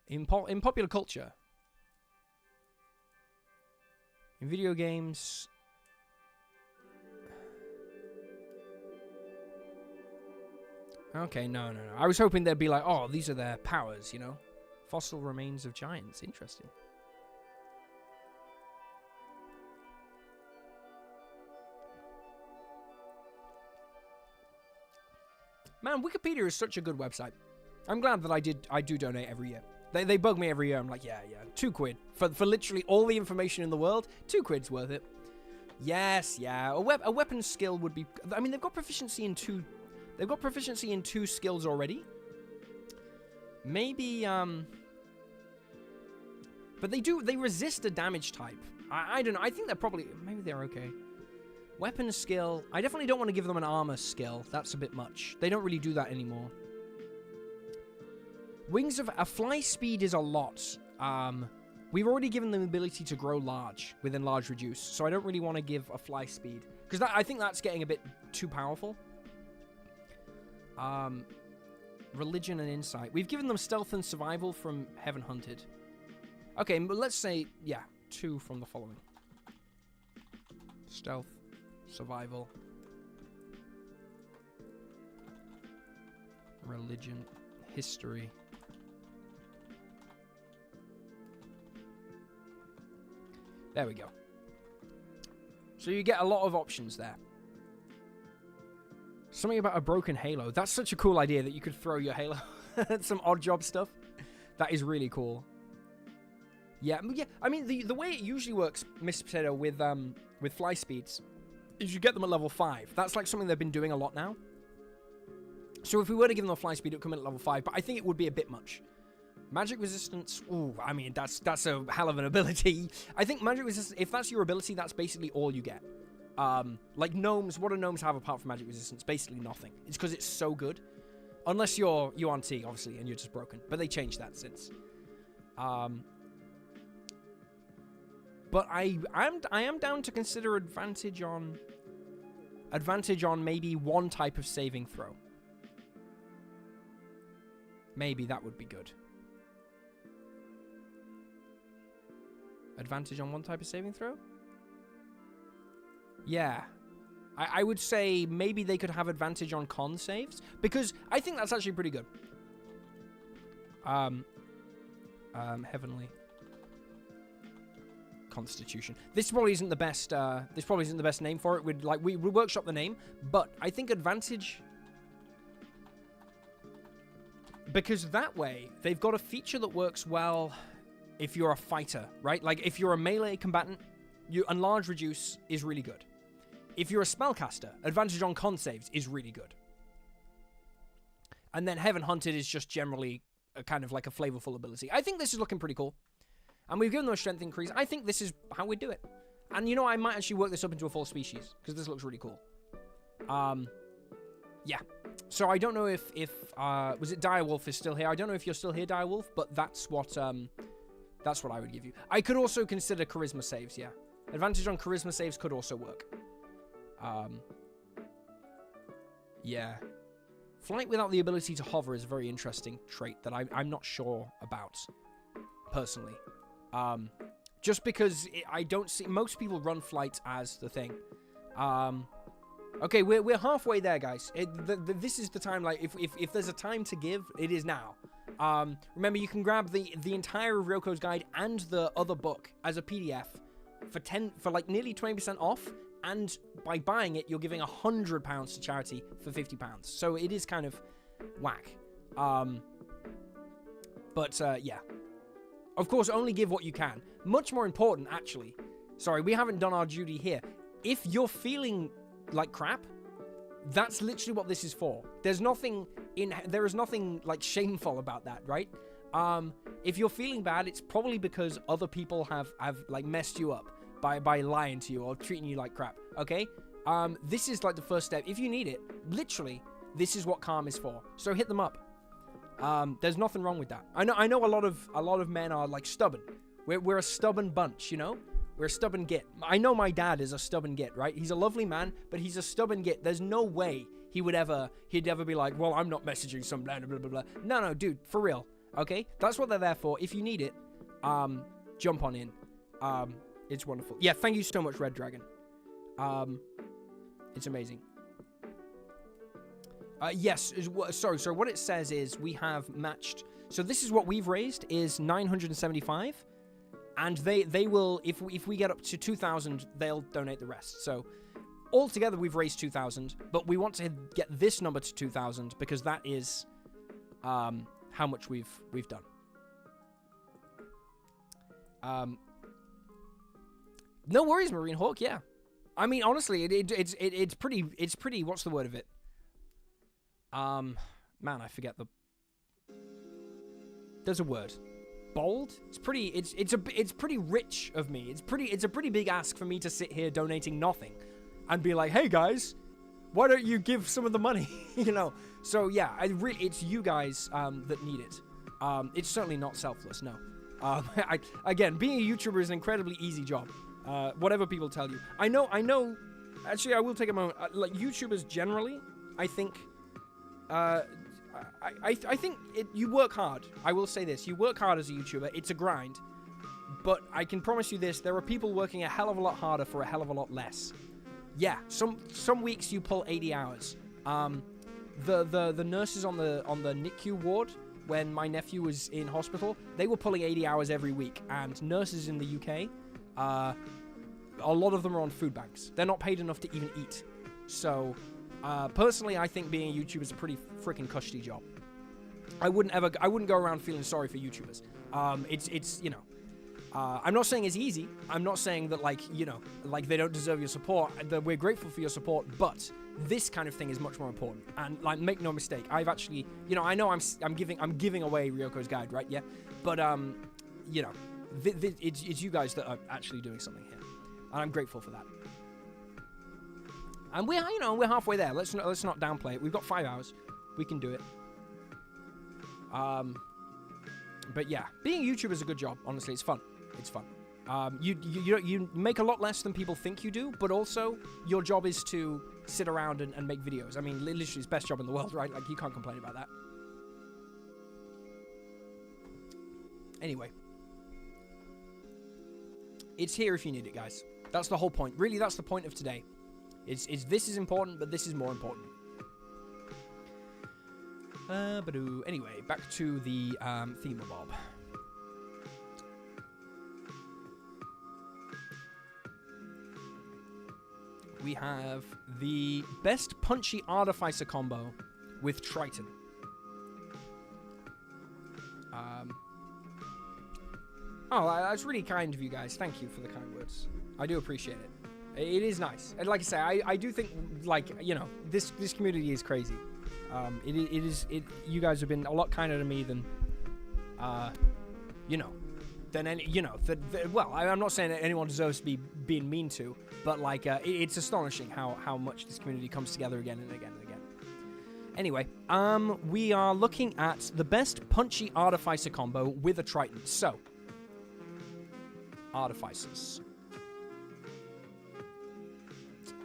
[SPEAKER 1] In popular culture, in video games. Okay, no. I was hoping they'd be like, oh, these are their powers, you know? Fossil remains of giants. Interesting. Man, Wikipedia is such a good website. I'm glad that I do donate every year. They bug me every year. I'm like, yeah, £2 for literally all the information in the world. £2's worth it. Yes, yeah. A weapon skill would be. I mean, they've got proficiency in two. They've got proficiency in 2 skills already. Maybe but they resist a damage type. I don't know. I think they're probably maybe they're okay. Weapon skill. I definitely don't want to give them an armor skill. That's a bit much. They don't really do that anymore. Wings of a fly speed is a lot. We've already given them the ability to grow large with enlarge reduce, so I don't really want to give a fly speed because I think that's getting a bit too powerful. Religion and insight. We've given them stealth and survival from Heaven Hunted. Okay, but let's say 2 from the following: stealth, survival, religion, history. There we go. So you get a lot of options there. Something about a broken halo. That's such a cool idea that you could throw your halo at some odd job stuff. That is really cool. Yeah. I mean, the way it usually works, Mr. Potato, with fly speeds, is you get them at level 5. That's like something they've been doing a lot now. So if we were to give them a fly speed, it would come in at level 5. But I think it would be a bit much. Magic resistance. Ooh, I mean, that's a hell of an ability. I think magic resistance. If that's your ability, that's basically all you get. Like gnomes, what do gnomes have apart from magic resistance? Basically nothing. It's because it's so good. Unless you're UNT, obviously, and you're just broken. But they changed that since. But I am down to consider advantage on maybe one type of saving throw. Maybe that would be good. Advantage on one type of saving throw? Yeah. I would say maybe they could have advantage on con saves, because I think that's actually pretty good. Heavenly Constitution. This probably isn't the best. This probably isn't the best name for it. We workshop the name, but I think advantage, because that way they've got a feature that works well if you're a fighter, right? Like if you're a melee combatant, enlarge reduce is really good. If you're a spellcaster, advantage on con saves is really good. And then Heaven Hunted is just generally a kind of like a flavorful ability. I think this is looking pretty cool. And we've given them a strength increase. I think this is how we do it. And you know, I might actually work this up into a full species, because this looks really cool. Yeah. So I don't know if was it Direwolf is still here? I don't know if you're still here, Direwolf, but that's what I would give you. I could also consider charisma saves, yeah. Advantage on charisma saves could also work. Yeah. Flight without the ability to hover is a very interesting trait that I'm not sure about, personally. Just because I don't see... Most people run flight as the thing. Okay, we're halfway there, guys. This is the time, like, if there's a time to give, it is now. Remember, you can grab the entire of Ryoko's guide and the other book as a PDF for like nearly 20% off, and by buying it, you're giving £100 to charity for £50. So it is kind of whack. But yeah. Of course, only give what you can. Much more important, actually. Sorry, we haven't done our duty here. If you're feeling like crap, that's literally what this is for. There is nothing like shameful about that, right? If you're feeling bad, it's probably because other people have like messed you up by lying to you or treating you like crap. Okay? This is like the first step. If you need it, literally, this is what calm is for. So hit them up. There's nothing wrong with that. I know a lot of men are like stubborn. We're a stubborn bunch, you know? We're a stubborn git. I know my dad is a stubborn git, right? He's a lovely man, but he's a stubborn git. There's no way he'd ever be like, well, I'm not messaging some blah, blah, blah, blah. No, dude, for real. Okay? That's what they're there for. If you need it, jump on in. It's wonderful. Yeah, thank you so much, Red Dragon. It's amazing. Yes, sorry, so what it says is we have matched. So this is what we've raised is 975. And they will, if we get up to 2,000, they'll donate the rest. So altogether we've raised 2,000, but we want to get this number to 2,000 because that is how much we've done. No worries, Marine Hawk. Yeah, I mean honestly, it's pretty. What's the word of it? Man, I forget the. There's a word. Bold. It's pretty rich of me. It's a pretty big ask for me to sit here donating nothing, and be like, hey guys, why don't you give some of the money? You know. So yeah, it's you guys that need it. It's certainly not selfless. No. Again, being a YouTuber is an incredibly easy job. Whatever people tell you. I know. Actually, I will take a moment. Like YouTubers generally, I think. I think you work hard. I will say this. You work hard as a YouTuber. It's a grind. But I can promise you this. There are people working a hell of a lot harder for a hell of a lot less. Yeah, some weeks you pull 80 hours. The nurses on the NICU ward, when my nephew was in hospital, they were pulling 80 hours every week. And nurses in the UK, a lot of them are on food banks. They're not paid enough to even eat. So... personally, I think being a YouTuber is a pretty freaking cushy job. I wouldn't go around feeling sorry for YouTubers. It's you know, I'm not saying it's easy. I'm not saying that like they don't deserve your support. That we're grateful for your support, but this kind of thing is much more important. And like, make no mistake, I've actually, you know, I know I'm giving away Ryoko's guide, right? Yeah, but you know, it's you guys that are actually doing something here, and I'm grateful for that. And we're halfway there. Let's not downplay it. We've got 5 hours. We can do it. But yeah, being a YouTuber is a good job. Honestly, it's fun. It's fun. You make a lot less than people think you do, but also your job is to sit around and make videos. I mean, literally, it's the best job in the world, right? Like, you can't complain about that. Anyway, it's here if you need it, guys. That's the whole point. Really, that's the point of today. This is important, but this is more important. Anyway, back to the themabob. We have the best punchy Artificer combo with Triton. Oh, that's really kind of you guys. Thank you for the kind words. I do appreciate it. It is nice, and like I say, I do think, like, you know, this community is crazy. You guys have been a lot kinder to me than, you know, than any, you know, well, I'm not saying that anyone deserves to be being mean to, but like, it's astonishing how much this community comes together again and again and again. Anyway, we are looking at the best punchy Artificer combo with a Triton. So, Artificers.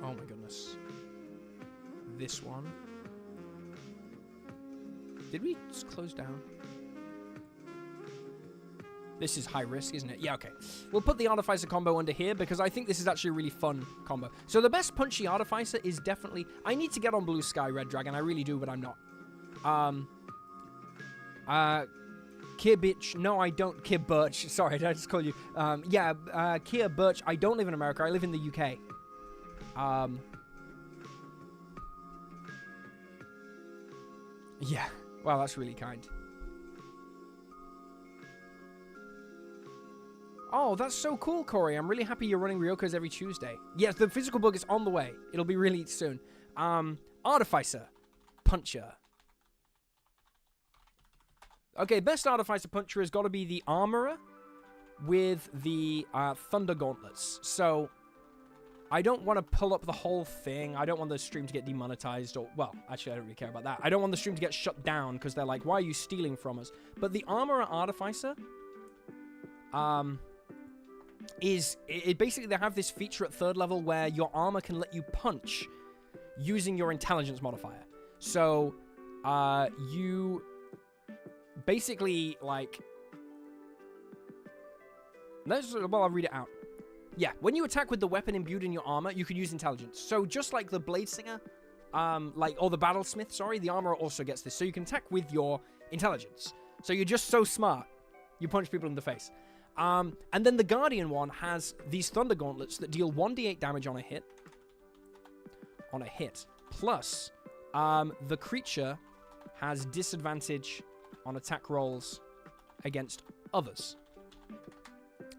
[SPEAKER 1] Oh my goodness. This one. Did we just close down? This is high risk, isn't it? Yeah, okay. We'll put the Artificer combo under here because I think this is actually a really fun combo. So the best punchy Artificer is definitely... I need to get on Blue Sky Red Dragon. I really do, but I'm not. Kier Bitch. No, I don't. Kier Birch. Sorry, did I just call you? Kier Birch. I don't live in America. I live in the UK. Yeah. Wow, that's really kind. Oh, that's so cool, Corey. I'm really happy you're running Ryoko's every Tuesday. Yes, the physical book is on the way. It'll be released soon. Artificer. Puncher. Okay, best Artificer Puncher has got to be the Armorer with the Thunder Gauntlets. So, I don't want to pull up the whole thing. I don't want the stream to get demonetized or... Well, actually, I don't really care about that. I don't want the stream to get shut down because they're like, why are you stealing from us? But the Armorer Artificer... basically they have this feature at 3rd level where your armor can let you punch using your intelligence modifier. So, you basically, like... I'll read it out. Yeah, when you attack with the weapon imbued in your armor, you can use intelligence. So just like the Bladesinger, or the Battlesmith, sorry, the armor also gets this. So you can attack with your intelligence. So you're just so smart. You punch people in the face. And then the Guardian one has these Thunder Gauntlets that deal 1d8 damage on a hit. Plus, the creature has disadvantage on attack rolls against others.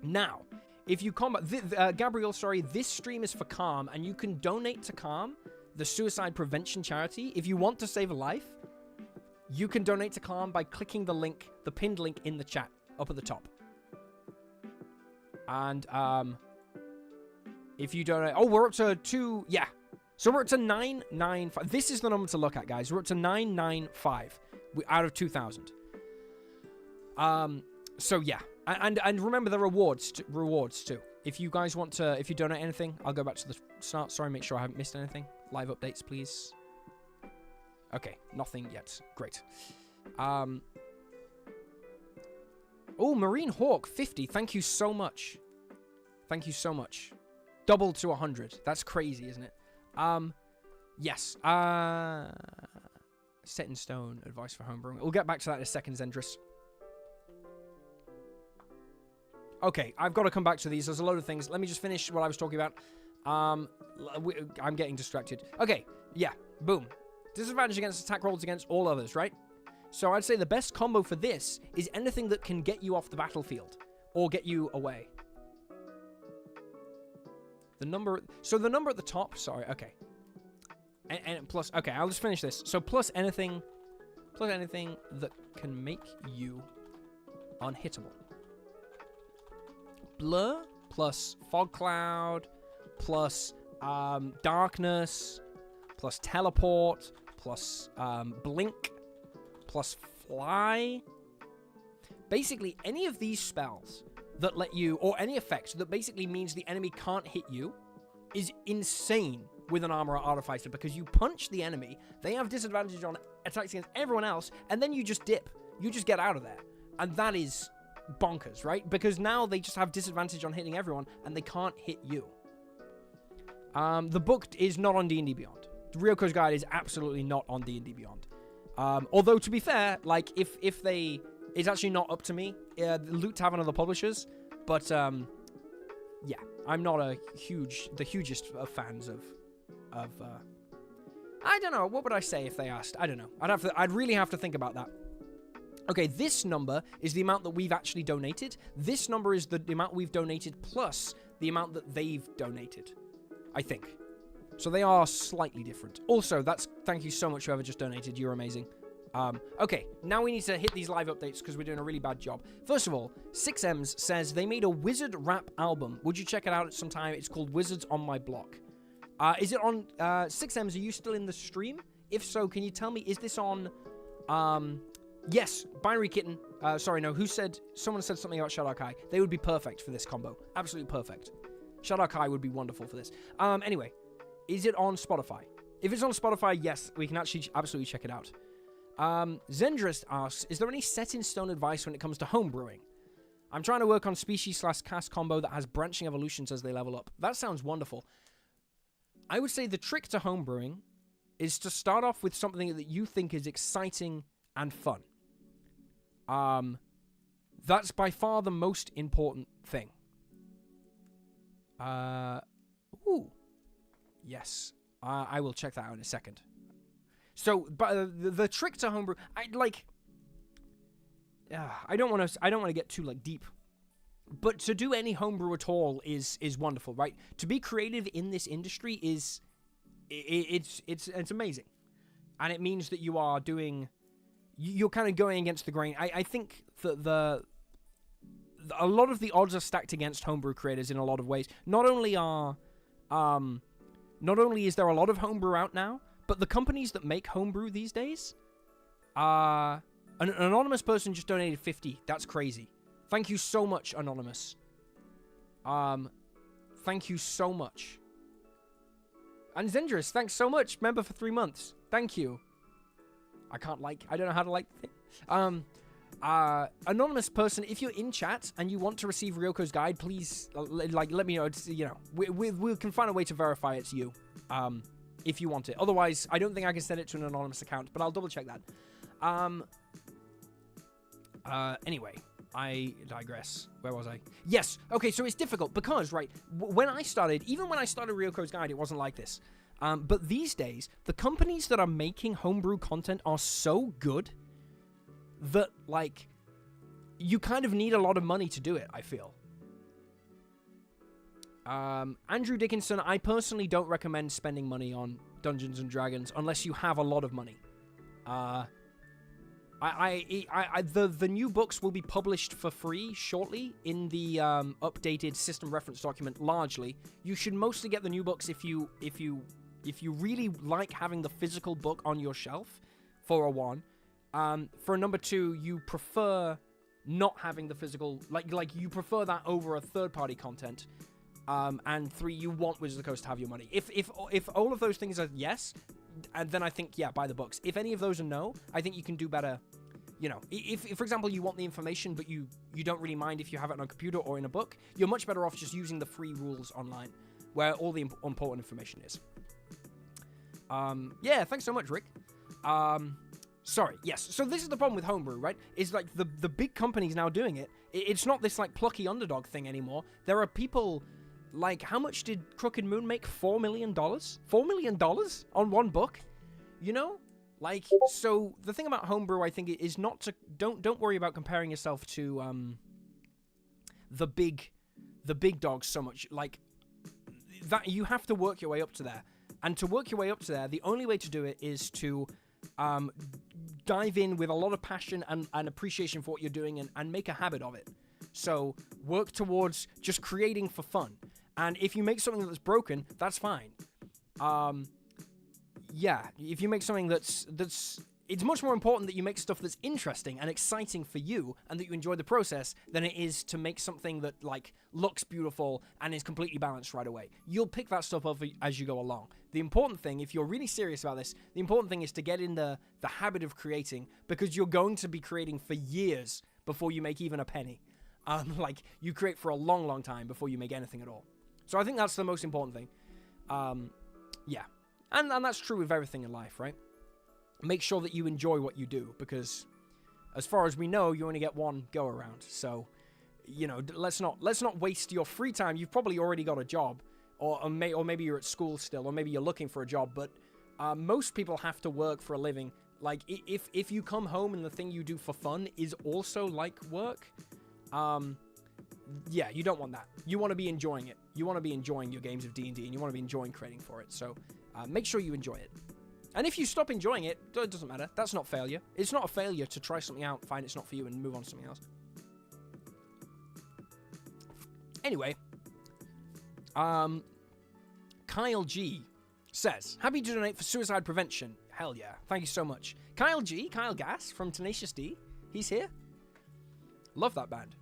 [SPEAKER 1] Now, if you combat... Gabriel, sorry, this stream is for Calm, and you can donate to Calm, the suicide prevention charity. If you want to save a life, you can donate to Calm by clicking the link, the pinned link in the chat, up at the top. And, if you donate... Oh, we're up to 2... Yeah. So we're up to 995. This is the number to look at, guys. We're up to 995 out of 2,000. So, yeah. And remember the rewards too. If you guys want to... If you donate anything, I'll go back to the start. Sorry, make sure I haven't missed anything. Live updates, please. Okay, nothing yet. Great. Oh, Marine Hawk 50. Thank you so much. Thank you so much. Double to 100. That's crazy, isn't it? Yes. Set in stone. Advice for homebrewing. We'll get back to that in a second, Zendris. Okay, I've got to come back to these. There's a load of things. Let me just finish what I was talking about. I'm getting distracted. Okay, yeah. Boom. Disadvantage against attack rolls against all others, right? So I'd say the best combo for this is anything that can get you off the battlefield or get you away. The number at the top, sorry, okay. And plus, okay, I'll just finish this. So plus anything that can make you unhittable. Blur plus fog cloud plus darkness plus teleport plus blink plus fly. Basically, any of these spells that let you, or any effect that basically means the enemy can't hit you, is insane with an Armorer Artificer, because you punch the enemy, they have disadvantage on attacks against everyone else, and then you just dip. You just get out of there. And that is bonkers, right? Because now they just have disadvantage on hitting everyone, and they can't hit you. The book is not on D&D Beyond. Ryoko's Guide is absolutely not on D&D Beyond. Although, to be fair, like, if they... It's actually not up to me. Loot Tavern are the publishers. But, yeah. I'm not the hugest of fans of I don't know. What would I say if they asked? I don't know. I'd really have to think about that. Okay, this number is the amount that we've actually donated. This number is the amount we've donated plus the amount that they've donated, I think. So they are slightly different. Also, thank you so much whoever just donated. You're amazing. Okay, now we need to hit these live updates because we're doing a really bad job. First of all, 6Ms says they made a wizard rap album. Would you check it out at some time? It's called Wizards on My Block. Is it on 6Ms? Are you still in the stream? If so, can you tell me, is this on yes, Binary Kitten. Sorry, no, someone said something about Shadow Kai. They would be perfect for this combo. Absolutely perfect. Shadow Kai would be wonderful for this. Anyway, is it on Spotify? If it's on Spotify, yes, we can actually absolutely check it out. Zendrist asks, is there any set-in-stone advice when it comes to homebrewing? I'm trying to work on species/cast combo that has branching evolutions as they level up. That sounds wonderful. I would say the trick to homebrewing is to start off with something that you think is exciting and fun. That's by far the most important thing. Ooh. Yes. I will check that out in a second. So, but the trick to homebrew, I don't want to get too like deep But to do any homebrew at all is wonderful, right? To be creative in this industry is it's amazing, and it means that you are doing, you're kind of going against the grain. I think that a lot of the odds are stacked against homebrew creators in a lot of ways. Not only is there a lot of homebrew out now, but the companies that make homebrew these days, an anonymous person just donated 50. That's crazy. Thank you so much, Anonymous. Thank you so much. And Zendris, thanks so much. Member for 3 months. Thank you. I don't know how to like the thing. Anonymous person, if you're in chat and you want to receive Ryoko's guide, please, let me know. It's, we can find a way to verify it's you, if you want it. Otherwise, I don't think I can send it to an anonymous account, but I'll double check that. Anyway, I digress. Where was I? Yes. Okay, so it's difficult because, right, when I started Ryoko's guide, it wasn't like this. But these days, the companies that are making homebrew content are so good that, like, you kind of need a lot of money to do it, I feel. Andrew Dickinson, I personally don't recommend spending money on Dungeons and Dragons unless you have a lot of money. The new books will be published for free shortly in the updated system reference document. Largely, you should mostly get the new books if you really like having the physical book on your shelf. For a one, for a number two, you prefer not having the physical, like you prefer that over a third-party content. And three, you want Wizards of the Coast to have your money. If all of those things are yes, and then I think, yeah, buy the books. If any of those are no, I think you can do better. If for example, you want the information, but you don't really mind if you have it on a computer or in a book, you're much better off just using the free rules online, where all the important information is. Yeah, thanks so much, Rick. Sorry, yes. So this is the problem with homebrew, right? Is like the big companies now doing it. It's not this like plucky underdog thing anymore. There are people. Like, how much did Crooked Moon make? $4 million? $4 million on one book? Like, so the thing about homebrew, I think, is not to don't worry about comparing yourself to the big dogs so much. Like that, you have to work your way up to there, and to work your way up to there, the only way to do it is to dive in with a lot of passion and appreciation for what you're doing, and make a habit of it. So work towards just creating for fun. And if you make something that's broken, that's fine. Yeah, if you make something that's it's much more important that you make stuff that's interesting and exciting for you, and that you enjoy the process, than it is to make something that like looks beautiful and is completely balanced right away. You'll pick that stuff up as you go along. The important thing, if you're really serious about this, the important thing is to get in the habit of creating, because you're going to be creating for years before you make even a penny. Like, you create for a long, long time before you make anything at all. So I think that's the most important thing. Yeah. And that's true with everything in life, right? Make sure that you enjoy what you do, because as far as we know, you only get one go around. So, let's not waste your free time. You've probably already got a job, or maybe you're at school still, or maybe you're looking for a job, but most people have to work for a living. Like, if you come home and the thing you do for fun is also like work, yeah, you don't want that. You want to be enjoying it. You want to be enjoying your games of D&D, and you want to be enjoying creating for it. So make sure you enjoy it. And if you stop enjoying it, it doesn't matter. That's not failure. It's not a failure to try something out, find it's not for you, and move on to something else. Anyway, Kyle G says, happy to donate for suicide prevention. Hell yeah. Thank you so much. Kyle Gass from Tenacious D. He's here. Love that band.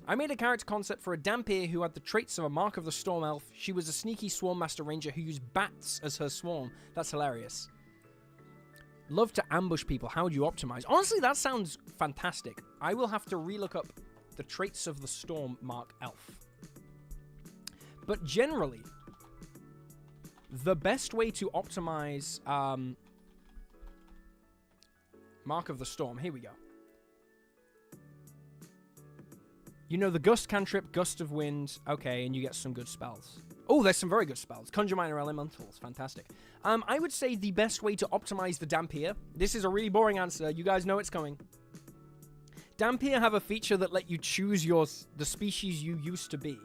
[SPEAKER 1] I made a character concept for a Dampier who had the traits of a Mark of the Storm Elf. She was a sneaky Swarm Master Ranger who used bats as her swarm. That's hilarious. Love to ambush people. How would you optimize? Honestly, that sounds fantastic. I will have to relook up the traits of the Storm Mark Elf. But generally, the best way to optimize Mark of the Storm. Here we go. The Gust cantrip, Gust of Wind. Okay, and you get some good spells. Oh, there's some very good spells. Conjure Minor Elementals. Fantastic. I would say the best way to optimize the Dampier. This is a really boring answer. You guys know it's coming. Dhampir have a feature that let you choose the species you used to be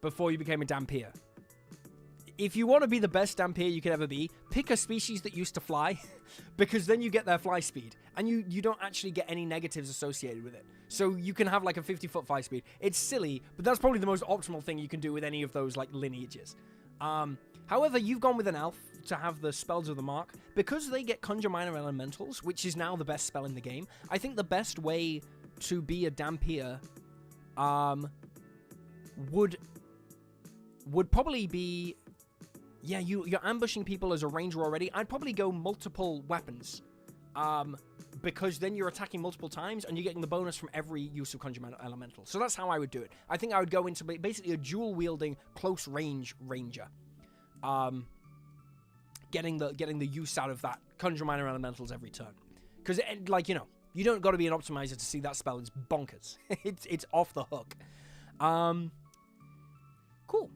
[SPEAKER 1] before you became a Dhampir. If you want to be the best Dhampir you could ever be, pick a species that used to fly, because then you get their fly speed, and you don't actually get any negatives associated with it. So you can have like a 50-foot fly speed. It's silly, but that's probably the most optimal thing you can do with any of those like lineages. However, you've gone with an elf to have the Spells of the Mark. Because they get Conjure Minor Elementals, which is now the best spell in the game, I think the best way to be a Dhampir would probably be... Yeah, you're ambushing people as a ranger already. I'd probably go multiple weapons. Because then you're attacking multiple times and you're getting the bonus from every use of Conjure Minor Elemental. So that's how I would do it. I think I would go into basically a dual-wielding, close-range ranger. Getting the use out of that Conjure Minor Elementals every turn. Because, like, you know, you don't got to be an optimizer to see that spell. It's bonkers. it's off the hook. Cool.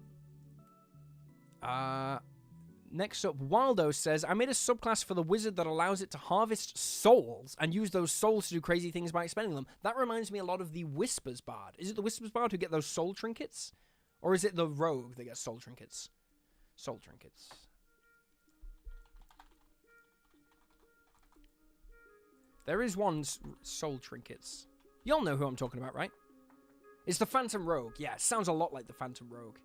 [SPEAKER 1] Next up, Waldo says, I made a subclass for the wizard that allows it to harvest souls and use those souls to do crazy things by expending them. That reminds me a lot of the Whispers Bard. Is it the Whispers Bard who get those soul trinkets? Or is it the rogue that gets soul trinkets? Soul trinkets. There is one soul trinkets. Y'all know who I'm talking about, right? It's the Phantom Rogue. Yeah, it sounds a lot like the Phantom Rogue.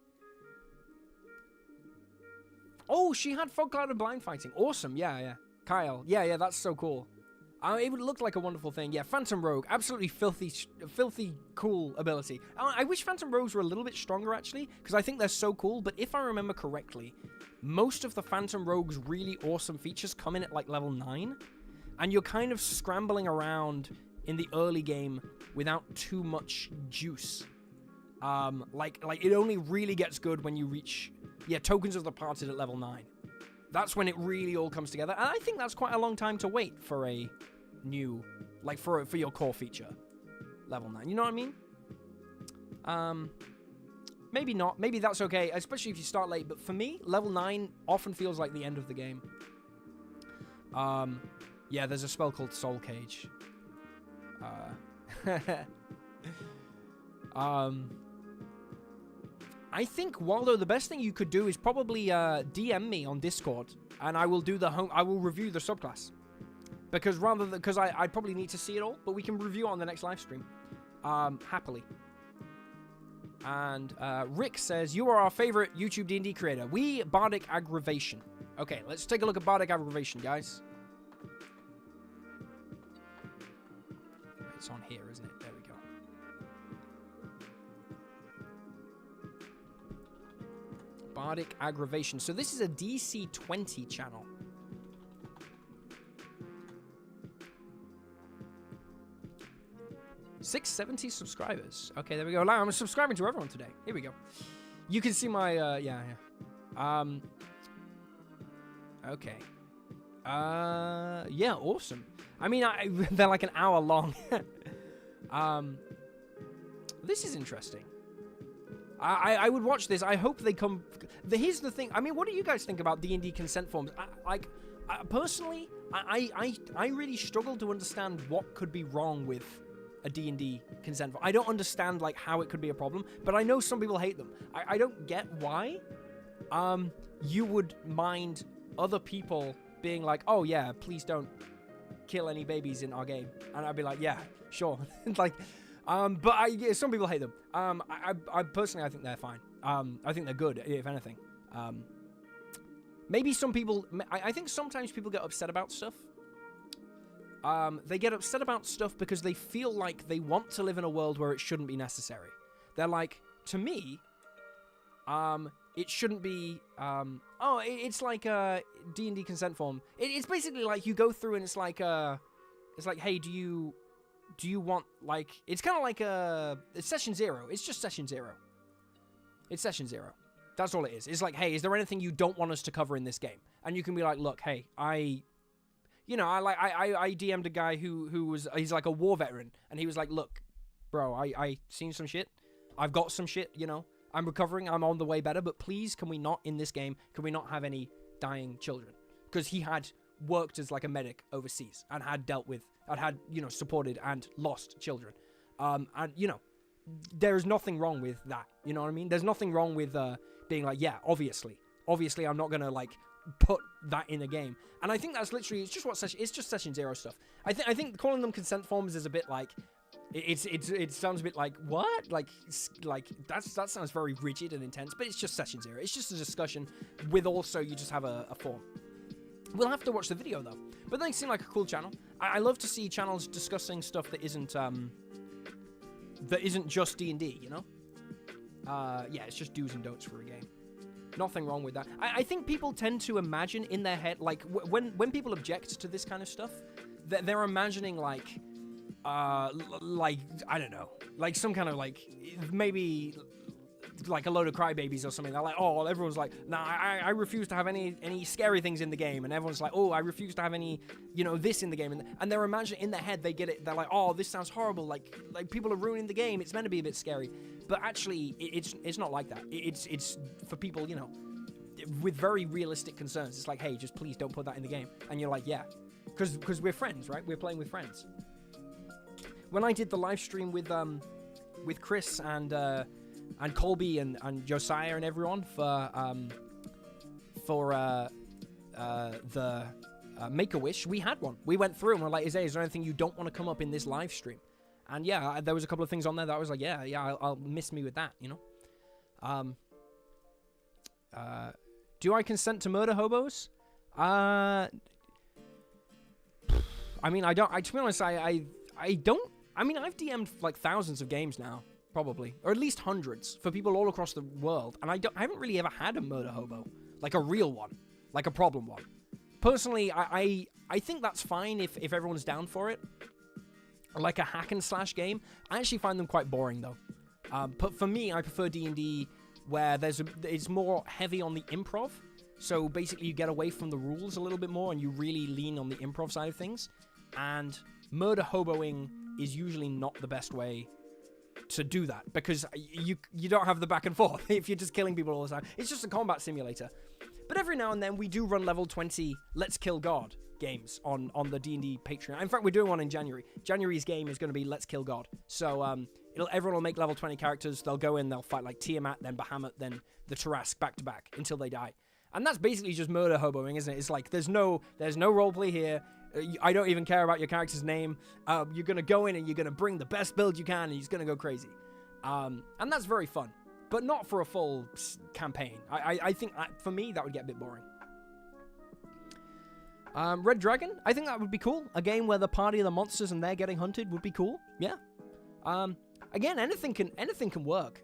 [SPEAKER 1] Oh, she had Fog Cloud and Blind Fighting. Awesome. Yeah. Kyle. Yeah, that's so cool. It would look like a wonderful thing. Yeah, Phantom Rogue. Absolutely filthy cool ability. I wish Phantom Rogues were a little bit stronger, actually, because I think they're so cool. But if I remember correctly, most of the Phantom Rogue's really awesome features come in at, like, level 9. And you're kind of scrambling around in the early game without too much juice. Like it only really gets good when you reach... Yeah, Tokens of the Parted at level 9. That's when it really all comes together. And I think that's quite a long time to wait for a new... Like, for your core feature. Level 9. You know what I mean? Maybe not. Maybe that's okay, especially if you start late. But for me, level 9 often feels like the end of the game. Yeah, there's a spell called Soul Cage. I think, Waldo, the best thing you could do is probably DM me on Discord, and I will do I will review the subclass, because I'd probably need to see it all, but we can review it on the next live stream, happily. And Rick says, you are our favorite YouTube D&D creator. We Bardic Aggravation. Okay, let's take a look at Bardic Aggravation, guys. It's on here, isn't it? There we go. Bardic Aggravation. So this is a DC 20 channel. $670 subscribers. Okay, there we go. I'm subscribing to everyone today. Here we go. You can see my, yeah. Okay. Yeah, awesome. I mean, they're like an hour long. This is interesting. I would watch this. I hope they come... Here's the thing. I mean, what do you guys think about D&D consent forms? Personally, I really struggle to understand what could be wrong with a D&D consent form. I don't understand, like, how it could be a problem, but I know some people hate them. I don't get why you would mind other people being like, oh, yeah, please don't kill any babies in our game. And I'd be like, yeah, sure. Like... but yeah, some people hate them. I personally, I think they're fine. I think they're good, if anything. Maybe some people... I think sometimes people get upset about stuff. They get upset about stuff because they feel like they want to live in a world where it shouldn't be necessary. They're like, to me, it shouldn't be... it's like a D&D consent form. It's basically like you go through and it's like, hey, do you want, like... It's kind of like it's session 0. It's just session 0. It's session 0. That's all it is. It's like, hey, is there anything you don't want us to cover in this game? And you can be like, look, hey, I DM'd a guy he's like a war veteran, and he was like, look, bro, I seen some shit. I've got some shit, you know. I'm recovering. I'm on the way better, but please, can we not, in this game, can we not have any dying children? Because he had worked as like a medic overseas and had supported and lost children. And, there's nothing wrong with that. You know what I mean? There's nothing wrong with being like, yeah, obviously I'm not going to like put that in a game. And I think that's literally, it's just session 0 stuff. I think calling them consent forms is a bit like, it sounds a bit like, what? Like that sounds very rigid and intense, but it's just session 0. It's just a discussion with also you just have a form. We'll have to watch the video though. But they seem like a cool channel. I love to see channels discussing stuff that isn't just D&D, you know? Yeah, it's just do's and don'ts for a game. Nothing wrong with that. I think people tend to imagine in their head, like, when people object to this kind of stuff, they're imagining, like, I don't know, like some kind of, like, maybe, like, a load of crybabies or something. They're like, oh, everyone's like, nah, I refuse to have any scary things in the game. And everyone's like, oh, I refuse to have any, this in the game. And they're imagining, in their head, they get it. They're like, oh, this sounds horrible. Like people are ruining the game. It's meant to be a bit scary. But actually, it's not like that. It's for people, with very realistic concerns. It's like, hey, just please don't put that in the game. And you're like, yeah, because we're friends, right? We're playing with friends. When I did the live stream with Chris and Colby and Josiah and everyone for the Make-A-Wish, we had one. We went through and we're like, is there anything you don't want to come up in this live stream? And yeah, there was a couple of things on there that I was like, yeah, I'll miss me with that, Do I consent to murder hobos? I mean, I don't. To be honest, I don't. I mean, I've DM'd like thousands of games now, probably, or at least hundreds for people all across the world, and I haven't really ever had a murder hobo, like a real one, like a problem one. Personally, I think that's fine if everyone's down for it. Like a hack and slash game, I actually find them quite boring though. But for me, I prefer D&D where it's more heavy on the improv. So basically you get away from the rules a little bit more and you really lean on the improv side of things. And murder hoboing is usually not the best way to do that because you don't have the back and forth if you're just killing people all the time. It's just a combat simulator. But every now and then we do run level 20 Let's Kill God games on the D&D Patreon. In fact, we're doing one in January. January's game is going to be Let's Kill God. So everyone will make level 20 characters. They'll go in, they'll fight like Tiamat, then Bahamut, then the Tarask back to back until they die. And that's basically just murder hoboing, isn't it? It's like there's no roleplay here. I don't even care about your character's name. You're going to go in and you're going to bring the best build you can and he's going to go crazy. And that's very fun. But not for a full campaign. I think, for me, that would get a bit boring. Red Dragon, I think that would be cool. A game where the party are the monsters and they're getting hunted would be cool. Yeah. Again, anything can work.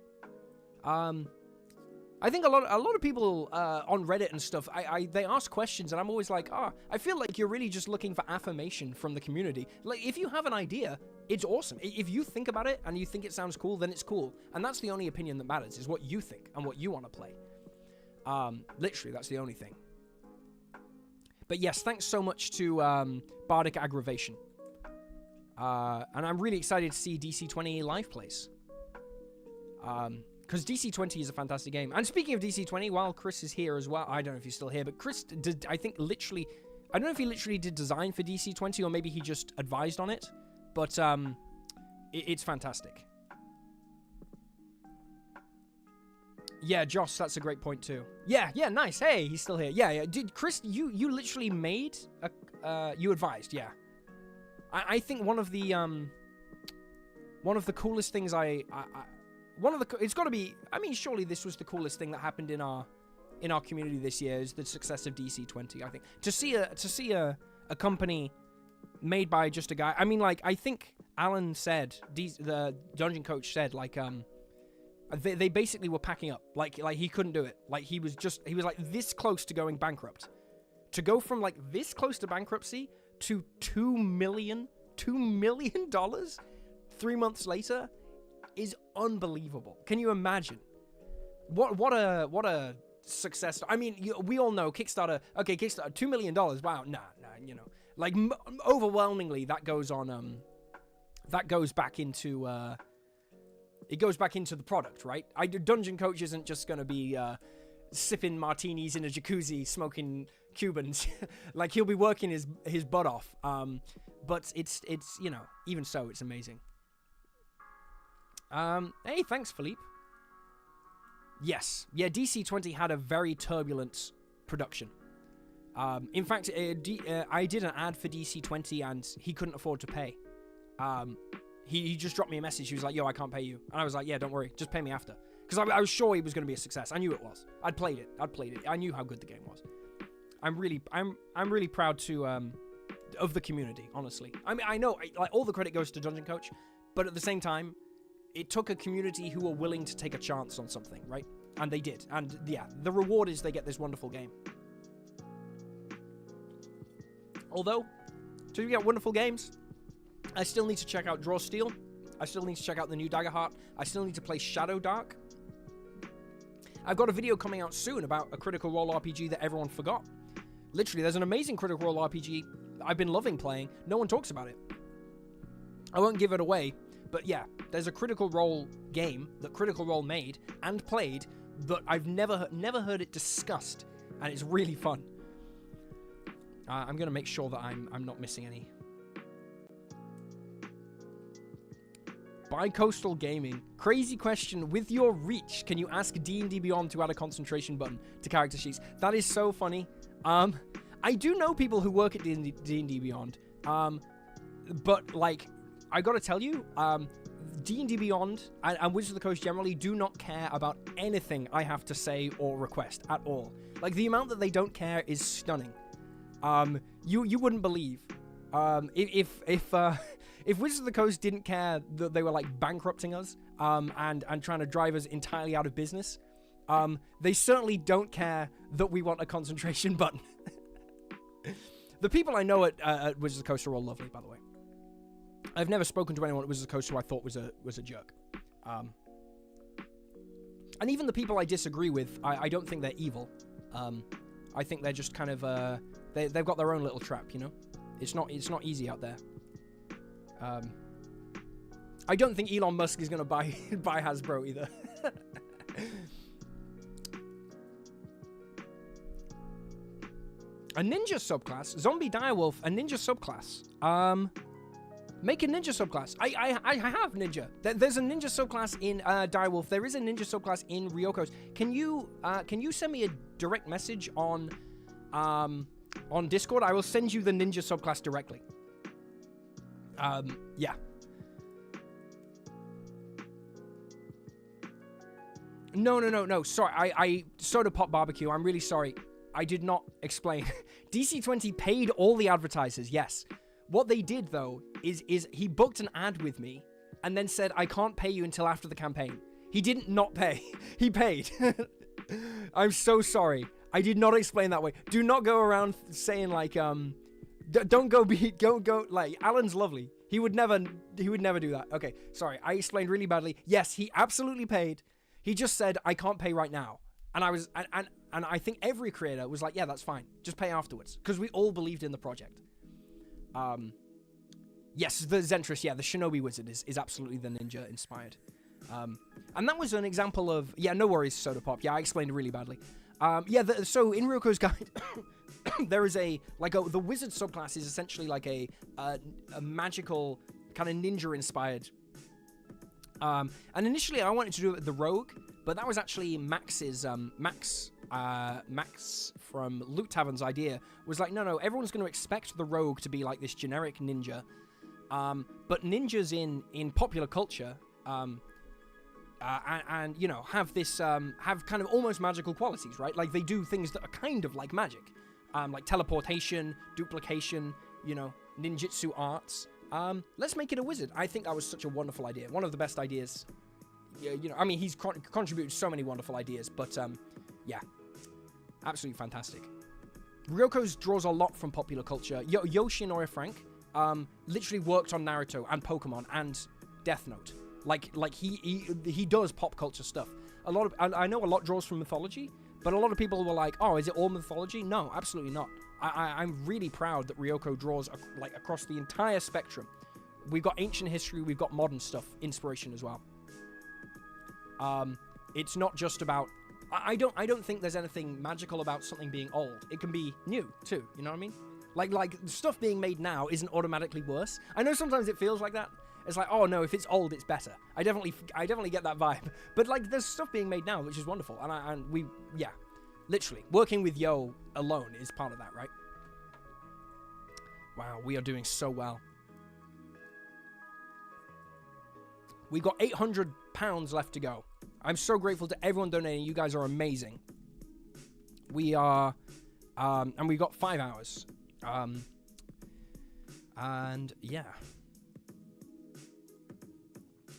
[SPEAKER 1] I think a lot of people on Reddit and stuff, they ask questions and I'm always like, I feel like you're really just looking for affirmation from the community. Like, if you have an idea, it's awesome. If you think about it and you think it sounds cool, then it's cool. And that's the only opinion that matters, is what you think and what you want to play. Literally, that's the only thing. But yes, thanks so much to Bardic Aggravation. And I'm really excited to see DC20 live plays. Because DC20 is a fantastic game. And speaking of DC20, while Chris is here as well, I don't know if he's still here, but Chris did, I don't know if he literally did design for DC20 or maybe he just advised on it. But it's fantastic. Yeah, Josh, that's a great point too. Yeah, nice. Hey, he's still here. Yeah. Did Chris, you literally made you advised, yeah. I think one of the coolest things it's got to be, I mean, surely this was the coolest thing that happened in our community this year, is the success of DC20. I think to see a company made by just a guy. I mean, like, I think Alan said, the dungeon coach said, like, they basically were packing up. Like he couldn't do it. Like, he was like this close to going bankrupt. To go from like this close to bankruptcy to $2 million 3 months later is unbelievable. Can you imagine? What a success. I mean, we all know Kickstarter. Okay, Kickstarter, $2 million. Wow, nah, like overwhelmingly that goes on. That goes back into. It goes back into the product, right? Dungeon Coach isn't just going to be sipping martinis in a jacuzzi, smoking Cubans. Like, he'll be working his butt off. But it's you know, even so, it's amazing. Hey, thanks, Philippe. Yes. Yeah, DC-20 had a very turbulent production. In fact, I did an ad for DC-20 and he couldn't afford to pay. He just dropped me a message. He was like, yo, I can't pay you. And I was like, yeah, don't worry. Just pay me after. Because I was sure he was going to be a success. I knew it was. I'd played it. I knew how good the game was. I'm really proud to, of the community, honestly. I mean, I know, like, all the credit goes to Dungeon Coach, but at the same time, it took a community who were willing to take a chance on something, right? And they did. And yeah, the reward is they get this wonderful game. Although, to get wonderful games, I still need to check out Draw Steel. I still need to check out the new Daggerheart. I still need to play Shadow Dark. I've got a video coming out soon about a Critical Role RPG that everyone forgot. Literally, there's an amazing Critical Role RPG I've been loving playing. No one talks about it. I won't give it away, but yeah, there's a Critical Role game that Critical Role made and played that I've never heard it discussed, and it's really fun. I'm gonna make sure that I'm not missing any. Bi-coastal gaming. Crazy question. With your reach, can you ask D&D Beyond to add a concentration button to character sheets? That is so funny. I do know people who work at D&D Beyond. But like, I gotta tell you, D&D Beyond and Wizards of the Coast generally do not care about anything I have to say or request at all. Like, the amount that they don't care is stunning. You wouldn't believe. If Wizards of the Coast didn't care that they were like bankrupting us, and trying to drive us entirely out of business, they certainly don't care that we want a concentration button. The people I know at Wizards of the Coast are all lovely, by the way. I've never spoken to anyone at Wizards of the Coast who I thought was a jerk. And even the people I disagree with, I don't think they're evil. I think they're just kind of they've got their own little trap, you know. It's not easy out there. I don't think Elon Musk is gonna buy Hasbro either. A ninja subclass, zombie direwolf, a ninja subclass. Make a ninja subclass. I have ninja. There's a ninja subclass in direwolf. There is a ninja subclass in Ryoko's. Can you send me a direct message on Discord? I will send you the ninja subclass directly. Yeah. No. Sorry, I Soda Pop Barbecue. I'm really sorry. I did not explain. DC-20 paid all the advertisers, yes. What they did, though, is he booked an ad with me and then said, I can't pay you until after the campaign. He didn't not pay. He paid. I'm so sorry. I did not explain that way. Do not go around saying, like, don't go, like, Alan's lovely. He would never do that. Okay, sorry. I explained really badly. Yes, he absolutely paid. He just said, I can't pay right now. And I was, and I think every creator was like, yeah, that's fine. Just pay afterwards. Because we all believed in the project. Yes, the Zentress, yeah, the Shinobi Wizard is absolutely the ninja inspired. And that was an example of, yeah, no worries, Soda Pop. Yeah, I explained it really badly. So in Ryoko's guide, there is the wizard subclass is essentially like a magical kind of ninja inspired. And initially I wanted to do it with the rogue, but that was actually Max's, Max from Loot Tavern's idea was like, no, everyone's going to expect the rogue to be like this generic ninja. But ninjas in popular culture, and you know, have this, have kind of almost magical qualities, right? Like they do things that are kind of like magic, like teleportation, duplication, you know, ninjutsu arts. Let's make it a wizard. I think that was such a wonderful idea. One of the best ideas. You know, I mean, he's contributed so many wonderful ideas, but yeah, absolutely fantastic. Ryoko's draws a lot from popular culture. Yoshinori Frank literally worked on Naruto and Pokemon and Death Note. Like he does pop culture stuff. I know a lot draws from mythology, but a lot of people were like, oh, is it all mythology? No, absolutely not. I'm really proud that Ryoko draws like across the entire spectrum. We've got ancient history, we've got modern stuff, inspiration as well. It's not just about I don't think there's anything magical about something being old. It can be new too. You know what I mean? Like stuff being made now isn't automatically worse. I know sometimes it feels like that. It's like, oh no, if it's old, it's better. I definitely get that vibe. But like, there's stuff being made now, which is wonderful, and we literally working with Yo alone is part of that, right? Wow, we are doing so well. We got £800 left to go. I'm so grateful to everyone donating. You guys are amazing. We are, and we got 5 hours. And yeah.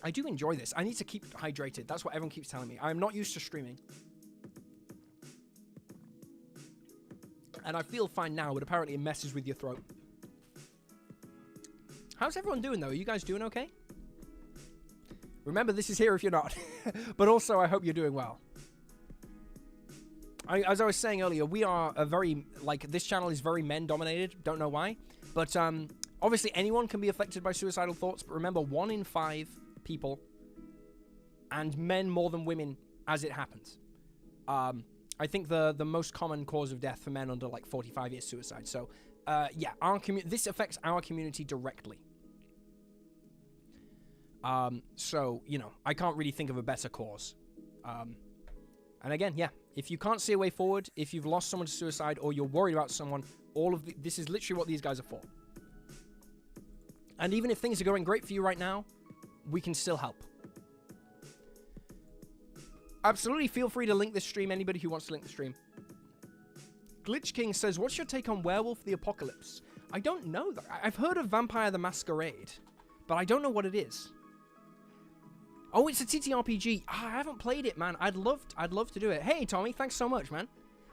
[SPEAKER 1] I do enjoy this. I need to keep hydrated. That's what everyone keeps telling me. I'm not used to streaming. And I feel fine now, but apparently it messes with your throat. How's everyone doing, though? Are you guys doing okay? Remember, this is here if you're not. But also, I hope you're doing well. As I was saying earlier, we are a very, like, this channel is very men-dominated. Don't know why. But, obviously, anyone can be affected by suicidal thoughts. But remember, 1 in 5 people, and men more than women, as it happens. I think the most common cause of death for men under, like, 45 is suicide. So, yeah, this affects our community directly. So, you know, I can't really think of a better cause. And again, yeah, if you can't see a way forward, if you've lost someone to suicide, or you're worried about someone, this is literally what these guys are for. And even if things are going great for you right now, we can still help. Absolutely, feel free to link this stream, anybody who wants to link the stream. Glitch King says, what's your take on Werewolf the Apocalypse? I don't know. I've heard of Vampire the Masquerade, but I don't know what it is. Oh, it's a TTRPG. I haven't played it, man. I'd love to do it. Hey, Tommy, thanks so much, man.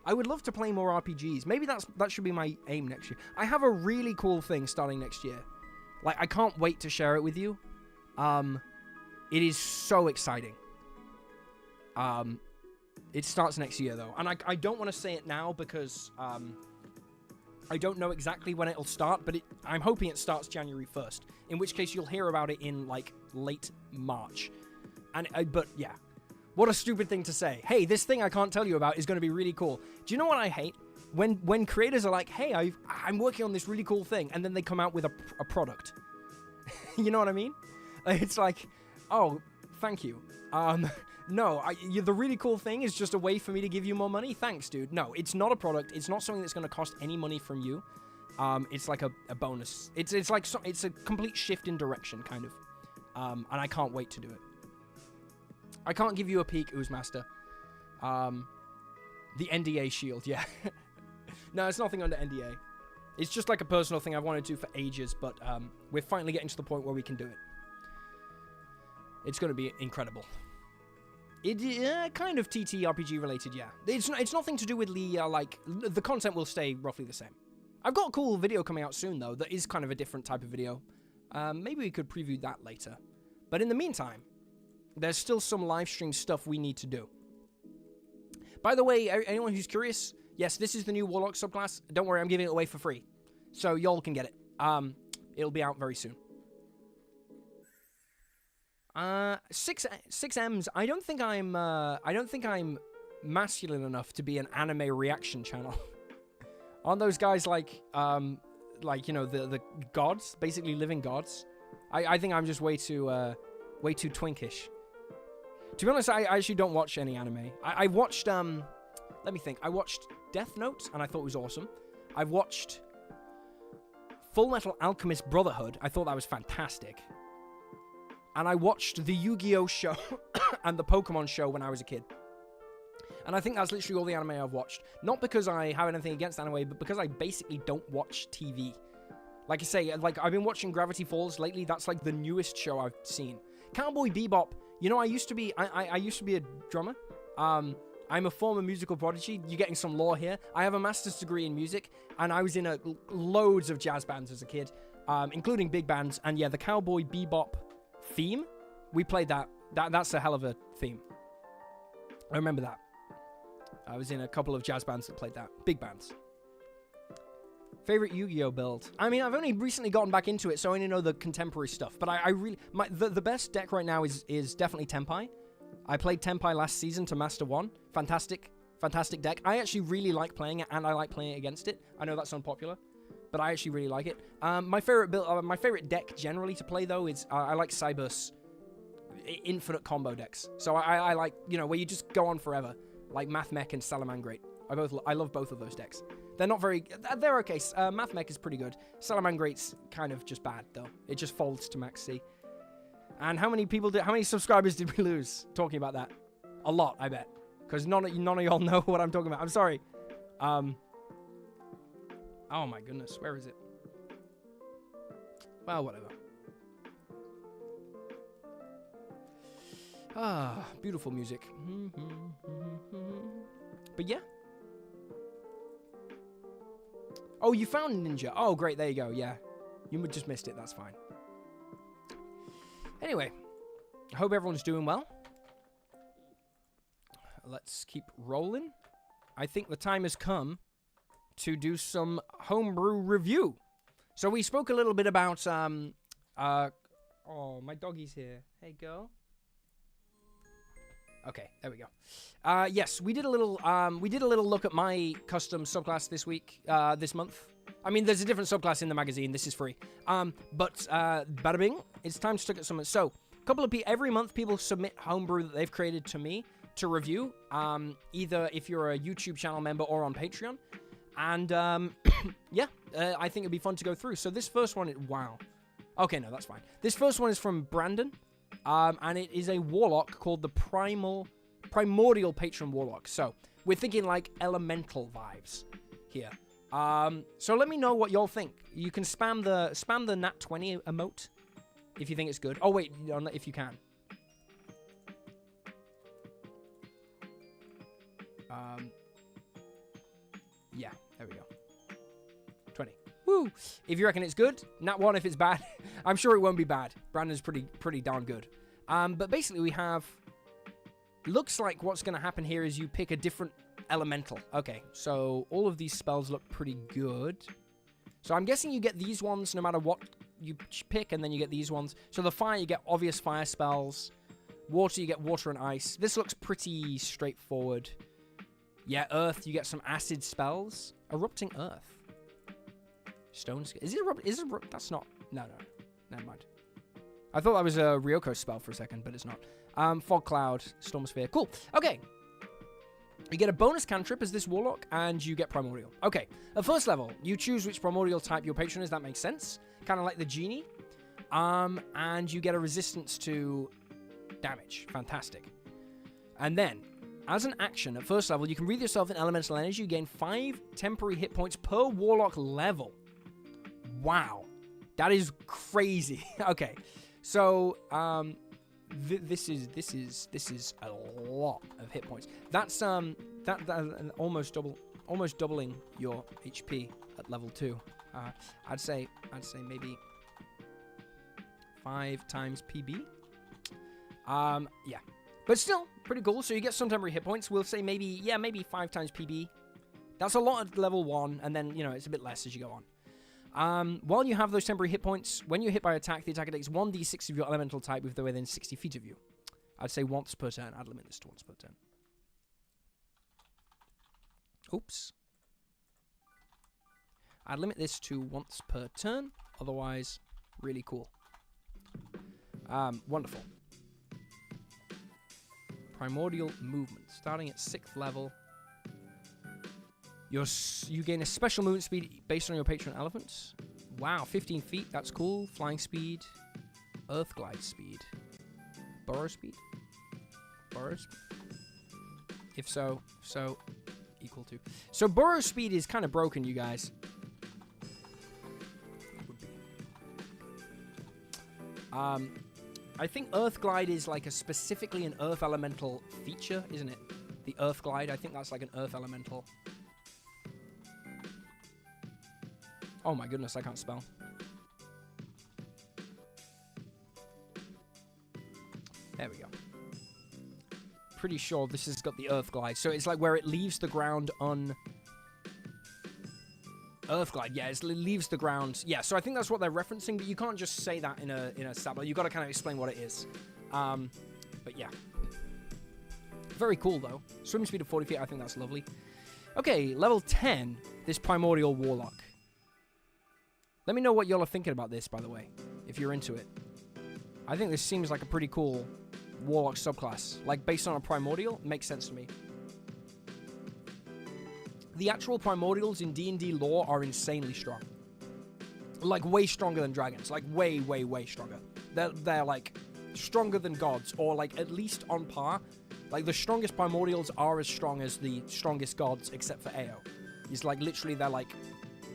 [SPEAKER 1] I would love to play more RPGs. Maybe that should be my aim next year. I have a really cool thing starting next year. Like, I can't wait to share it with you. It is so exciting. It starts next year, though. And I don't want to say it now because, I don't know exactly when it'll start, but I'm hoping it starts January 1st. In which case, you'll hear about it in, like, late March. But, yeah. What a stupid thing to say. Hey, this thing I can't tell you about is going to be really cool. Do you know what I hate? When creators are like, hey, I'm working on this really cool thing, and then they come out with a product. You know what I mean? It's like, oh, thank you. No, the really cool thing is just a way for me to give you more money? Thanks, dude. No, it's not a product. It's not something that's going to cost any money from you. It's like a bonus. It's like it's a complete shift in direction, kind of. And I can't wait to do it. I can't give you a peek, Oozemaster. The NDA shield, yeah. No, it's nothing under NDA. It's just like a personal thing I've wanted to do for ages, but we're finally getting to the point where we can do it. It's going to be incredible. Kind of TTRPG related, yeah. It's nothing to do with the, the content will stay roughly the same. I've got a cool video coming out soon, though, that is kind of a different type of video. Maybe we could preview that later. But in the meantime, there's still some live stream stuff we need to do. By the way, anyone who's curious, yes, this is the new Warlock subclass. Don't worry, I'm giving it away for free. So y'all can get it. It'll be out very soon. 6Ms. I don't think I'm masculine enough to be an anime reaction channel. Aren't those guys like you know, the gods, basically living gods? I think I'm just way too twinkish. To be honest, I actually don't watch any anime. I watched let me think. I watched Death Note and I thought it was awesome. I've watched Full Metal Alchemist Brotherhood. I thought that was fantastic. And I watched the Yu-Gi-Oh! Show and the Pokemon show when I was a kid. And I think that's literally all the anime I've watched. Not because I have anything against anime, but because I basically don't watch TV. Like I say, like I've been watching Gravity Falls lately. That's like the newest show I've seen. Cowboy Bebop. You know, I used to be a drummer. I'm a former musical prodigy. You're getting some lore here. I have a master's degree in music, and I was in loads of jazz bands as a kid, including big bands. And yeah, the Cowboy Bebop theme, we played that. That's a hell of a theme. I remember that. I was in a couple of jazz bands that played that. Big bands. Favorite Yu-Gi-Oh build? I mean, I've only recently gotten back into it, so I only know the contemporary stuff. But I really... the best deck right now is definitely Tenpai. I played Tenpai last season to Master 1. Fantastic deck. I actually really like playing it, and I like playing against it. I know that's unpopular, but I actually really like it. My favorite deck generally to play, though, is I like Cyber's infinite combo decks. So I like, where you just go on forever, like Mathmech and Salamangrate. I love both of those decks. They're not very... They're okay. Mathmech is pretty good. Salamangrate's kind of just bad, though. It just folds to max C. And how many subscribers did we lose talking about that? A lot, I bet. Because none of y'all know what I'm talking about. I'm sorry. Oh my goodness. Where is it? Well, whatever. Ah, beautiful music. But yeah. Oh, you found Ninja. Oh, great. There you go. Yeah. You just missed it. That's fine. Anyway. I hope everyone's doing well. Let's keep rolling. I think the time has come to do some homebrew review. So we spoke a little bit about... oh, my doggy's here. Hey, girl. Okay, there we go. Yes, we did a little look at my custom subclass this month. I mean, there's a different subclass in the magazine. This is free. But bada bing, it's time to look at something. So, every month, people submit homebrew that they've created to me to review. Either if you're a YouTube channel member or on Patreon. And yeah, I think it'd be fun to go through. So this first one, wow. Okay, no, that's fine. This first one is from Brandon. And it is a warlock called the Primordial Patron Warlock. So, we're thinking like elemental vibes here. So let me know what y'all think. You can spam the Nat 20 emote if you think it's good. Oh wait, if you can. Yeah, there we go. 20. Woo! If you reckon it's good, Nat 1 if it's bad. I'm sure it won't be bad. Brandon's pretty darn good. But basically we have... Looks like what's going to happen here is you pick a different elemental. Okay, so all of these spells look pretty good. So I'm guessing you get these ones no matter what you pick, and then you get these ones. So the fire, you get obvious fire spells. Water, you get water and ice. This looks pretty straightforward. Yeah, earth, you get some acid spells. Erupting earth. Stone... Is it that's not... No. Never mind. I thought that was a Ryoko spell for a second, but it's not. Fog Cloud, Storm Sphere. Cool. Okay. You get a bonus cantrip as this warlock, and you get Primordial. Okay. At first level, you choose which Primordial type your patron is. That makes sense. Kind of like the Genie. And you get a resistance to damage. Fantastic. And then, as an action, at first level, you can breathe yourself in elemental energy. You gain 5 temporary hit points per warlock level. Wow. That is crazy. Okay. So, this is a lot of hit points. That's that almost doubling your HP at level 2. I'd say maybe 5 times PB. Yeah. But still, pretty cool. So you get some temporary hit points. We'll say maybe 5 times PB. That's a lot at level 1, and then, it's a bit less as you go on. While you have those temporary hit points, when you're hit by attack, the attacker takes 1d6 of your elemental type if they're within 60 feet of you. I'd say once per turn. I'd limit this to once per turn. Oops. I'd limit this to once per turn. Otherwise, really cool. Wonderful. Primordial movement. Starting at 6th level. You gain a special movement speed based on your patron elephant. Wow, 15 feet. That's cool. Flying speed. Earth glide speed. Burrow speed? Burrow speed? If so, equal to. So burrow speed is kind of broken, you guys. I think Earth Glide is like specifically an Earth Elemental feature, isn't it? The Earth Glide, I think that's like an Earth Elemental. Oh my goodness, I can't spell. There we go. Pretty sure this has got the Earth Glide. So it's like where it leaves the ground Earth Glide, yeah, it leaves the ground. Yeah, so I think that's what they're referencing, but you can't just say that in a stat block. You've got to kind of explain what it is. But yeah. very cool, though. Swim speed of 40 feet, I think that's lovely. Okay, level 10, this Primordial Warlock. Let me know what y'all are thinking about this, by the way, if you're into it. I think this seems like a pretty cool Warlock subclass. Like, based on a Primordial, it makes sense to me. The actual Primordials in D&D lore are insanely strong. Like, way stronger than dragons. Like, way, way, way stronger. They're like, stronger than gods, or, like, at least on par. Like, the strongest Primordials are as strong as the strongest gods, except for Ao. It's like, literally, they're, like,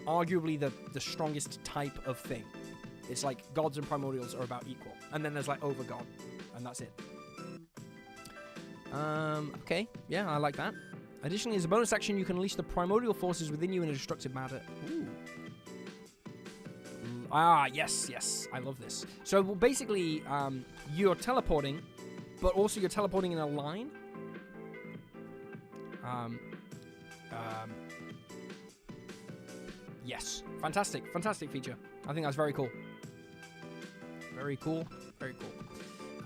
[SPEAKER 1] arguably the strongest type of thing. It's like, gods and Primordials are about equal. And then there's, like, over god. And that's it. Okay. Yeah, I like that. Additionally, as a bonus action, you can unleash the primordial forces within you in a destructive manner. Ooh. Ah, yes. I love this. So, basically, you're teleporting, but also you're teleporting in a line. Yes. Fantastic feature. I think that's very cool. Very cool.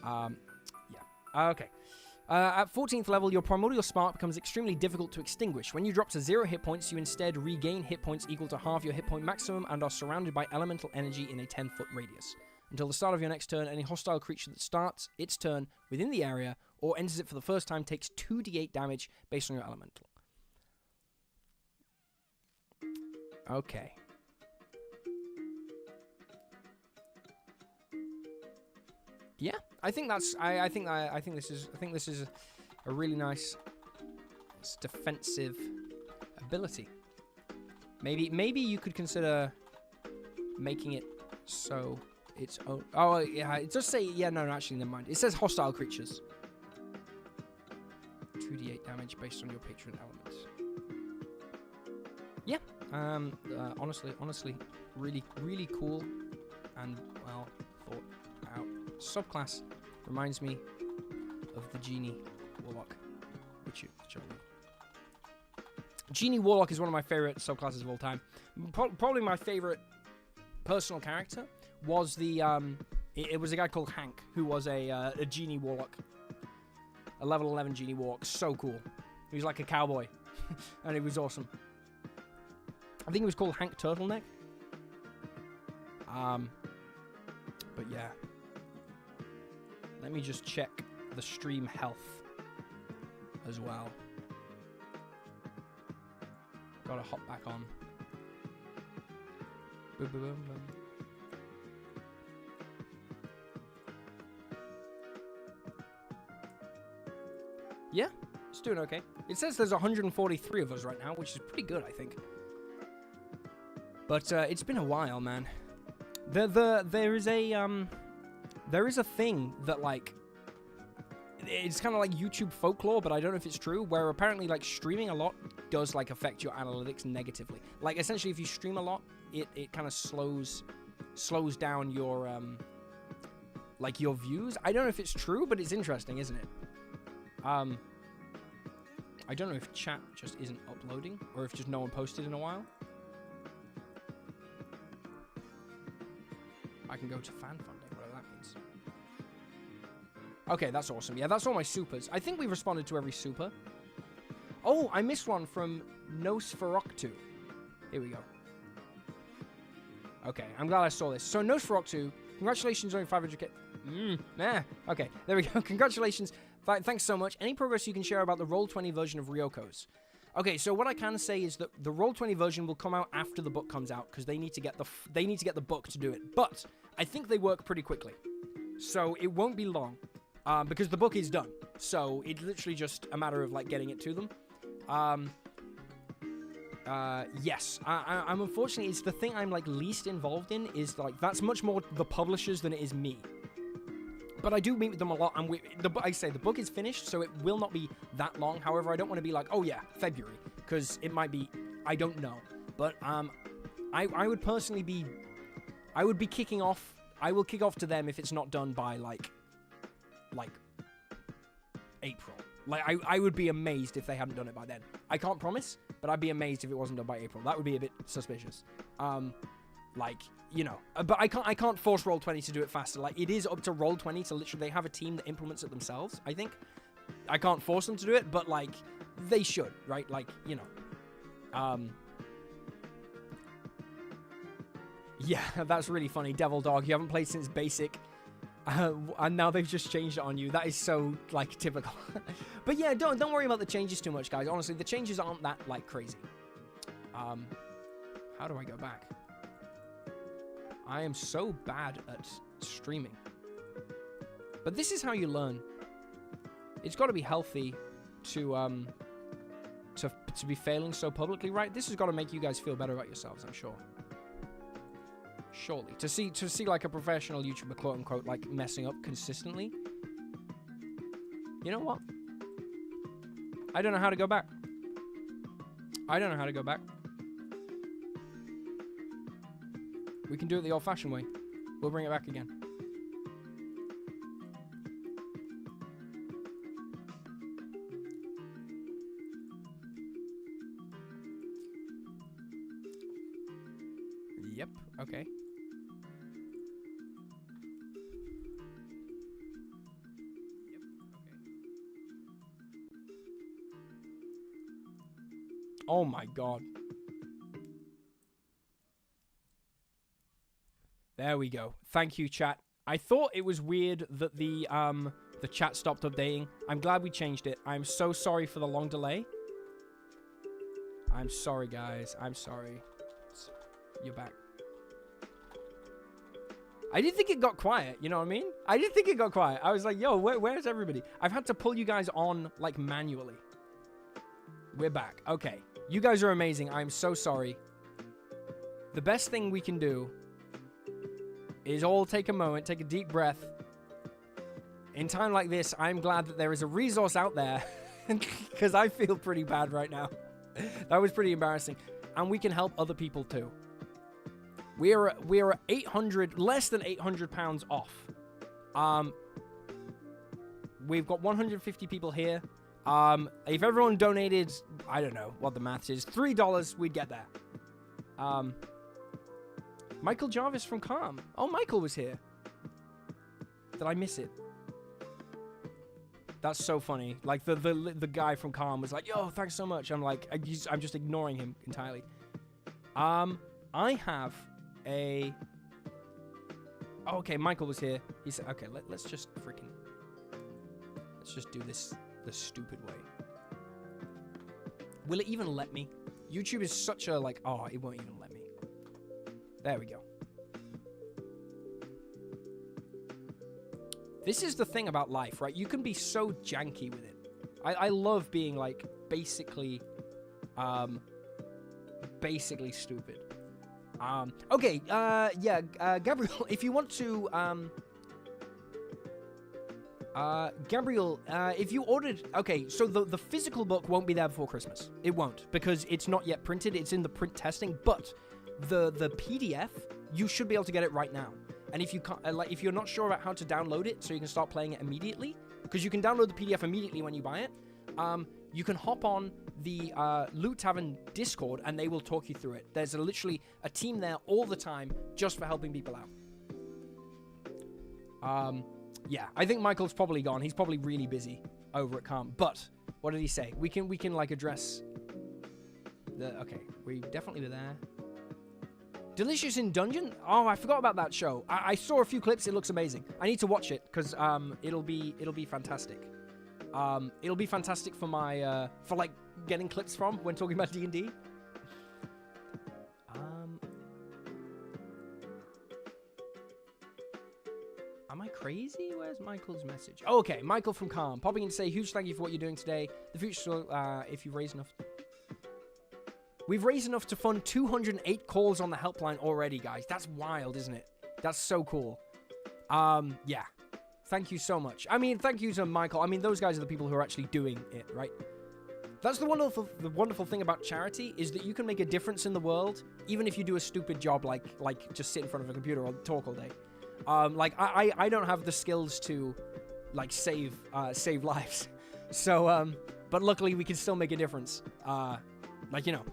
[SPEAKER 1] Yeah. Okay. At 14th level, your primordial spark becomes extremely difficult to extinguish. When you drop to 0 hit points, you instead regain hit points equal to half your hit point maximum and are surrounded by elemental energy in a 10-foot radius. Until the start of your next turn, any hostile creature that starts its turn within the area or enters it for the first time takes 2d8 damage based on your elemental. Okay. Yeah, I think that's. I think this is a really nice defensive ability. Maybe you could consider making it so its own. Oh yeah, it does say yeah. No, actually, never mind. It says hostile creatures. 2d8 damage based on your patron elements. Yeah. Honestly, really cool and well thought out. Subclass reminds me of the Genie Warlock, which I love. Genie Warlock is one of my favorite subclasses of all time. Probably my favorite personal character was the it was a guy called Hank who was a Genie Warlock, a level 11 Genie Warlock. So cool. He was like a cowboy, and it was awesome. I think it was called Hank Turtleneck. But yeah. Let me just check the stream health as well. Gotta hop back on. Boom, boom, boom, boom. Yeah, it's doing okay. It says there's 143 of us right now, which is pretty good, I think. But it's been a while, man. There is a thing that, like, it's kind of like YouTube folklore, but I don't know if it's true, where apparently, like, streaming a lot does, like, affect your analytics negatively. Like, essentially, if you stream a lot, it kind of slows down your, like, your views. I don't know if it's true, but it's interesting, isn't it? I don't know if chat just isn't uploading, or if just no one posted in a while. I can go to fan funding, whatever that means. Okay, that's awesome. Yeah, that's all my supers. I think we responded to every super. Oh, I missed one from Nosferoctu. Here we go. Okay, I'm glad I saw this. So, Nosferoctu, congratulations on 500k. Okay, there we go. Congratulations. Thanks so much. Any progress you can share about the Roll20 version of Ryoko's? Okay, so what I can say is that the Roll20 version will come out after the book comes out because they need to get the book to do it. But I think they work pretty quickly, so it won't be long because the book is done. So it's literally just a matter of like getting it to them. Yes, I'm unfortunately it's the thing I'm like least involved in is like that's much more the publishers than it is me. But I do meet with them a lot, and I say the book is finished, so it will not be that long. However, I don't want to be like, oh yeah, February, because it might be, I don't know. But I would personally be, I would be kicking off. I will kick off to them if it's not done by like April. Like I would be amazed if they hadn't done it by then. I can't promise, but I'd be amazed if it wasn't done by April. That would be a bit suspicious. Like, you know, but I can't force Roll20 to do it faster. Like, it is up to Roll20 to literally, they have a team that implements it themselves, I think. I can't force them to do it, but, like, they should, right? Like, you know. Yeah, that's really funny. Devil Dog, you haven't played since Basic. And now they've just changed it on you. That is so, like, typical. But yeah, don't worry about the changes too much, guys. Honestly, the changes aren't that, like, crazy. How do I go back? I am so bad at streaming. But this is how you learn. It's got to be healthy to be failing so publicly, right? This has got to make you guys feel better about yourselves, I'm sure. Surely. To see like a professional YouTuber, quote unquote, like messing up consistently. You know what? I don't know how to go back. I don't know how to go back. We can do it the old-fashioned way. We'll bring it back again. Yep, okay. Oh my god. There we go. Thank you, chat. I thought it was weird that the chat stopped updating. I'm glad we changed it. I'm so sorry for the long delay. I'm sorry, guys. I'm sorry. You're back. I didn't think it got quiet, you know what I mean? I didn't think it got quiet. I was like, yo, where's everybody? I've had to pull you guys on, like, manually. We're back. Okay. You guys are amazing. I'm so sorry. The best thing we can do is all take a moment, take a deep breath. In time like this, I'm glad that there is a resource out there because I feel pretty bad right now. That was pretty embarrassing. And we can help other people too. We are 800, less than 800 pounds off. We've got 150 people here. If everyone donated, I don't know what the math is, $3, we'd get there. Michael Jarvis from Calm. Oh, Michael was here. Did I miss it? That's so funny. Like, the guy from Calm was like, yo, thanks so much. I'm like, I'm just ignoring him entirely. I have a... Oh, okay, Michael was here. He said, okay, let's just do this the stupid way. Will it even let me? YouTube is such a, like, oh, it won't even let me. There we go. This is the thing about life, right? You can be so janky with it. I love being, like, basically stupid. Okay, yeah, Gabriel, if you want to, Gabriel, if you ordered... Okay, so the physical book won't be there before Christmas. It won't, because it's not yet printed. It's in the print testing, but the PDF, you should be able to get it right now. And if you can't, like, if you're not sure about how to download it so you can start playing it immediately, because you can download the PDF immediately when you buy it, you can hop on the Loot Tavern Discord and they will talk you through it. There's literally a team there all the time just for helping people out. Yeah, I think Michael's probably gone. He's probably really busy over at Calm. But what did he say? We can like address the... Okay, we definitely were there. Delicious in Dungeon? Oh, I forgot about that show. I saw a few clips. It looks amazing. I need to watch it because it'll be fantastic. It'll be fantastic for my for like getting clips from when talking about D&D. Am I crazy? Where's Michael's message? Oh, okay, Michael from Calm popping in to say huge thank you for what you're doing today. The future, if you raise enough. We've raised enough to fund 208 calls on the helpline already, guys. That's wild, isn't it? That's so cool. Yeah. Thank you so much. I mean, thank you to Michael. I mean, those guys are the people who are actually doing it, right? That's the wonderful thing about charity is that you can make a difference in the world, even if you do a stupid job like just sit in front of a computer or talk all day. Like I don't have the skills to like save lives. So but luckily we can still make a difference. Like, you know,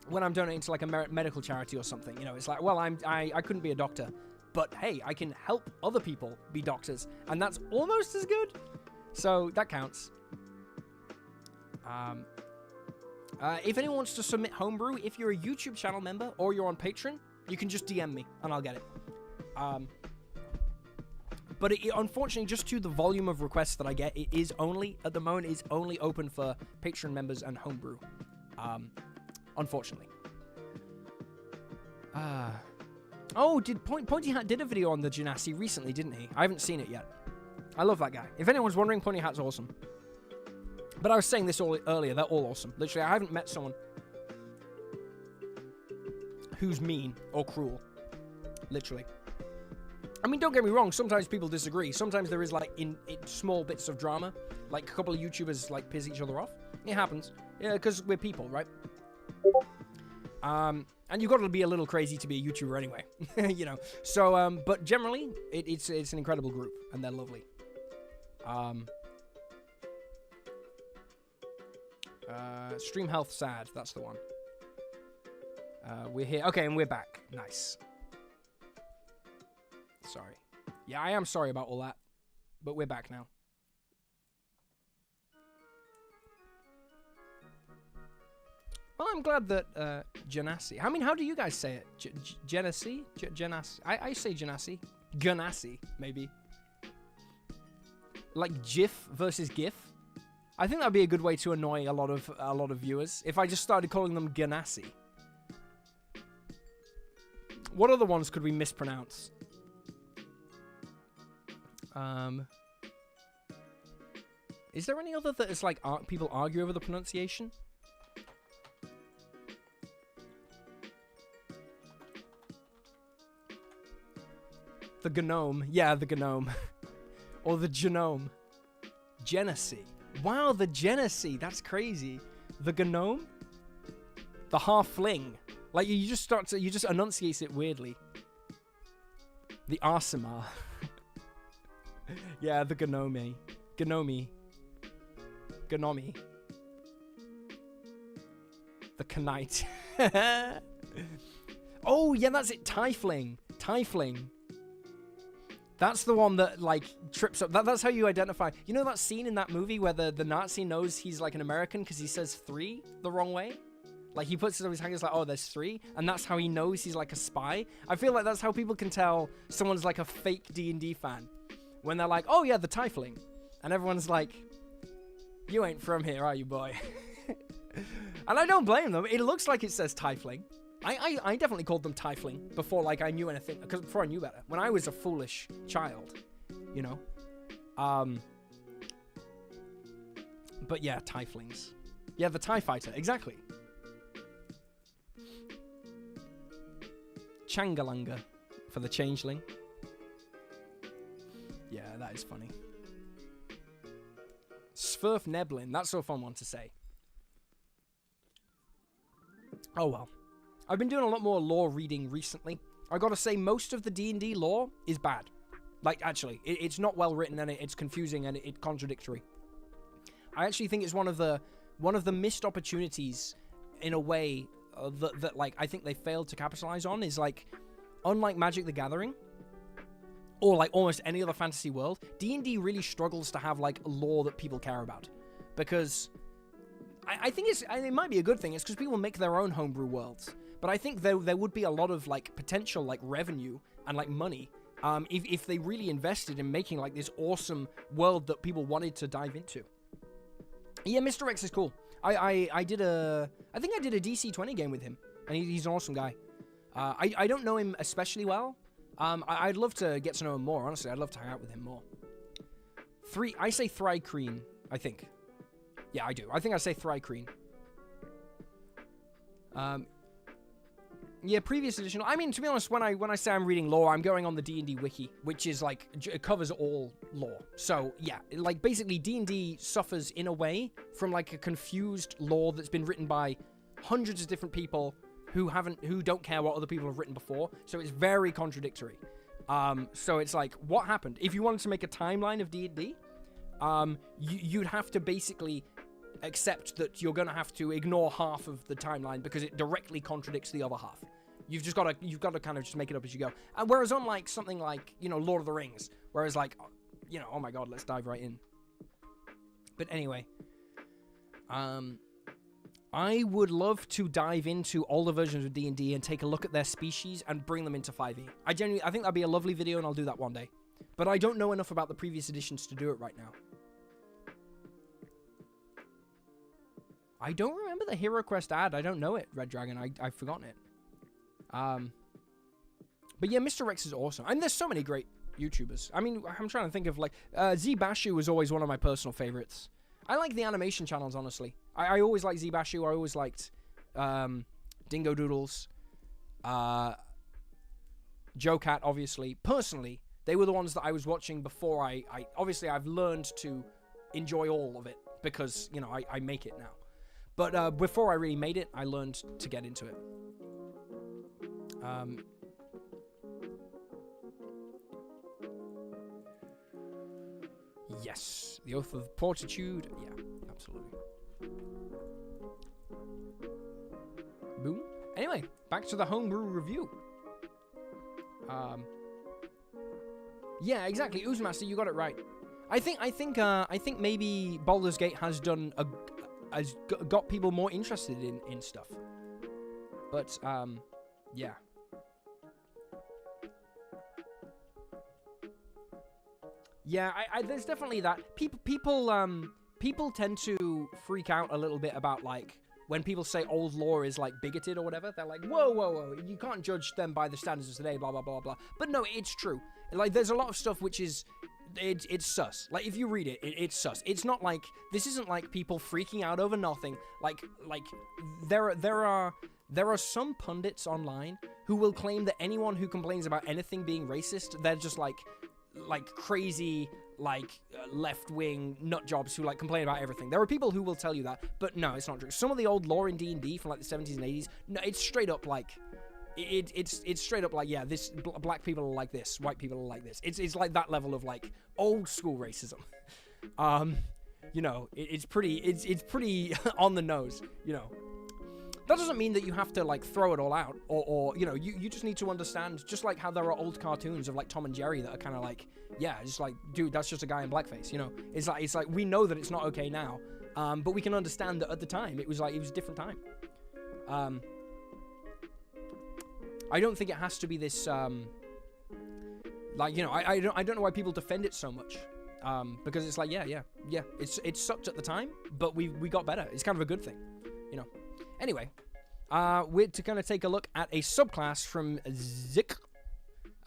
[SPEAKER 1] when I'm donating to like a medical charity or something, you know, it's like, well, I couldn't be a doctor, but hey, I can help other people be doctors, and that's almost as good. So that counts. If anyone wants to submit Homebrew, if you're a YouTube channel member or you're on Patreon, you can just DM me and I'll get it. But unfortunately, just to the volume of requests that I get, it is only, at the moment, it's only open for Patreon members and Homebrew. Unfortunately. Oh, Pointy Hat did a video on the Genasi recently, didn't he? I haven't seen it yet. I love that guy. If anyone's wondering, Pointy Hat's awesome. But I was saying this earlier, they're all awesome. Literally, I haven't met someone who's mean or cruel. Literally. I mean, don't get me wrong, sometimes people disagree. Sometimes there is, like, in small bits of drama. Like, a couple of YouTubers, like, piss each other off. It happens. Yeah, because we're people, right? And you've got to be a little crazy to be a YouTuber anyway. You know. So, but generally, it's an incredible group, and they're lovely. Stream health sad, that's the one. We're here. Okay, and we're back. Nice. Sorry. Yeah, I am sorry about all that. But we're back now. Well, I'm glad that Genasi. I mean, how do you guys say it? Genasi? Genasi? I say Genasi. Ganassi, maybe. Like GIF versus GIF. I think that'd be a good way to annoy a lot of viewers if I just started calling them Ganassi. What other ones could we mispronounce? Is there any other that is like people argue over the pronunciation? The Gnome. Yeah, the Gnome. Or the Genome. Genasi. Wow, the Genasi. That's crazy. The Gnome? The Halfling. Like, you just enunciate it weirdly. The Arsimar. Yeah, the Gnome. Gnome. Gnomi. The Knight. Oh, yeah, that's it. Tiefling. Tiefling. That's the one that, like, trips up. That's how you identify. You know that scene in that movie where the Nazi knows he's, like, an American because he says 3 the wrong way? Like, he puts it on his hand, he's like, oh, there's 3. And that's how he knows he's, like, a spy. I feel like that's how people can tell someone's, like, a fake D&D fan. When they're like, oh, yeah, the Tiefling. And everyone's like, you ain't from here, are you, boy? And I don't blame them. It looks like it says Tiefling. I definitely called them Tiefling before, like, I knew anything, because before I knew better. When I was a foolish child, you know. But yeah, Tieflings. Yeah, the TIE Fighter, exactly. Changalanga for the Changeling. Yeah, that is funny. Sverf Neblin, that's a fun one to say. Oh well. I've been doing a lot more lore reading recently. I gotta say, most of the D&D lore is bad. Like, actually, it's not well written and it's confusing and it's contradictory. I actually think it's one of the missed opportunities, in a way, that like I think they failed to capitalize on. Is like, unlike Magic the Gathering, or like almost any other fantasy world, D&D really struggles to have like lore that people care about, because I think it might be a good thing. It's because people make their own homebrew worlds. But I think there would be a lot of like potential like revenue and like money if they really invested in making like this awesome world that people wanted to dive into. Yeah, Mr. X is cool. I think I did a DC 20 game with him, and he's an awesome guy. I don't know him especially well. I'd love to get to know him more. Honestly, I'd love to hang out with him more. I say Thrycreen, I think. Yeah, I do. I think I say Thrycreen. Yeah, previous edition. I mean, to be honest, when I say I'm reading lore, I'm going on the D&D wiki, which is like, it covers all lore. So yeah, like basically D&D suffers in a way from like a confused lore that's been written by hundreds of different people who don't care what other people have written before. So it's very contradictory. So it's like, what happened? If you wanted to make a timeline of D&D, you'd have to basically accept that you're going to have to ignore half of the timeline because it directly contradicts the other half. You've got to kind of just make it up as you go. And whereas unlike something like, Lord of the Rings, whereas like, oh my God, let's dive right in. But anyway, I would love to dive into all the versions of D&D and take a look at their species and bring them into 5e. I think that'd be a lovely video, and I'll do that one day. But I don't know enough about the previous editions to do it right now. I don't remember the Hero Quest ad. I don't know it, Red Dragon. I've forgotten it. But yeah, Mr. Rex is awesome. And there's so many great YouTubers. I mean, I'm trying to think of, like, Z-Bashu was always one of my personal favorites. I like the animation channels, honestly. I always liked Z-Bashu. I always liked Dingo Doodles. Joe Cat, obviously. Personally, they were the ones that I was watching before obviously, I've learned to enjoy all of it because, you know, I make it now. But before I really made it, I learned to get into it. Yes, the Oath of Fortitude. Yeah, absolutely. Boom. Anyway, back to the Homebrew review. Yeah, exactly. Oozemaster, you got it right. I think maybe Baldur's Gate has got people more interested in stuff. But yeah. Yeah, there's definitely that. People tend to freak out a little bit about, like, when people say old lore is, like, bigoted or whatever. They're like, whoa, you can't judge them by the standards of today, blah, blah, blah, blah. But no, it's true. Like, there's a lot of stuff which is, it's sus. Like, if you read it, it's sus. It's not like, this isn't like people freaking out over nothing. Like, there are some pundits online who will claim that anyone who complains about anything being racist, they're just, like crazy, left-wing nut jobs who, like, complain about everything. There are people who will tell you that, but no, it's not true. Some of the old lore in D&D from, like, the 70s and 80s, no, it's straight up, like, it's straight up, like, yeah, this, black people are like this, white people are like this. It's like that level of, like, old-school racism. You know, it's pretty on the nose, you know. That doesn't mean that you have to, like, throw it all out, or you know, you just need to understand, just like how there are old cartoons of, like, Tom and Jerry that are kind of like, yeah, just like, dude, that's just a guy in blackface, you know? It's like we know that it's not okay now, but we can understand that at the time, it was a different time. I don't think it has to be this, like, you know, I don't know why people defend it so much, because it's like, yeah, it sucked at the time, but we got better. It's kind of a good thing, you know? Anyway, we're going to take a look at a subclass from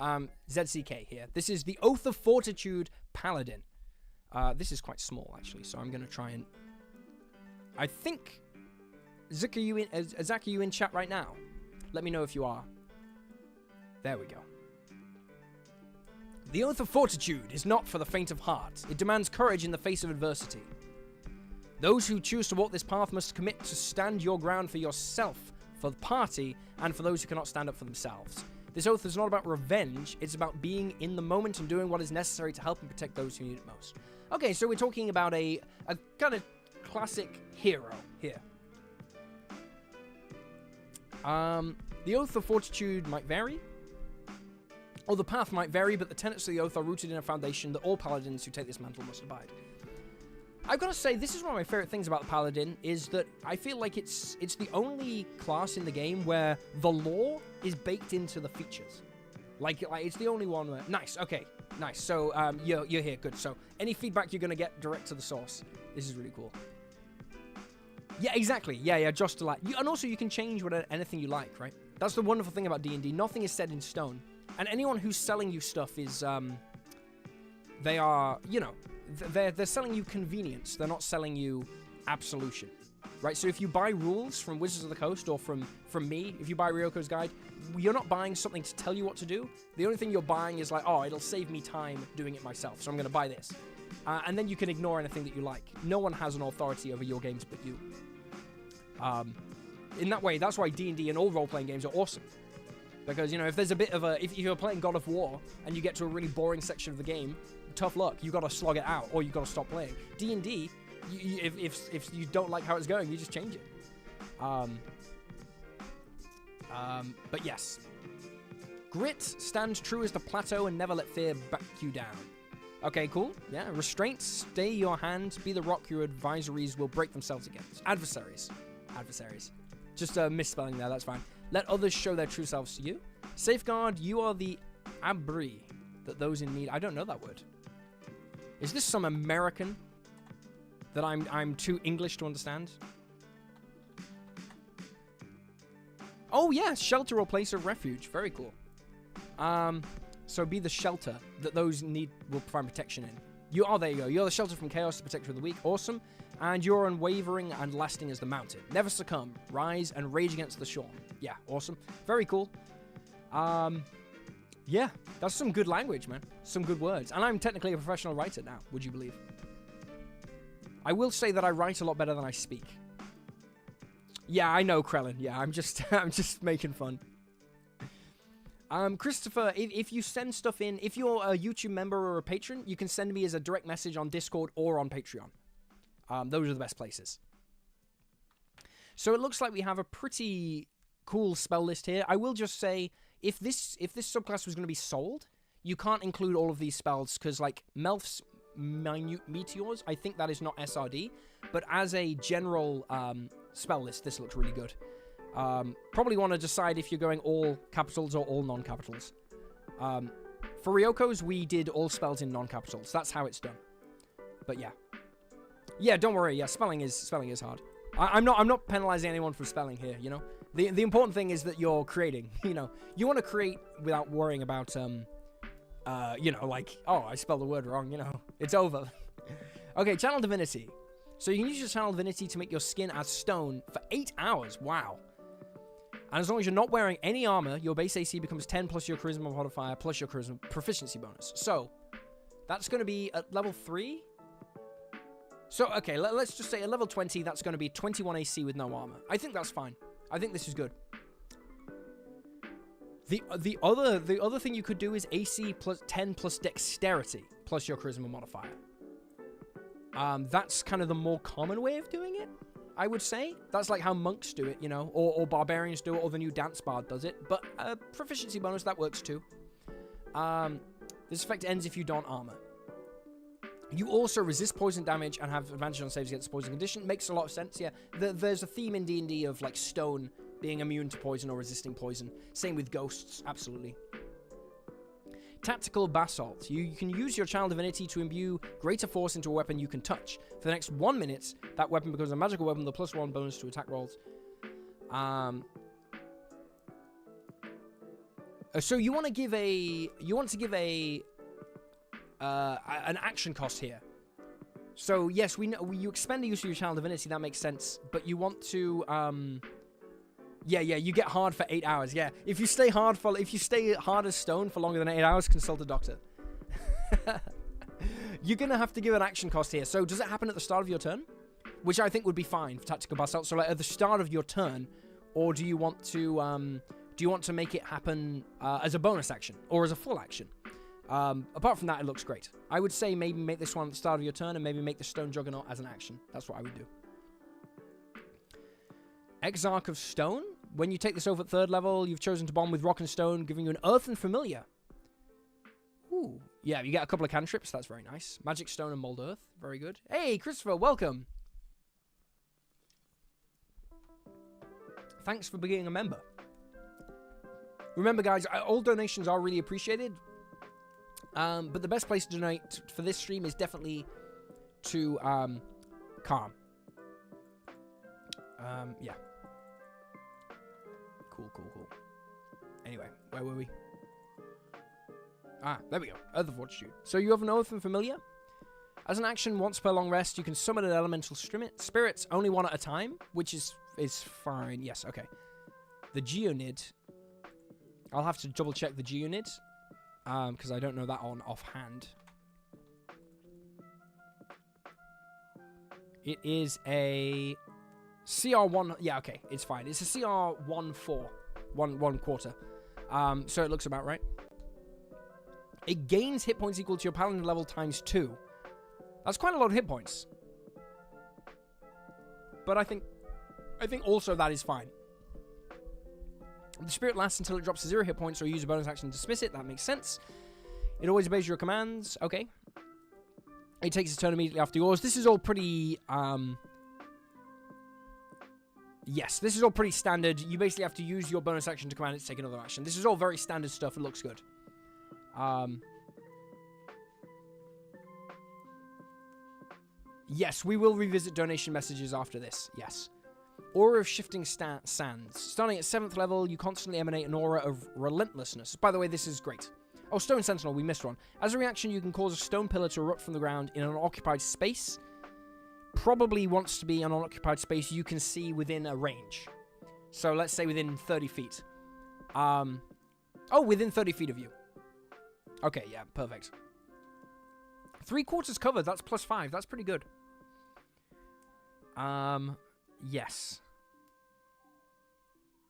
[SPEAKER 1] ZCK here. This is the Oath of Fortitude Paladin. This is quite small, actually, so I'm going to try and... I think... Zach, are you in chat right now? Let me know if you are. There we go. The Oath of Fortitude is not for the faint of heart. It demands courage in the face of adversity. Those who choose to walk this path must commit to stand your ground for yourself, for the party, and for those who cannot stand up for themselves. This oath is not about revenge, it's about being in the moment and doing what is necessary to help and protect those who need it most. Okay, so we're talking about a kind of classic hero here. The Oath of Fortitude might vary, or the path might vary, but the tenets of the oath are rooted in a foundation that all paladins who take this mantle must abide. I've got to say, this is one of my favorite things about the Paladin, is that I feel like it's the only class in the game where the lore is baked into the features. Like it's the only one where... Nice, okay, nice. So, you're here, good. So, any feedback you're going to get direct to the source. This is really cool. Yeah, exactly. Yeah, just to like... and also, you can change anything you like, right? That's the wonderful thing about D&D. Nothing is set in stone. And anyone who's selling you stuff is... they are, you know... They're selling you convenience. They're not selling you absolution, right? So if you buy rules from Wizards of the Coast or from me, if you buy Ryoko's Guide, you're not buying something to tell you what to do. The only thing you're buying is like, oh, it'll save me time doing it myself, so I'm going to buy this. And then you can ignore anything that you like. No one has an authority over your games but you. In that way, that's why D&D and all role-playing games are awesome. Because, you know, if there's a bit of a... If you're playing God of War and you get to a really boring section of the game, tough luck. You got to slog it out or you got to stop playing. D&D, if you don't like how it's going, you just change it. But yes. Grit, stand true as the plateau and never let fear back you down. Okay, cool. Yeah, restraint, stay your hand, be the rock your advisories will break themselves against. Adversaries. Just a misspelling there, that's fine. Let others show their true selves to you. Safeguard, you are the abri that those in need... I don't know that word. Is this some American that I'm too English to understand? Oh, yeah, shelter or place of refuge. Very cool. So be the shelter that those need will find protection in. There you go. You're the shelter from chaos to protect from the weak. Awesome. And you're unwavering and lasting as the mountain. Never succumb. Rise and rage against the storm. Yeah, awesome. Very cool. Yeah, that's some good language, man. Some good words. And I'm technically a professional writer now, would you believe? I will say that I write a lot better than I speak. Yeah, I know, Krellin. Yeah, I'm just making fun. Christopher, if you send stuff in, if you're a YouTube member or a patron, you can send me as a direct message on Discord or on Patreon. Those are the best places. So it looks like we have a pretty cool spell list here. I will just say, if this subclass was going to be sold, you can't include all of these spells, because, like, Melf's Minute Meteors, I think that is not SRD, but as a general spell list, this looks really good. Probably want to decide if you're going all capitals or all non-capitals. For Ryoko's, we did all spells in non-capitals. That's how it's done. But yeah. Yeah, don't worry. Yeah, spelling is hard. I'm not penalizing anyone for spelling here, you know? The important thing is that you're creating, you know? You want to create without worrying about, you know, like, oh, I spelled the word wrong, you know? It's over. Okay, Channel Divinity. So you can use your Channel Divinity to make your skin as stone for 8 hours. Wow. And as long as you're not wearing any armor, your base AC becomes 10 plus your charisma modifier plus your charisma proficiency bonus. So, that's going to be at level 3. So, okay, let's just say at level 20, that's going to be 21 AC with no armor. I think that's fine. I think this is good. The other thing you could do is AC plus 10 plus dexterity plus your charisma modifier. That's kind of the more common way of doing it, I would say. That's like how monks do it, you know, or barbarians do it, or the new dance bard does it. But proficiency bonus, that works too. This effect ends if you don't armor. You also resist poison damage and have advantage on saves against poison condition. Makes a lot of sense, yeah. There's a theme in D&D of, like, stone being immune to poison or resisting poison. Same with ghosts, absolutely. Tactical Basalt. You can use your Channel Divinity to imbue greater force into a weapon you can touch. For the next 1 minute, that weapon becomes a magical weapon with a +1 bonus to attack rolls. So you want to give an action cost here. So yes, we know you expend the use of your Channel Divinity, that makes sense, but you want to yeah, you get hard for 8 hours. Yeah, if you stay hard as stone for longer than 8 hours, consult a doctor. You're gonna have to give an action cost here. So does it happen at the start of your turn? Which I think would be fine for Tactical Basalt. So, like, at the start of your turn, or do you want to make it happen as a bonus action or as a full action? Apart from that, it looks great. I would say maybe make this one at the start of your turn and maybe make the Stone Juggernaut as an action. That's what I would do. Exarch of Stone. When you take this over at 3rd level, you've chosen to bond with Rock and Stone, giving you an Earthen Familiar. Ooh. Yeah, you get a couple of cantrips. That's very nice. Magic Stone and Mold Earth. Very good. Hey, Christopher, welcome. Thanks for being a member. Remember, guys, all donations are really appreciated. But the best place to donate for this stream is definitely to Calm. Yeah. Cool. Anyway, where were we? Ah, there we go. Earth of Fortitude. So you have an Earthen Familiar. As an action, once per long rest, you can summon an elemental spirits, only one at a time, which is fine. Yes, okay. The Geonid. I'll have to double check the Geonid. Because I don't know that on offhand. It is a CR1. Yeah, okay, it's fine. It's a CR14, one quarter. So it looks about right. It gains hit points equal to your Paladin level times 2. That's quite a lot of hit points. But I think also that is fine. The spirit lasts until it drops to 0 hit points, or use a bonus action to dismiss it. That makes sense. It always obeys your commands. Okay. It takes its turn immediately after yours. This is all pretty, yes, this is all pretty standard. You basically have to use your bonus action to command it to take another action. This is all very standard stuff. It looks good. Yes, we will revisit donation messages after this. Yes. Aura of Shifting Sands. Starting at 7th level, you constantly emanate an aura of relentlessness. By the way, this is great. Oh, Stone Sentinel, we missed one. As a reaction, you can cause a stone pillar to erupt from the ground in an occupied space. Probably wants to be an unoccupied space you can see within a range. So let's say within 30 feet. Oh, within 30 feet of you. Okay, yeah, perfect. 3/4 covered, that's +5. That's pretty good. Yes.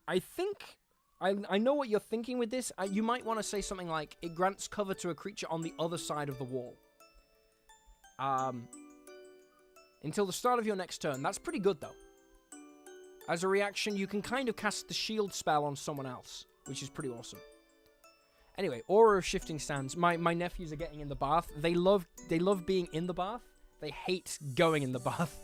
[SPEAKER 1] I think... I know what you're thinking with this. You might want to say something like, it grants cover to a creature on the other side of the wall. Until the start of your next turn. That's pretty good, though. As a reaction, you can kind of cast the shield spell on someone else, which is pretty awesome. Anyway, Aura of Shifting Sands. My nephews are getting in the bath. They love being in the bath. They hate going in the bath.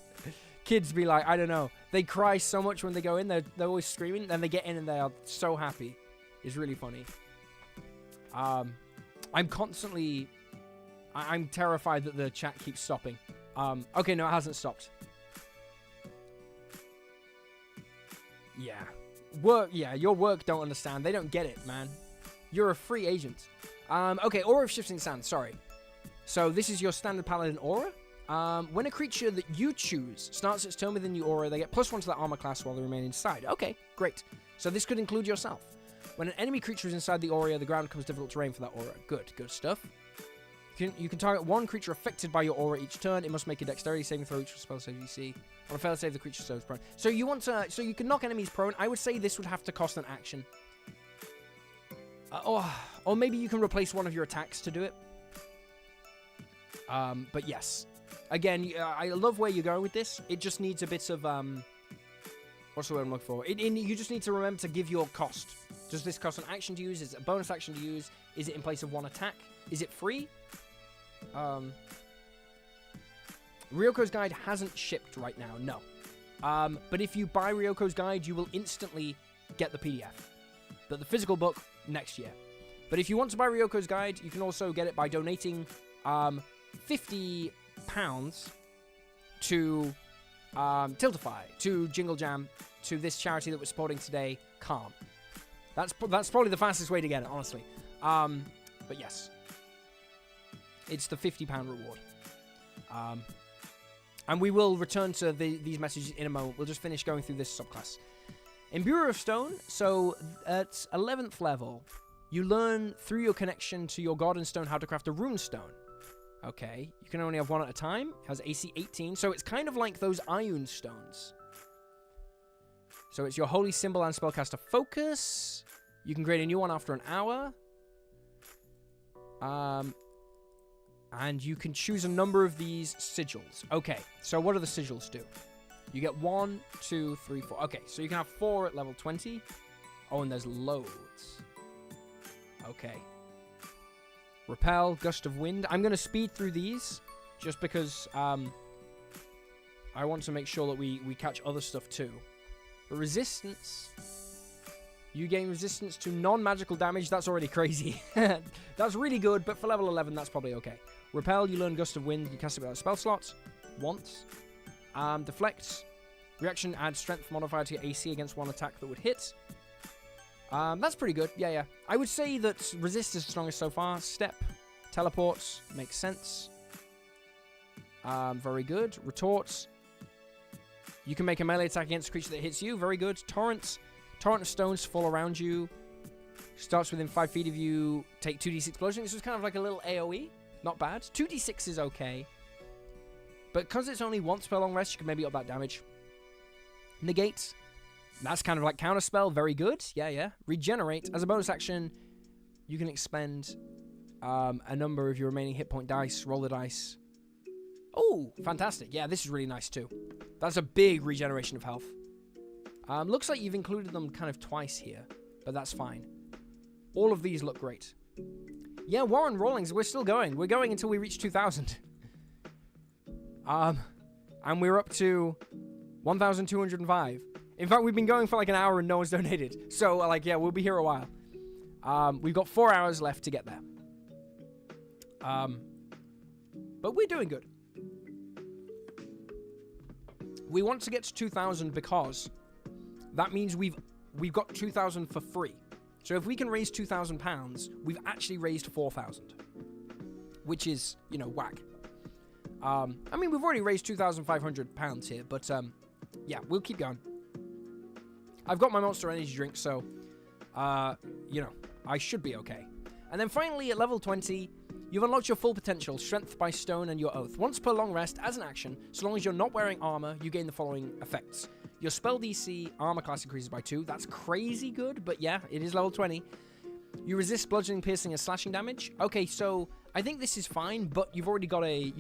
[SPEAKER 1] Kids be like, I don't know. They cry so much when they go in. They're always screaming. Then they get in and they are so happy. It's really funny. I'm constantly... I'm terrified that the chat keeps stopping. Okay, no, it hasn't stopped. Yeah. Your work don't understand. They don't get it, man. You're a free agent. Okay, Aura of Shifting Sands, sorry. So this is your standard Paladin aura. When a creature that you choose starts its turn within your aura, they get +1 to that armor class while they remain inside. Okay, great. So this could include yourself. When an enemy creature is inside the aura, the ground becomes difficult terrain for that aura. Good stuff. You can target one creature affected by your aura each turn. It must make a dexterity saving throw each spell save DC. On a failed save, the creature stays prone. So you want to, so you can knock enemies prone. I would say this would have to cost an action. Or maybe you can replace one of your attacks to do it. But yes. Again, I love where you're going with this. It just needs a bit of, what's the word I'm looking for? You just need to remember to give your cost. Does this cost an action to use? Is it a bonus action to use? Is it in place of one attack? Is it free? Ryoko's Guide hasn't shipped right now, no. But if you buy Ryoko's Guide, you will instantly get the PDF. But the physical book, next year. But if you want to buy Ryoko's Guide, you can also get it by donating £50 to Tiltify, to Jingle Jam, to this charity that we're supporting today, Calm. That's probably the fastest way to get it, honestly. But yes. It's the £50 reward. And we will return to these messages in a moment. We'll just finish going through this subclass. Imbuer of Stone. So at 11th level, you learn through your connection to your God and Stone how to craft a rune stone. Okay, you can only have one at a time. It has AC 18, so it's kind of like those Ioun stones. So it's your holy symbol and spellcaster focus. You can create a new one after an hour. And you can choose a number of these sigils. Okay, so what do the sigils do? You get 1, 2, 3, 4. Okay, so you can have 4 at level 20. Oh, and there's loads. Okay. Repel, Gust of Wind. I'm going to speed through these just because I want to make sure that we catch other stuff too. Resistance. You gain resistance to non-magical damage. That's already crazy. That's really good, but for level 11, that's probably okay. Repel, you learn Gust of Wind. You cast it without a spell slot. Once. Deflect. Reaction adds strength modifier to your AC against one attack that would hit. That's pretty good. Yeah. I would say that Resist is the strongest so far. Step. Teleports. Makes sense. Very good. Retort. You can make a melee attack against a creature that hits you. Very good. Torrent. Torrent of stones fall around you. Starts within 5 feet of you. Take 2d6 bludgeoning. This is kind of like a little AoE. Not bad. 2d6 is okay. But because it's only one spell long rest, you can maybe up that damage. Negate. That's kind of like counterspell. Very good. Yeah. Regenerate. As a bonus action, you can expend a number of your remaining hit point dice. Roll the dice. Oh, fantastic. Yeah, this is really nice too. That's a big regeneration of health. Looks like you've included them kind of twice here, but that's fine. All of these look great. Yeah, Warren Rawlings, we're still going. We're going until we reach 2,000. And we're up to 1,205. In fact, we've been going for like an hour and no one's donated. So, like, yeah, we'll be here a while. We've got 4 hours left to get there. But we're doing good. We want to get to 2,000 because that means we've got 2,000 for free. So if we can raise £2,000, we've actually raised 4,000, which is, you know, whack. I mean, we've already raised £2,500 here, but yeah, we'll keep going. I've got my Monster Energy drink, so you know, I should be okay. And then finally, at level 20, you've unlocked your full potential, Strength by Stone and your Oath. Once per long rest, as an action, so long as you're not wearing armor, you gain the following effects. Your spell DC, armor class increases by 2. That's crazy good, but yeah, it is level 20. You resist bludgeoning, piercing, and slashing damage. Okay, so I think this is fine, but you've already got a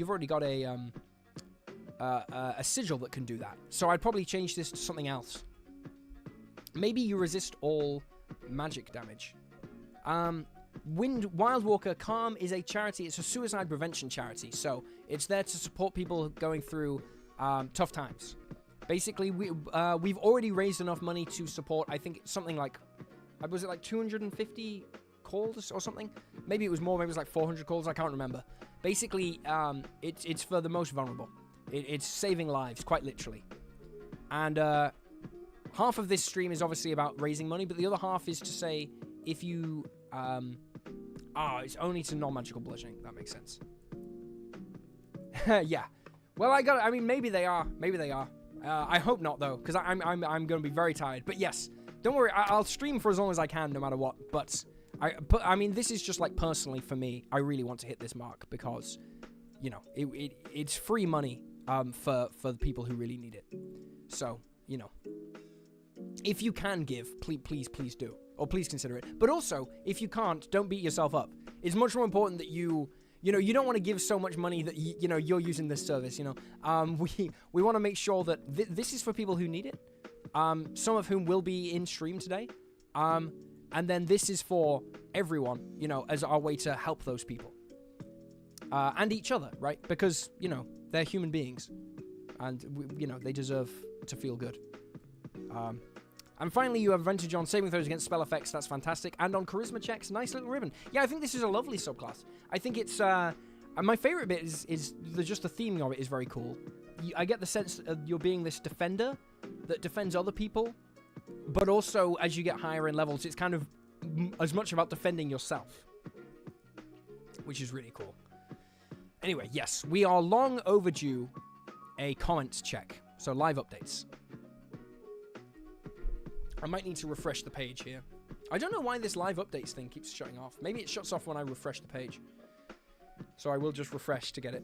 [SPEAKER 1] sigil that can do that. So I'd probably change this to something else. Maybe you resist all magic damage. Wildwalker Calm is a charity. It's a suicide prevention charity, so it's there to support people going through tough times. Basically, we've already raised enough money to support, I think, something like, was it like 250 calls or something? Maybe it was more, maybe it was like 400 calls, I can't remember. Basically, it's for the most vulnerable. It's saving lives, quite literally. And half of this stream is obviously about raising money, but the other half is to say, if you... it's only to non-magical bludgeoning. That makes sense. Yeah. Well, I mean, maybe they are. Maybe they are. I hope not, though, because I'm going to be very tired. But yes, don't worry. I'll stream for as long as I can, no matter what. But I mean, this is just like personally for me. I really want to hit this mark because, you know, it's free money for the people who really need it. So, you know, if you can give, please do, or please consider it. But also, if you can't, don't beat yourself up. It's much more important that you know, you don't want to give so much money that, you know, you're using this service, you know. We want to make sure that this is for people who need it, some of whom will be in stream today. And then this is for everyone, you know, as our way to help those people. And each other, right? Because, you know, they're human beings. And, you know, they deserve to feel good. And finally, you have advantage on saving throws against spell effects. That's fantastic. And on charisma checks, nice little ribbon. Yeah, I think this is a lovely subclass. I think it's... my favorite bit is just the theming of it is very cool. I get the sense of you're being this defender that defends other people, but also, as you get higher in levels, it's kind of as much about defending yourself, which is really cool. Anyway, yes, we are long overdue a comments check. So, live updates. I might need to refresh the page here. I don't know why this live updates thing keeps shutting off. Maybe it shuts off when I refresh the page. So I will just refresh to get it.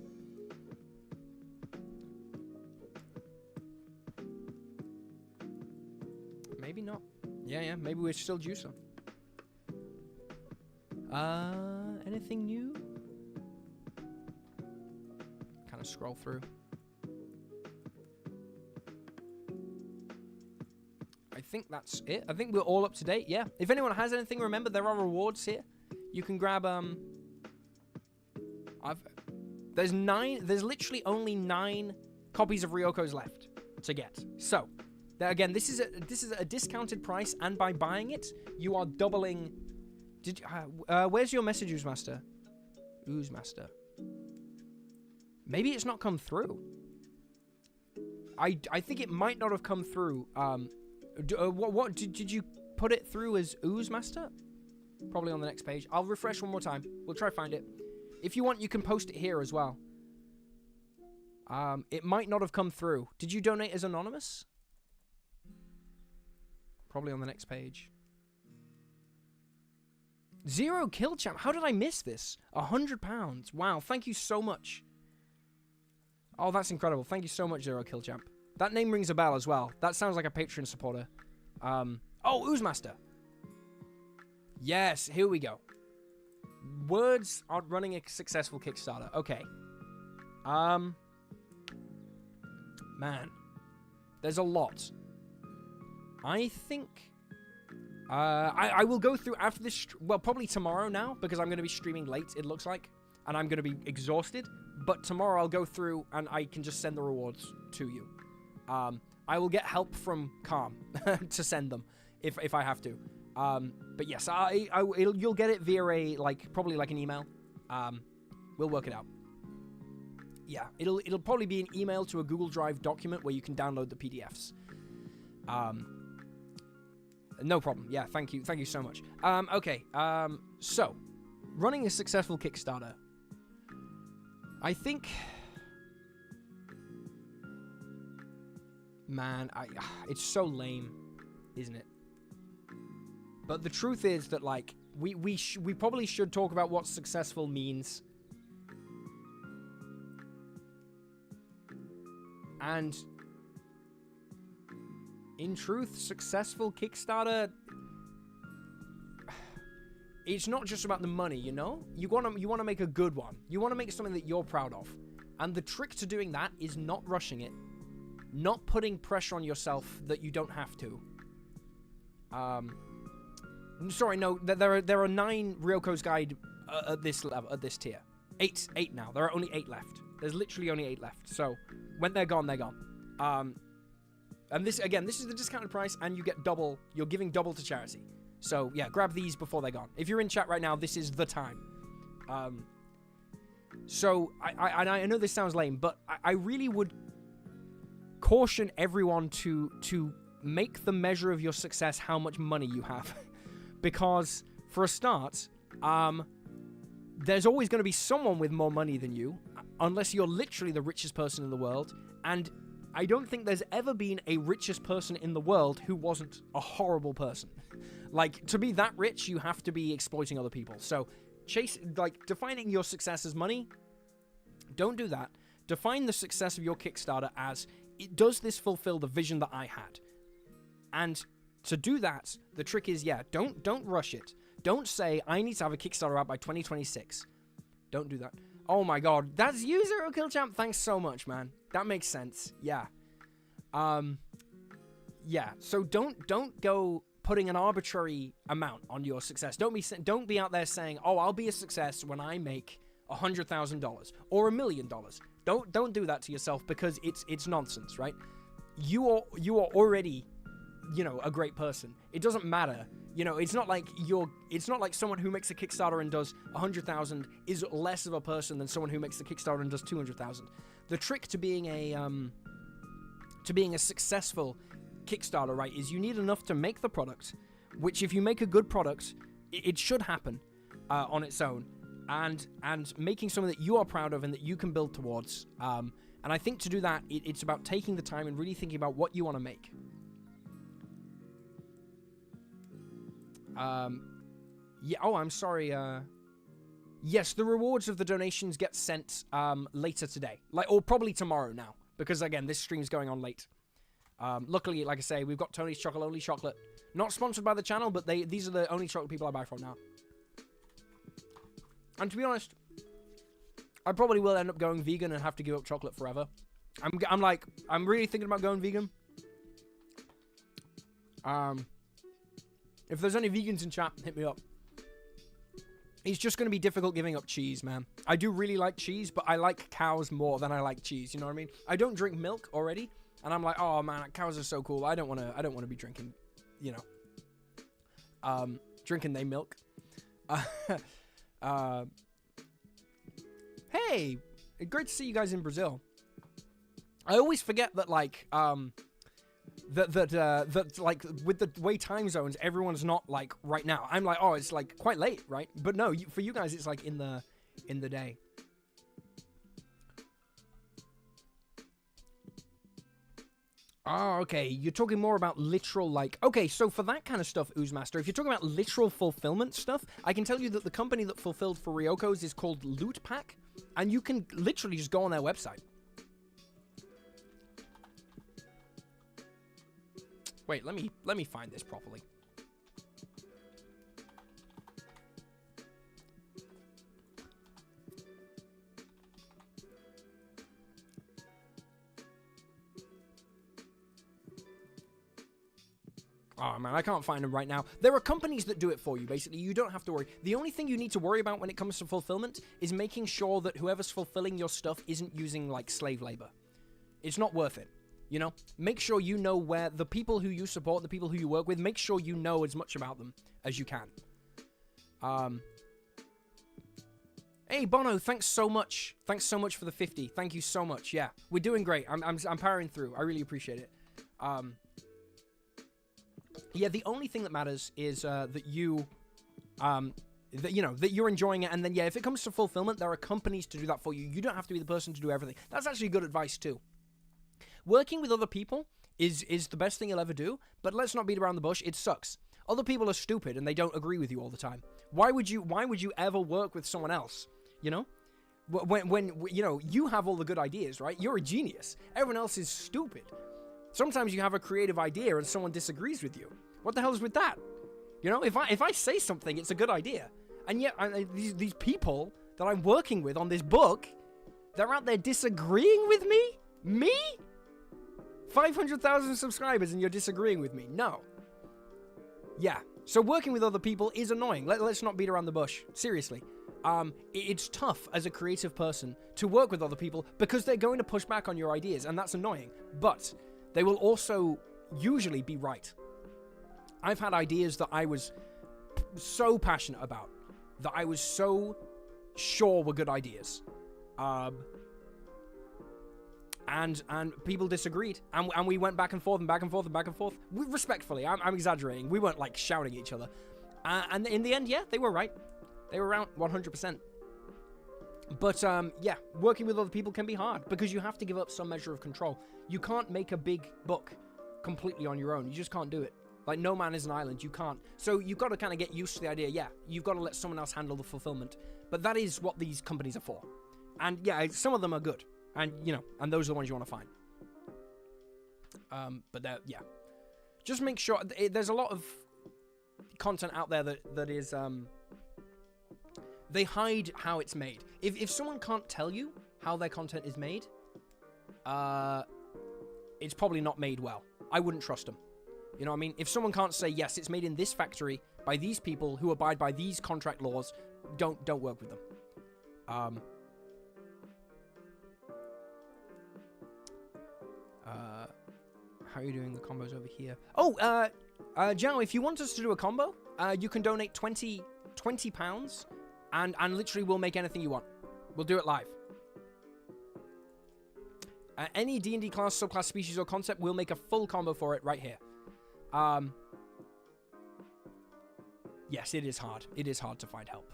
[SPEAKER 1] Maybe not. Yeah, maybe we're still due some. Anything new? Kind of scroll through. I think that's it. I think we're all up to date. Yeah. If anyone has anything, remember there are rewards here. You can grab there's literally only 9 copies of Ryoko's left to get. So, again, this is a discounted price, and by buying it, you are doubling. Where's your message, Oozemaster? Oozemaster. Maybe it's not come through. I think it might not have come through. What did you put it through as Oozemaster? Probably on the next page. I'll refresh one more time. We'll try to find it. If you want, you can post it here as well. It might not have come through. Did you donate as anonymous? Probably on the next page. 0 kill champ. How did I miss this? £100. Wow, thank you so much. Oh, that's incredible. Thank you so much, 0 kill champ. That name rings a bell as well. That sounds like a Patreon supporter. Oh, Oozemaster. Yes, here we go. Words on running a successful Kickstarter. Okay. Man. There's a lot. I think... I will go through after this... Well, probably tomorrow now, because I'm going to be streaming late, it looks like. and I'm going to be exhausted. But tomorrow I'll go through and I can just send the rewards to you. I will get help from Calm to send them if I have to. But yes, you'll get it via probably like an email. We'll work it out. Yeah, it'll probably be an email to a Google Drive document where you can download the PDFs. No problem. Yeah, thank you so much. Okay. So running a successful Kickstarter. I think, man, it's so lame, isn't it? But the truth is that, like, we probably should talk about what successful means. And in truth, successful Kickstarter, it's not just about the money, you know? You want to make a good one. You want to make something that you're proud of. And the trick to doing that is not rushing it. Not putting pressure on yourself that you don't have to. Sorry, no, there are 9 Ryoko's Guide at this level, at this tier. 8 now. There are only 8 left. There's literally only 8 left. So when they're gone, they're gone. And this is the discounted price, and you get double. You're giving double to charity. So yeah, grab these before they're gone. If you're in chat right now, this is the time. So I know this sounds lame, but I really would caution everyone to make the measure of your success how much money you have. Because for a start, there's always going to be someone with more money than you, unless you're literally the richest person in the world. And I don't think there's ever been a richest person in the world who wasn't a horrible person. Like, to be that rich, you have to be exploiting other people. So, defining your success as money, don't do that. Define the success of your Kickstarter as, does this fulfill the vision that I had? And to do that, the trick is, don't rush it. Don't say, I need to have a Kickstarter out by 2026. Don't do that. Oh my god, that's you, Zero Kill Champ. Thanks so much, man. That makes sense. Yeah. Yeah. So don't go putting an arbitrary amount on your success. Don't be out there saying, "Oh, I'll be a success when I make $100,000 or $1 million." Don't do that to yourself, because it's nonsense, right? You are already, a great person. It doesn't matter. It's not like someone who makes a Kickstarter and does 100,000 is less of a person than someone who makes the Kickstarter and does 200,000. The trick to being a successful Kickstarter, right, is you need enough to make the product, which if you make a good product, it should happen on its own, and making something that you are proud of and that you can build towards. And I think to do that, it's about taking the time and really thinking about what you want to make. Yeah. Oh, I'm sorry. Yes, the rewards of the donations get sent later today, or probably tomorrow now, because again, this stream's going on late. Luckily, like I say, we've got Tony's Chocolate Only Chocolate, not sponsored by the channel, but these are the only chocolate people I buy from now. And to be honest, I probably will end up going vegan and have to give up chocolate forever. I'm really thinking about going vegan. If there's any vegans in chat, hit me up. It's just going to be difficult giving up cheese, man. I do really like cheese, but I like cows more than I like cheese. You know what I mean? I don't drink milk already, and I'm like, oh man, cows are so cool. I don't want to be drinking, drinking they milk. Hey, great to see you guys in Brazil. I always forget that, like, that like with the way time zones, everyone's not like right now. I'm like, oh, it's like quite late, right? But no, for you guys, it's like in the day. Oh, okay. You're talking more about literal, like, okay, so for that kind of stuff, Oozemaster, if you're talking about literal fulfillment stuff, I can tell you that the company that fulfilled for Ryoko's is called Loot Pack, and you can literally just go on their website. Wait, let me find this properly. Oh man, I can't find them right now. There are companies that do it for you, basically. You don't have to worry. The only thing you need to worry about when it comes to fulfillment is making sure that whoever's fulfilling your stuff isn't using, like, slave labor. It's not worth it, you know? Make sure you know where the people who you support, the people who you work with, make sure you know as much about them as you can. Hey, Bono, thanks so much. Thanks so much for the 50. Thank you so much. Yeah, we're doing great. I'm powering through. I really appreciate it. Yeah, the only thing that matters is that you, that you're enjoying it. And then, yeah, if it comes to fulfillment, there are companies to do that for you. You don't have to be the person to do everything. That's actually good advice, too. Working with other people is the best thing you'll ever do, but let's not beat around the bush. It sucks. Other people are stupid and they don't agree with you all the time. Why would you ever work with someone else? You know? When you know, you have all the good ideas, right? You're a genius. Everyone else is stupid. Sometimes you have a creative idea and someone disagrees with you. What the hell is with that? You know, if I say something, it's a good idea. And yet, these people that I'm working with on this book, they're out there disagreeing with me? Me? 500,000 subscribers and you're disagreeing with me? No. Yeah. So working with other people is annoying. Let's not beat around the bush. Seriously. It's tough as a creative person to work with other people because they're going to push back on your ideas, and that's annoying. But they will also usually be right. I've had ideas that I was so passionate about, that I was so sure were good ideas. And people disagreed, and we went back and forth and back and forth and back and forth. Respectfully, I'm exaggerating. We weren't like shouting at each other. And in the end, yeah, they were right. They were around 100%. But yeah, working with other people can be hard because you have to give up some measure of control. You can't make a big book completely on your own. You just can't do it. Like, no man is an island. You can't. So you've got to kind of get used to the idea. Yeah, you've got to let someone else handle the fulfillment. But that is what these companies are for. And yeah, some of them are good. And, you know, and those are the ones you want to find. But yeah. Just make sure. There's a lot of content out there that is... They hide how it's made. If someone can't tell you how their content is made, it's probably not made well. I wouldn't trust them. You know what I mean? If someone can't say, yes, it's made in this factory by these people who abide by these contract laws, don't work with them. How are you doing the combos over here? Oh, Jao, if you want us to do a combo, you can donate £20 and literally we'll make anything you want. We'll do it live. Any D&D class, subclass, species, or concept, we'll make a full combo for it right here. Yes, it is hard. It is hard to find help.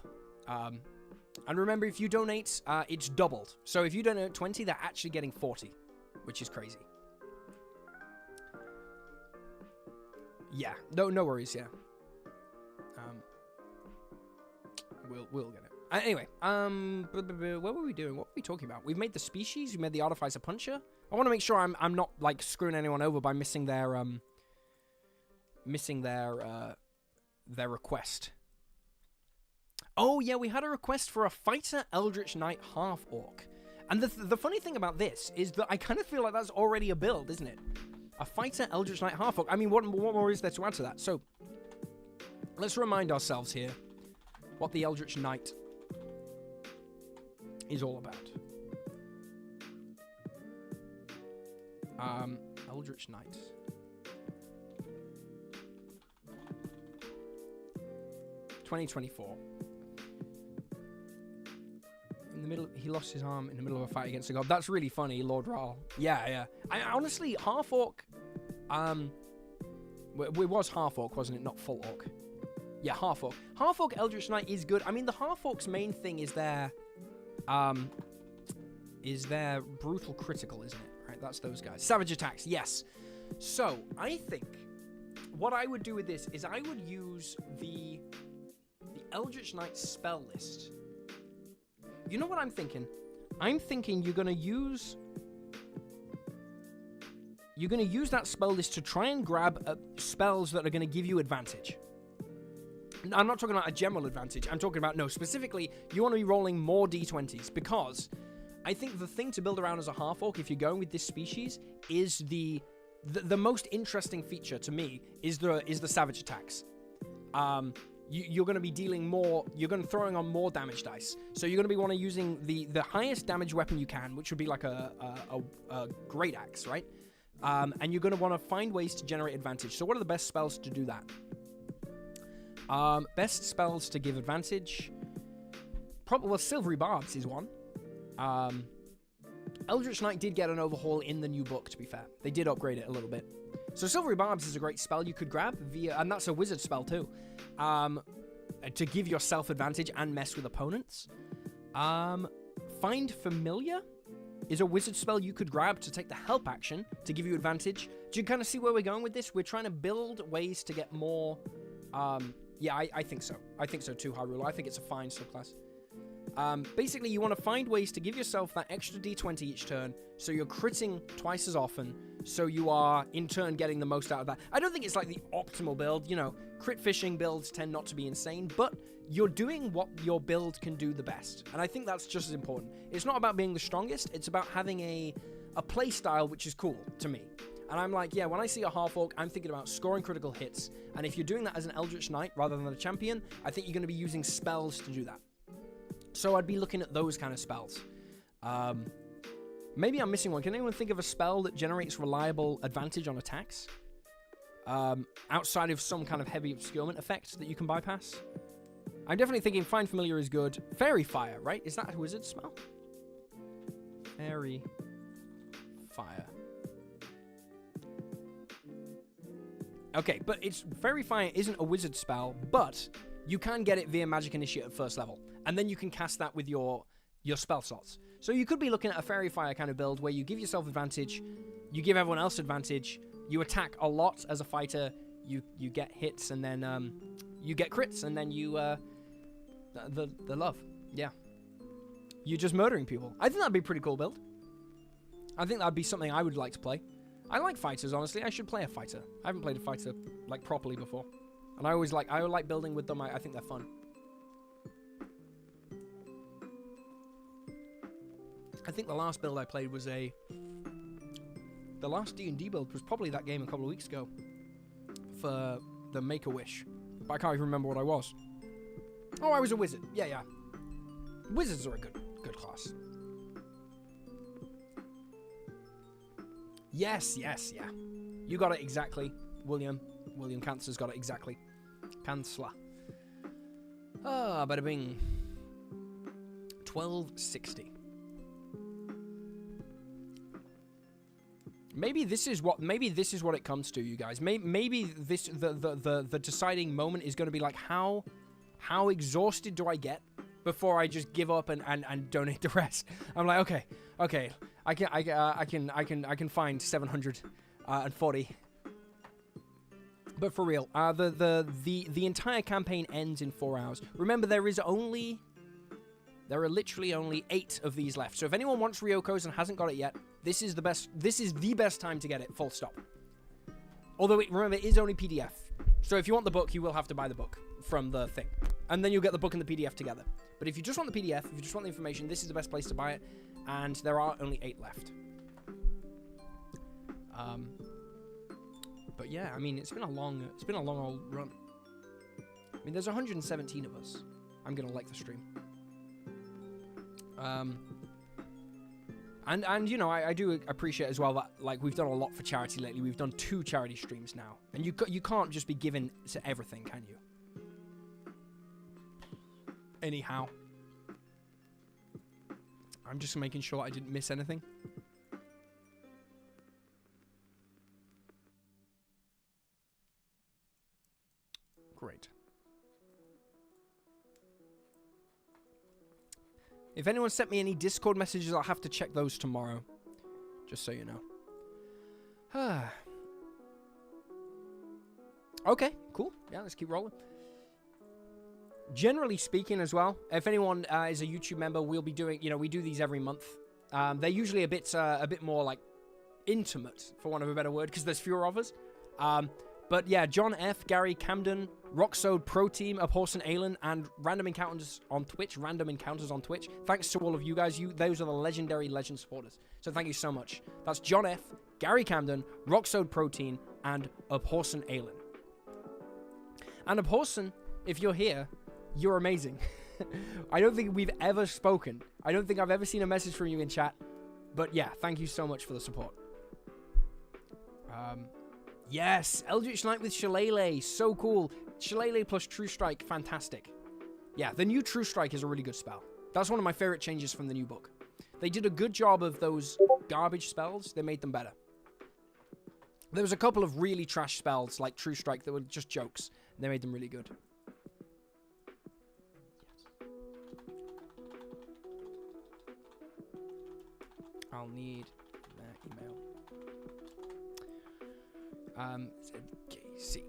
[SPEAKER 1] And remember, if you donate, it's doubled. So if you donate 20, they're actually getting 40, which is crazy. Yeah, no worries, yeah. We'll get it. Anyway, what were we doing? What were we talking about? We've made the species. We made the Artificer Puncher. I want to make sure I'm not like screwing anyone over by missing their request. Oh yeah, we had a request for a Fighter Eldritch Knight Half Orc, and the funny thing about this is that I kind of feel like that's already a build, isn't it? A Fighter Eldritch Knight Half Orc. I mean, what more is there to add to that? So let's remind ourselves here what the Eldritch Knight is all about. Eldritch Knight. $2024. In the middle, he lost his arm in the middle of a fight against a god. That's really funny, Lord Rahl. Yeah. I honestly, half orc. It was half orc, wasn't it? Not full orc. Yeah, half orc. Half orc Eldritch Knight is good. I mean, the half orc's main thing is their brutal critical, isn't it? Right, that's those guys. Savage attacks, yes. So I think what I would do with this is I would use the Eldritch Knight spell list. You know what I'm thinking? I'm thinking you're gonna use that spell list to try and grab spells that are gonna give you advantage. I'm not talking about a general advantage. I'm talking about, no, specifically, you want to be rolling more d20s, because I think the thing to build around as a half-orc, if you're going with this species, is the the most interesting feature to me is the savage attacks. You're going to be dealing more. You're going to throwing on more damage dice. So you're going to be wanting using the highest damage weapon you can, which would be like a great axe, right? And you're going to want to find ways to generate advantage. So what are the best spells to do that? Best spells to give advantage. Probably, well, Silvery Barbs is one. Eldritch Knight did get an overhaul in the new book, to be fair. They did upgrade it a little bit. So Silvery Barbs is a great spell you could grab via, and that's a wizard spell too, to give yourself advantage and mess with opponents. Find Familiar is a wizard spell you could grab to take the help action to give you advantage. Do you kind of see where we're going with this? We're trying to build ways to get more. Yeah, I think so. I think so too, Hyrule. I think it's a fine subclass. Basically, you want to find ways to give yourself that extra d20 each turn, so you're critting twice as often, so you are, in turn, getting the most out of that. I don't think it's like the optimal build, you know, crit fishing builds tend not to be insane, but you're doing what your build can do the best, and I think that's just as important. It's not about being the strongest, it's about having a play style which is cool to me. And I'm like, yeah, when I see a half-orc, I'm thinking about scoring critical hits, and if you're doing that as an Eldritch Knight rather than a champion, I think you're going to be using spells to do that. So I'd be looking at those kind of spells. Maybe I'm missing one. Can anyone think of a spell that generates reliable advantage on attacks? Outside of some kind of heavy obscurement effect that you can bypass? I'm definitely thinking Find Familiar is good. Fairy Fire, right? Is that a wizard spell? Fairy Fire. Okay, but Fairy Fire isn't a wizard spell, but you can get it via Magic Initiate at first level. And then you can cast that with your spell slots. So you could be looking at a Fairy Fire kind of build where you give yourself advantage, you give everyone else advantage, you attack a lot as a fighter, you get hits, and then you get crits, and then you the love. Yeah. You're just murdering people. I think that'd be a pretty cool build. I think that'd be something I would like to play. I like fighters, honestly. I should play a fighter. I haven't played a fighter like properly before. And I like building with them. I think they're fun. I think the last build I played was the last D&D build was probably that game a couple of weeks ago for the Make-A-Wish. But I can't even remember what I was. Oh, I was a wizard. Yeah. Wizards are a good class. Yes, yeah. You got it exactly, William. William Cancer's got it exactly. Canceller. Bada bing. 1260. Maybe this is what it comes to, you guys. Maybe this the deciding moment is going to be like how exhausted do I get before I just give up and donate the rest. I'm like, okay, I can find 740. But for real, the entire campaign ends in 4 hours. Remember, there are literally only 8 of these left. So if anyone wants Ryoko's and hasn't got it yet, this is the best time to get it, full stop. Although, remember, it is only PDF. So if you want the book, you will have to buy the book from the thing. And then you'll get the book and the PDF together. But if you just want the PDF, if you just want the information, this is the best place to buy it. And there are only 8 left. But yeah, I mean, it's been a long old run. I mean, there's 117 of us. I'm gonna like the stream. And you know, I do appreciate as well that, like, we've done a lot for charity lately. We've done 2 charity streams now, and you can't just be given to everything, can you? Anyhow, I'm just making sure I didn't miss anything. Great. If anyone sent me any Discord messages, I'll have to check those tomorrow. Just so you know. Okay, cool. Yeah, let's keep rolling. Generally speaking as well, if anyone is a YouTube member, we'll be doing, you know, we do these every month. They're usually a bit more like intimate, for want of a better word, because there's fewer of us. But But yeah, John F, Gary Camden, Roxode Pro Team, Abhorsen Aelin, and Random Encounters on Twitch. Thanks to all of you guys. Those are the legendary legend supporters. So thank you so much. That's John F, Gary Camden, Roxode Pro Team, and Abhorsen Aelin. And Abhorsen, if you're here, you're amazing. I don't think we've ever spoken. I don't think I've ever seen a message from you in chat. But yeah, thank you so much for the support. Yes, Eldritch Knight with Shillelagh, so cool. Shillelagh plus True Strike, fantastic. Yeah, the new True Strike is a really good spell. That's one of my favorite changes from the new book. They did a good job of those garbage spells. They made them better. There was a couple of really trash spells like True Strike that were just jokes. They made them really good. I'll need their email. ZKC.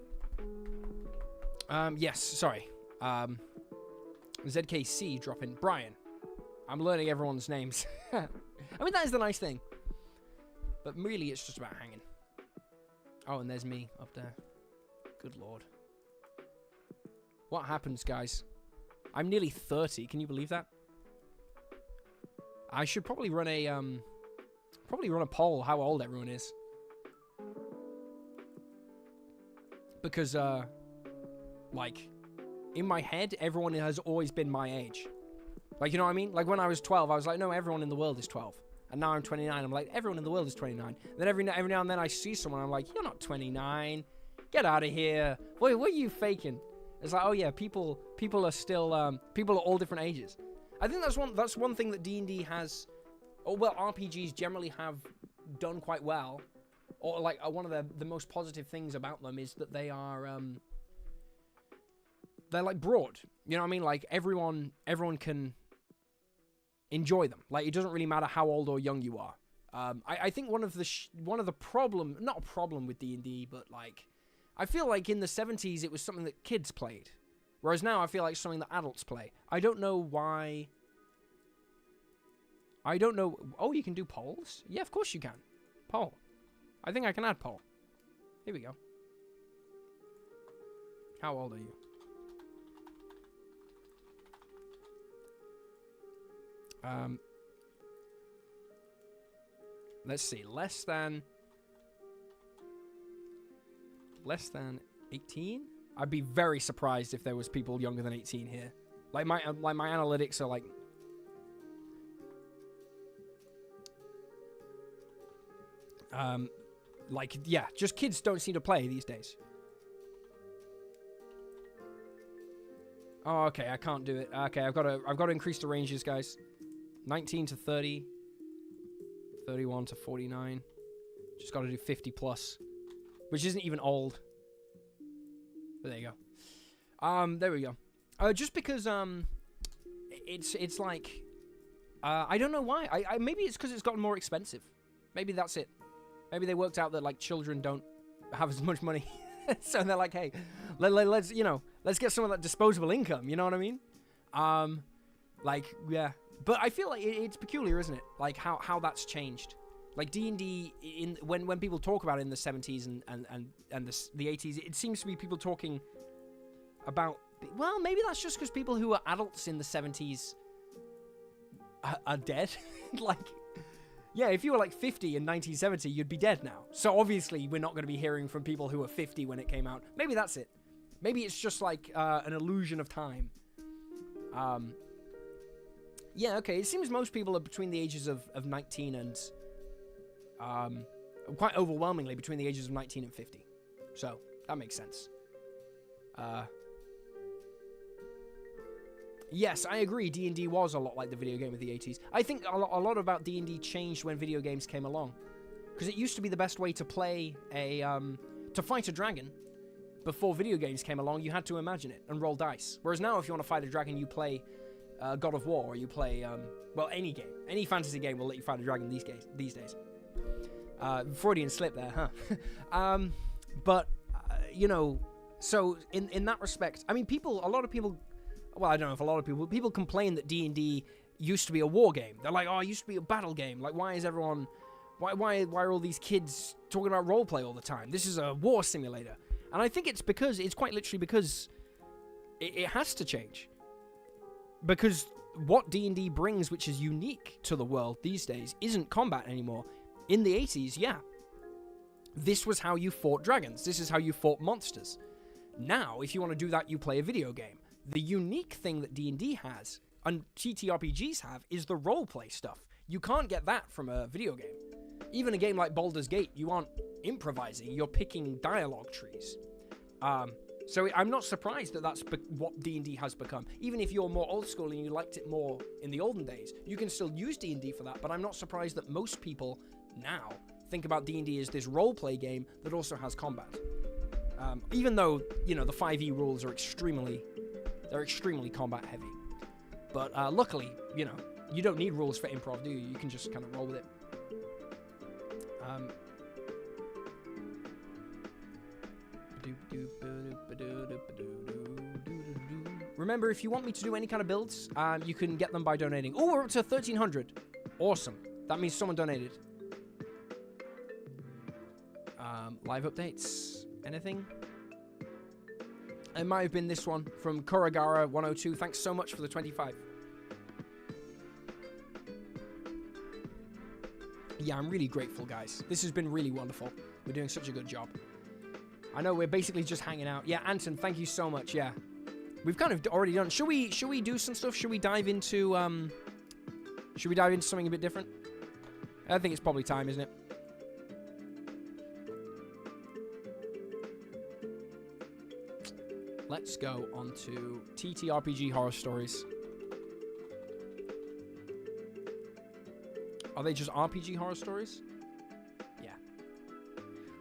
[SPEAKER 1] Yes, sorry. ZKC dropping. Brian. I'm learning everyone's names. I mean, that is the nice thing. But really, it's just about hanging. Oh, and there's me up there. Good lord. What happens, guys? I'm nearly 30. Can you believe that? I should probably run a poll how old everyone is. Because, like, in my head, everyone has always been my age. Like, you know what I mean? Like, when I was 12, I was like, no, everyone in the world is 12. And now I'm 29, I'm like, everyone in the world is 29. And then every now and then I see someone, I'm like, you're not 29. Get out of here. What are you faking? It's like, oh yeah, people are still, people are all different ages. I think that's one thing that D&D has, or well, RPGs generally have done quite well. Or like one of the most positive things about them is that they are they're like broad. You know what I mean? Like everyone can enjoy them. Like it doesn't really matter how old or young you are. I think one of the problem, not a problem with D&D, but like I feel like in the 70s it was something that kids played, whereas now I feel like it's something that adults play. I don't know why. I don't know. Oh, you can do polls? Yeah, of course you can. Poll. I think I can add poll. Here we go. How old are you? Let's see. Less than 18? I'd be very surprised if there was people younger than 18 here. Like my analytics are like. Like, yeah, just kids don't seem to play these days. Oh, okay, I can't do it. Okay, I've got to increase the ranges, guys. 19 to 30. 31 to 49. Just got to do 50 plus. Which isn't even old. But there you go. There we go. Just because, it's like, I don't know why. I maybe it's because it's gotten more expensive. Maybe that's it. Maybe they worked out that like children don't have as much money, so they're like, hey, let's get some of that disposable income. You know what I mean? Like yeah, but I feel like it's peculiar, isn't it? Like how that's changed. Like D&D when people talk about it in the 70s and the 80s, it seems to be people talking about. Well, maybe that's just because people who were adults in the 70s are dead. Like. Yeah, if you were like 50 in 1970, you'd be dead now. So obviously, we're not going to be hearing from people who were 50 when it came out. Maybe that's it. Maybe it's just like an illusion of time. Yeah, okay. It seems most people are between the ages of 19 and... quite overwhelmingly between the ages of 19 and 50. So, that makes sense. Yes, I agree. D&D was a lot like the video game of the 80s. I think a lot about D&D changed when video games came along. Because it used to be the best way to play to fight a dragon. Before video games came along, you had to imagine it and roll dice. Whereas now, if you want to fight a dragon, you play God of War, or you play, well, any game. Any fantasy game will let you fight a dragon these days. Freudian slip there, huh? But, you know, so in that respect, I mean, a lot of people... Well, I don't know if a lot of people complain that D&D used to be a war game. They're like, oh, it used to be a battle game. Like, why is everyone... Why are all these kids talking about roleplay all the time? This is a war simulator. And I think it's quite literally because it has to change. Because what D&D brings, which is unique to the world these days, isn't combat anymore. In the 80s, yeah. This was how you fought dragons. This is how you fought monsters. Now, if you want to do that, you play a video game. The unique thing that D&D has, and TTRPGs have, is the roleplay stuff. You can't get that from a video game. Even a game like Baldur's Gate, you aren't improvising, you're picking dialogue trees. So I'm not surprised that that's what D&D has become. Even if you're more old school and you liked it more in the olden days, you can still use D&D for that, but I'm not surprised that most people now think about D&D as this role-play game that also has combat. Even though, the 5e rules are extremely combat heavy. But luckily, you don't need rules for improv, do you? You can just kind of roll with it. Remember, if you want me to do any kind of builds, you can get them by donating. Oh, we're up to 1,300. Awesome. That means someone donated. Live updates. Anything? It might have been this one from Korogara102. Thanks so much for the 25. Yeah, I'm really grateful, guys. This has been really wonderful. We're doing such a good job. I know we're basically just hanging out. Yeah, Anton, thank you so much. Yeah, we've kind of already done. Should we do some stuff? Should we dive into something a bit different? I think it's probably time, isn't it? Let's go on to TTRPG horror stories. Are they just RPG horror stories? Yeah.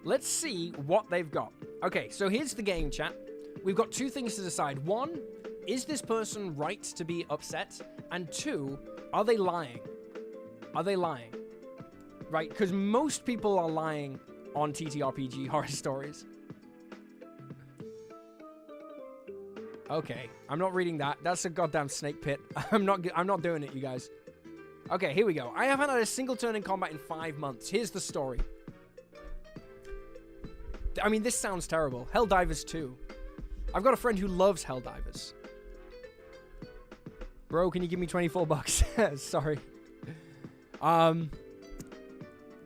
[SPEAKER 1] Let's see what they've got. Okay, so here's the game, chat. We've got two things to decide. One, is this person right to be upset? And two, are they lying? Are they lying? Right, because most people are lying on TTRPG horror stories. Okay, I'm not reading that. That's a goddamn snake pit. I'm not doing it, you guys. Okay, here we go. I haven't had a single turn in combat in 5 months. Here's the story. I mean, this sounds terrible. Helldivers 2. I've got a friend who loves Helldivers. Bro, can you give me 24 bucks? Sorry.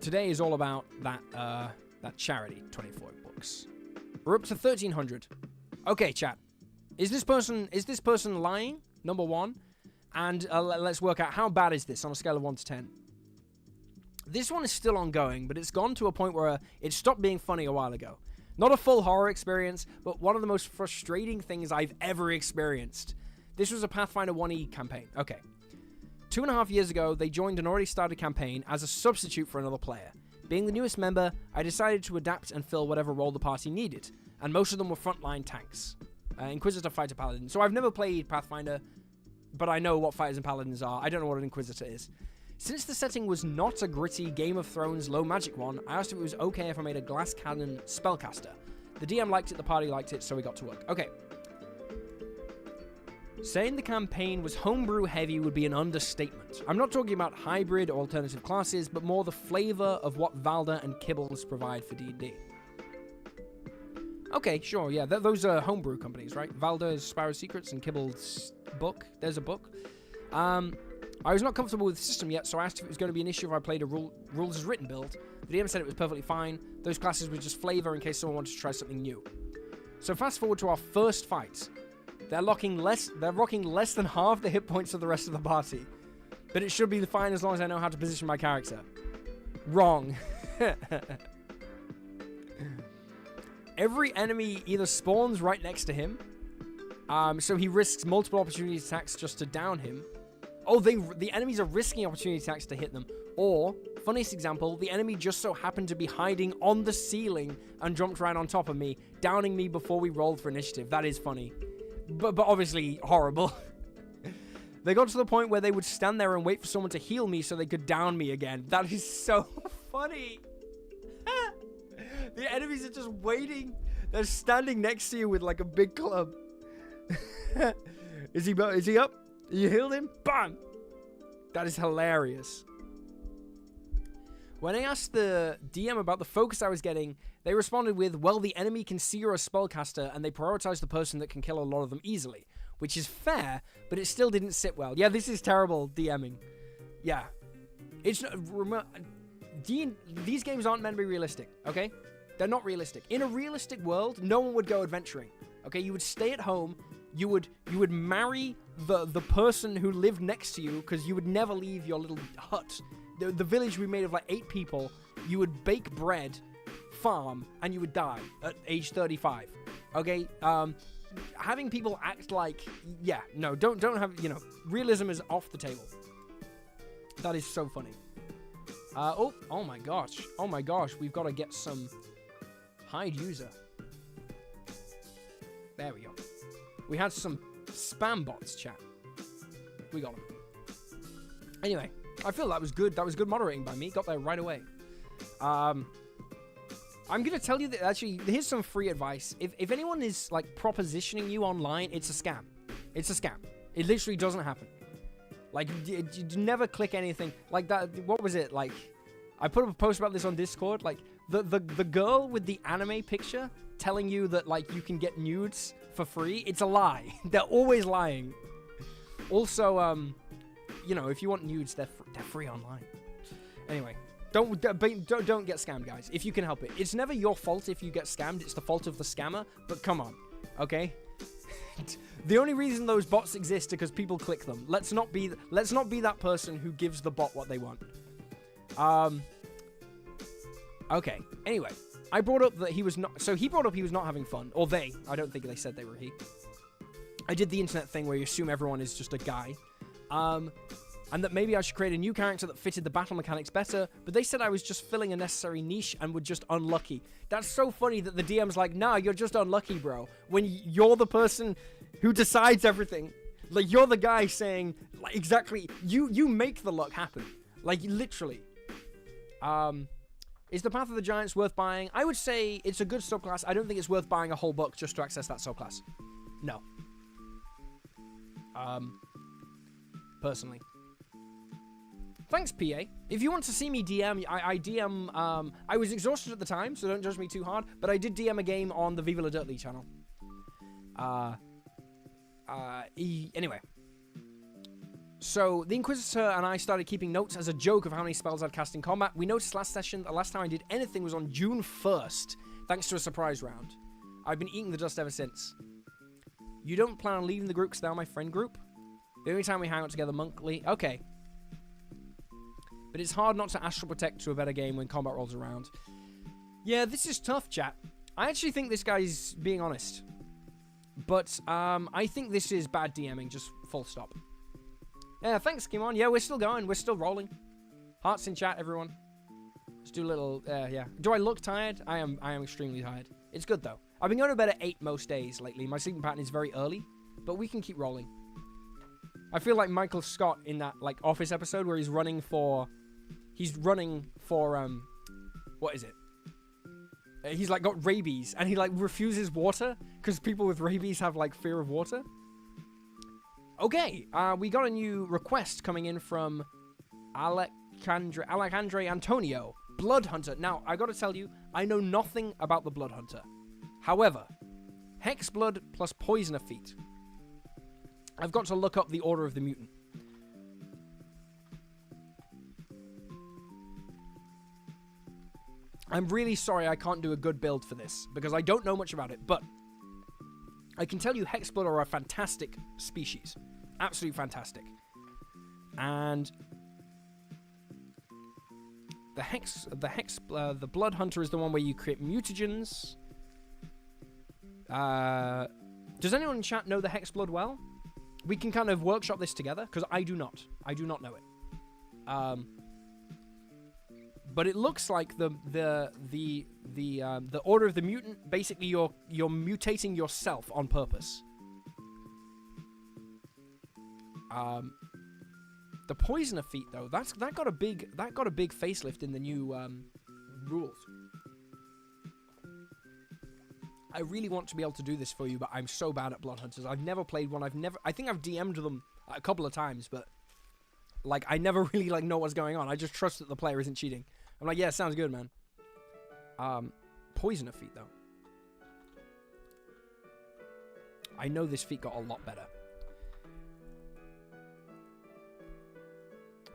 [SPEAKER 1] Today is all about that charity, 24 bucks. We're up to 1,300. Okay, chat. Is this person lying? Number one. And let's work out how bad is this on a scale of 1 to 10. This one is still ongoing, but it's gone to a point where it stopped being funny a while ago. Not a full horror experience, but one of the most frustrating things I've ever experienced. This was a Pathfinder 1e campaign. Okay. 2.5 years ago, they joined an already started campaign as a substitute for another player. Being the newest member, I decided to adapt and fill whatever role the party needed, and most of them were frontline tanks. Inquisitor, Fighter, Paladin. So I've never played Pathfinder, but I know what Fighters and Paladins are. I don't know what an Inquisitor is. Since the setting was not a gritty Game of Thrones low magic one, I asked if it was okay if I made a glass cannon spellcaster. The DM liked it, the party liked it, so we got to work. Okay. Saying the campaign was homebrew heavy would be an understatement. I'm not talking about hybrid or alternative classes, but more the flavor of what Valda and Kibbles provide for D&D. Okay, sure, yeah, those are homebrew companies, right? Valda's Sparrow's Secrets and Kibbles' book. There's a book. I was not comfortable with the system yet, so I asked if it was going to be an issue if I played a rules as written build. The DM said it was perfectly fine. Those classes were just flavor in case someone wanted to try something new. So fast forward to our first fight. They're rocking less than half the hit points of the rest of the party. But it should be fine as long as I know how to position my character. Wrong. Every enemy either spawns right next to him, so he risks multiple opportunity attacks just to down him. Oh, the enemies are risking opportunity attacks to hit them. Or, funniest example, the enemy just so happened to be hiding on the ceiling and jumped right on top of me, downing me before we rolled for initiative. That is funny. But obviously horrible. They got to the point where they would stand there and wait for someone to heal me so they could down me again. That is so funny. The enemies are just waiting. They're standing next to you with like a big club. Is he up? You healed him? Bam! That is hilarious. When I asked the DM about the focus I was getting, they responded with, well, the enemy can see you're a spellcaster, and they prioritize the person that can kill a lot of them easily. Which is fair, but it still didn't sit well. Yeah, this is terrible DMing. Yeah. It's these games aren't meant to be realistic, okay? They're not realistic. In a realistic world, no one would go adventuring. Okay, you would stay at home, you would marry the person who lived next to you, because you would never leave your little hut. The village would be made of like 8 people. You would bake bread, farm, and you would die at age 35. Okay? Having people act like, yeah, no, don't have, realism is off the table. That is so funny. Oh my gosh, we've got to get some hide user. There we go. We had some spam bots, chat. We got them. Anyway, I feel that was good. That was good moderating by me. Got there right away. I'm going to tell you that, actually, here's some free advice. If anyone is, like, propositioning you online, it's a scam. It's a scam. It literally doesn't happen. Like, you never click anything. Like that, what was it? Like, I put up a post about this on Discord. Like, the girl with the anime picture telling you that, like, you can get nudes for free, it's a lie. They're always lying. Also, if you want nudes, they're free online. Anyway, don't get scammed, guys, if you can help it. It's never your fault if you get scammed. It's the fault of the scammer. But come on, okay? The only reason those bots exist is because people click them. Let's not be that person who gives the bot what they want. Okay. Anyway, I brought up that he was not. So he brought up he was not having fun, or they. I don't think they said they were he. I did the internet thing where you assume everyone is just a guy. And that maybe I should create a new character that fitted the battle mechanics better, but they said I was just filling a necessary niche and were just unlucky. That's so funny that the DM's like, nah, you're just unlucky, bro. When you're the person who decides everything. Like, you're the guy saying, like, exactly, you make the luck happen. Like, literally. Is the Path of the Giants worth buying? I would say it's a good subclass. I don't think it's worth buying a whole book just to access that subclass. No. Personally. Thanks, PA. If you want to see me DM, I DM, I was exhausted at the time, so don't judge me too hard, but I did DM a game on the Viva La Dirt League channel. Anyway. So, the Inquisitor and I started keeping notes as a joke of how many spells I'd cast in combat. We noticed last session that the last time I did anything was on June 1st, thanks to a surprise round. I've been eating the dust ever since. You don't plan on leaving the group because they're my friend group? The only time we hang out together monthly? Okay. But it's hard not to astral protect to a better game when combat rolls around. Yeah, this is tough, chat. I actually think this guy's being honest. But, I think this is bad DMing, just full stop. Yeah, thanks, Kimon. Yeah, we're still going. We're still rolling. Hearts in chat, everyone. Let's do a little, yeah. Do I look tired? I am extremely tired. It's good, though. I've been going to bed at 8 most days lately. My sleeping pattern is very early, but we can keep rolling. I feel like Michael Scott in that, like, Office episode where he's running for, what is it? He's, like, got rabies, and he, like, refuses water, because people with rabies have, like, fear of water. Okay, we got a new request coming in from Alejandre Antonio, Blood Hunter. Now, I gotta tell you, I know nothing about the Blood Hunter. However, Hex Blood plus Poisoner Feet. I've got to look up the Order of the Mutant. I'm really sorry I can't do a good build for this, because I don't know much about it, but I can tell you Hexblood are a fantastic species. Absolutely fantastic. And the Blood Hunter is the one where you create mutagens. Does anyone in chat know the Hexblood well? We can kind of workshop this together, because I do not. I do not know it. But it looks like the Order of the Mutant, basically you're mutating yourself on purpose. The Poisoner Feat though, that got a big facelift in the new rules. I really want to be able to do this for you, but I'm so bad at Blood Hunters. I've never played one. I think I've DM'd them a couple of times, but like I never really like know what's going on. I just trust that the player isn't cheating. I'm like, yeah, sounds good, man. Poisoner feat, though. I know this feat got a lot better.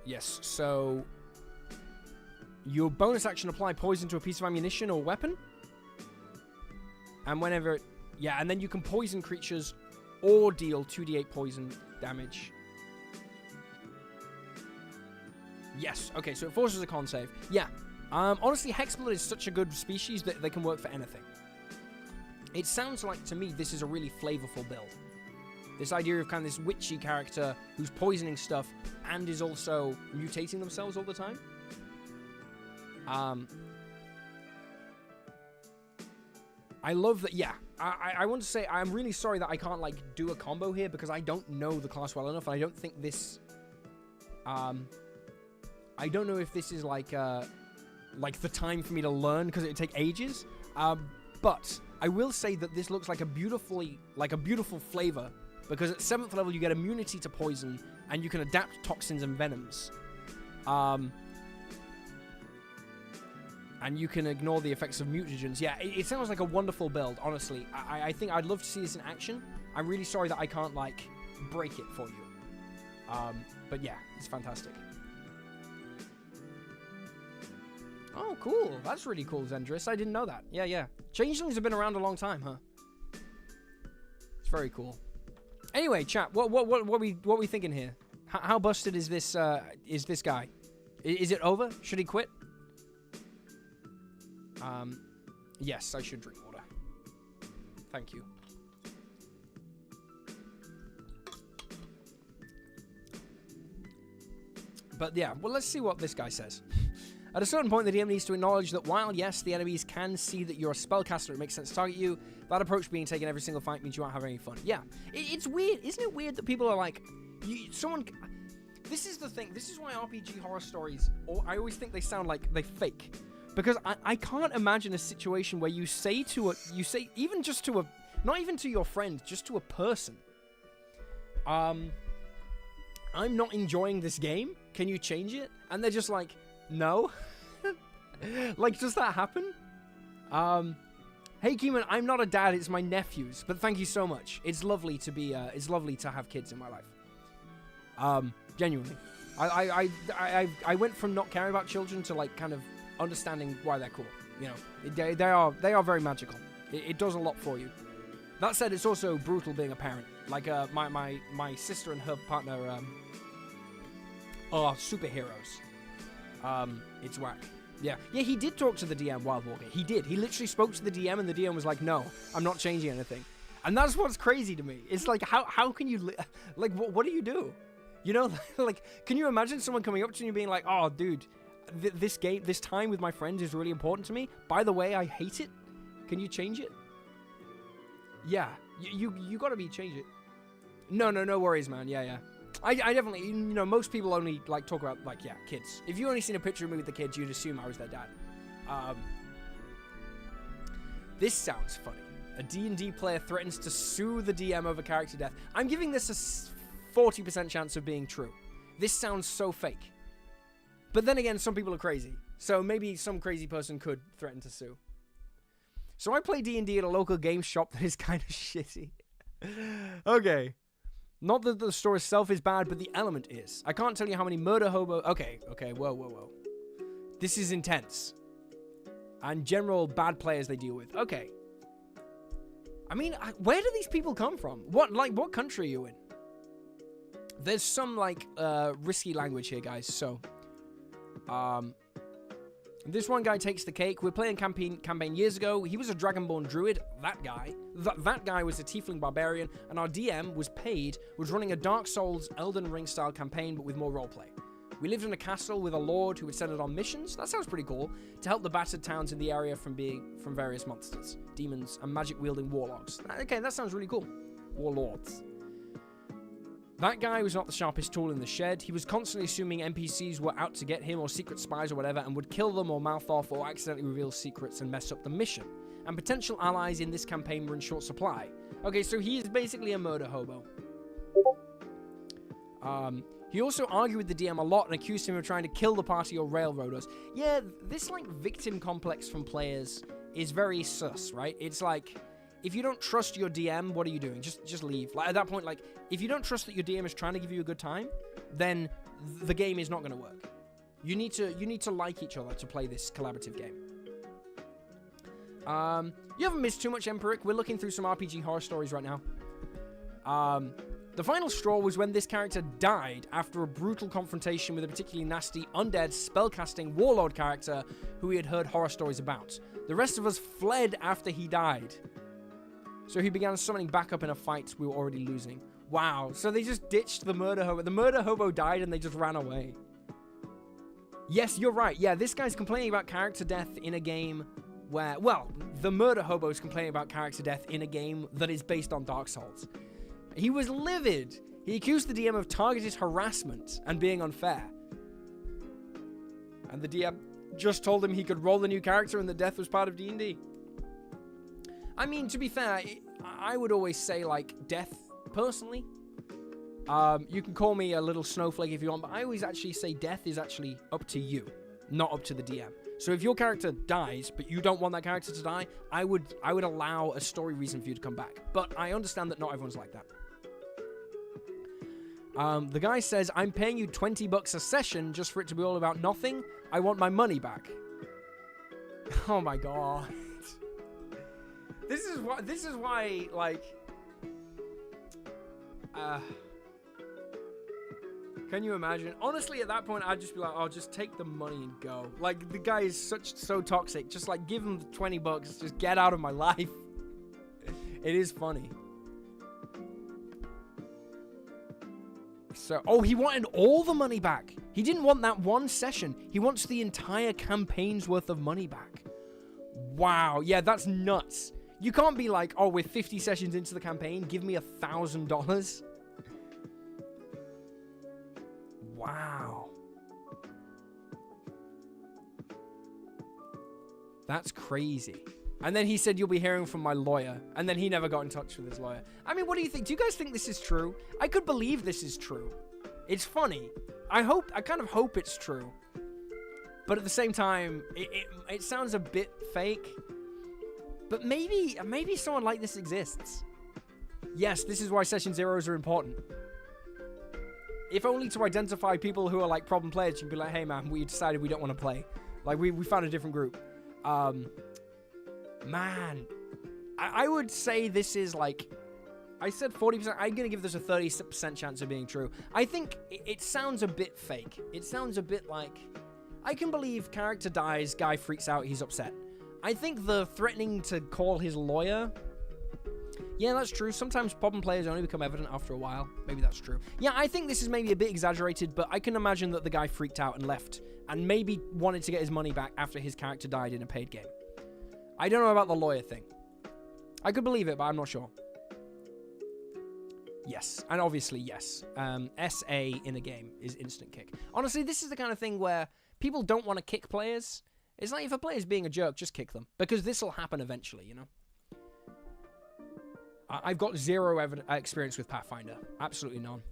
[SPEAKER 1] Yes, so... Your bonus action apply poison to a piece of ammunition or weapon. And whenever... Yeah, and then you can poison creatures or deal 2d8 poison damage. Yes, okay, so it forces a con save. Yeah, honestly, Hexblood is such a good species that they can work for anything. It sounds like, to me, this is a really flavorful build. This idea of kind of this witchy character who's poisoning stuff and is also mutating themselves all the time. I love that, yeah. I want to say, I'm really sorry that I can't, like, do a combo here because I don't know the class well enough, and I don't think this... I don't know if this is, like the time for me to learn because it would take ages. But I will say that this looks like a beautiful flavor because at 7th level you get immunity to poison and you can adapt toxins and venoms. And you can ignore the effects of mutagens. Yeah, it sounds like a wonderful build, honestly. I think I'd love to see this in action. I'm really sorry that I can't, like, break it for you. But yeah, it's fantastic. Oh, cool. That's really cool, Zendris. I didn't know that. Yeah, yeah. Changelings have been around a long time, huh? It's very cool. Anyway, chat, what we thinking here? How busted is this guy? Is it over? Should he quit? Yes, I should drink water. Thank you. But yeah, well, let's see what this guy says. At a certain point, the DM needs to acknowledge that while, yes, the enemies can see that you're a spellcaster, it makes sense to target you, that approach being taken every single fight means you won't have any fun. Yeah, it's weird. Isn't it weird that people are like, this is the thing. This is why RPG horror stories, I always think they sound like they fake. Because I can't imagine a situation where you say even just to not even to your friend, just to a person, I'm not enjoying this game. Can you change it? And they're just like, no. Like, does that happen? Hey, Keeman, I'm not a dad. It's my nephews. But thank you so much. It's lovely to be. It's lovely to have kids in my life. Genuinely, I went from not caring about children to like kind of understanding why they're cool. You know, they are very magical. It does a lot for you. That said, it's also brutal being a parent. Like my sister and her partner are superheroes. It's whack. Yeah, he did talk to the DM while walking. He did. He literally spoke to the DM, and the DM was like, "No, I'm not changing anything." And that's what's crazy to me. It's like, how can you like what do you do? You know, like, can you imagine someone coming up to you and being like, "Oh, dude, this time with my friends is really important to me. By the way, I hate it. Can you change it?" Yeah, you gotta change it. No worries, man. Yeah. I definitely, you know, most people only, like, talk about, like, yeah, kids. If you only seen a picture of me with the kids, you'd assume I was their dad. This sounds funny. A D&D player threatens to sue the DM over character death. I'm giving this a 40% chance of being true. This sounds so fake. But then again, some people are crazy. So maybe some crazy person could threaten to sue. So I play D&D at a local game shop that is kind of shitty. Okay. Not that the store itself is bad, but the element is. I can't tell you how many murder hobo... Okay, whoa. This is intense. And general bad players they deal with. Okay. I mean, where do these people come from? What country are you in? There's some, like, risky language here, guys, so... This one guy takes the cake. We're playing campaign years ago. He was a Dragonborn druid. That guy was a tiefling barbarian, and our DM was running a Dark Souls Elden Ring style campaign, but with more roleplay. We lived in a castle with a lord who would send it on missions. That sounds pretty cool. To help the battered towns in the area from various monsters, demons, and magic wielding warlocks. Okay, that sounds really cool. Warlords. That guy was not the sharpest tool in the shed. He was constantly assuming NPCs were out to get him or secret spies or whatever and would kill them or mouth off or accidentally reveal secrets and mess up the mission. And potential allies in this campaign were in short supply. Okay, so he is basically a murder hobo. He also argued with the DM a lot and accused him of trying to kill the party or railroad us. Yeah, this, like, victim complex from players is very sus, right? It's like, if you don't trust your DM, what are you doing? Just leave. Like, at that point, like, if you don't trust that your DM is trying to give you a good time, then the game is not going to work. You need to like each other to play this collaborative game. You haven't missed too much, Empiric. We're looking through some RPG horror stories right now. The final straw was when this character died after a brutal confrontation with a particularly nasty, undead, spellcasting warlord character who we had heard horror stories about. The rest of us fled after he died. So he began summoning backup in a fight we were already losing. Wow, so they just ditched the murder hobo. The murder hobo died and they just ran away. Yes, you're right. Yeah, this guy's complaining about character death in a game where... Well, the murder hobo's complaining about character death in a game that is based on Dark Souls. He was livid. He accused the DM of targeted harassment and being unfair. And the DM just told him he could roll a new character and the death was part of D&D. I mean, to be fair, I would always say, like, death, personally. You can call me a little snowflake if you want, but I always actually say death is actually up to you, not up to the DM. So if your character dies, but you don't want that character to die, I would allow a story reason for you to come back. But I understand that not everyone's like that. The guy says, I'm paying you $20 a session just for it to be all about nothing. I want my money back. Oh my god. This is why, like, can you imagine? Honestly, at that point, I'd just be like, I'll just take the money and go. Like, the guy is so toxic. Just, like, give him the $20. Just get out of my life. It is funny. So, oh, he wanted all the money back. He didn't want that one session. He wants the entire campaign's worth of money back. Wow. Yeah, that's nuts. You can't be like, oh, we're 50 sessions into the campaign. Give me $1,000. Wow. That's crazy. And then he said, you'll be hearing from my lawyer. And then he never got in touch with his lawyer. I mean, what do you think? Do you guys think this is true? I could believe this is true. It's funny. I kind of hope it's true. But at the same time, it sounds a bit fake. But maybe someone like this exists. Yes, this is why session zeros are important. If only to identify people who are like problem players. You can be like, hey man, we decided we don't want to play. Like, we found a different group. Man, I would say this is like, I said 40%. I'm going to give this a 30% chance of being true. I think it sounds a bit fake. It sounds a bit like, I can believe character dies, guy freaks out, he's upset. I think the threatening to call his lawyer, yeah, that's true. Sometimes problem players only become evident after a while. Maybe that's true. Yeah, I think this is maybe a bit exaggerated, but I can imagine that the guy freaked out and left and maybe wanted to get his money back after his character died in a paid game. I don't know about the lawyer thing. I could believe it, but I'm not sure. Yes, and obviously, yes. SA in a game is instant kick. Honestly, this is the kind of thing where people don't want to kick players. It's like, if a player's being a jerk, just kick them. Because this will happen eventually, you know? I've got zero experience with Pathfinder. Absolutely none.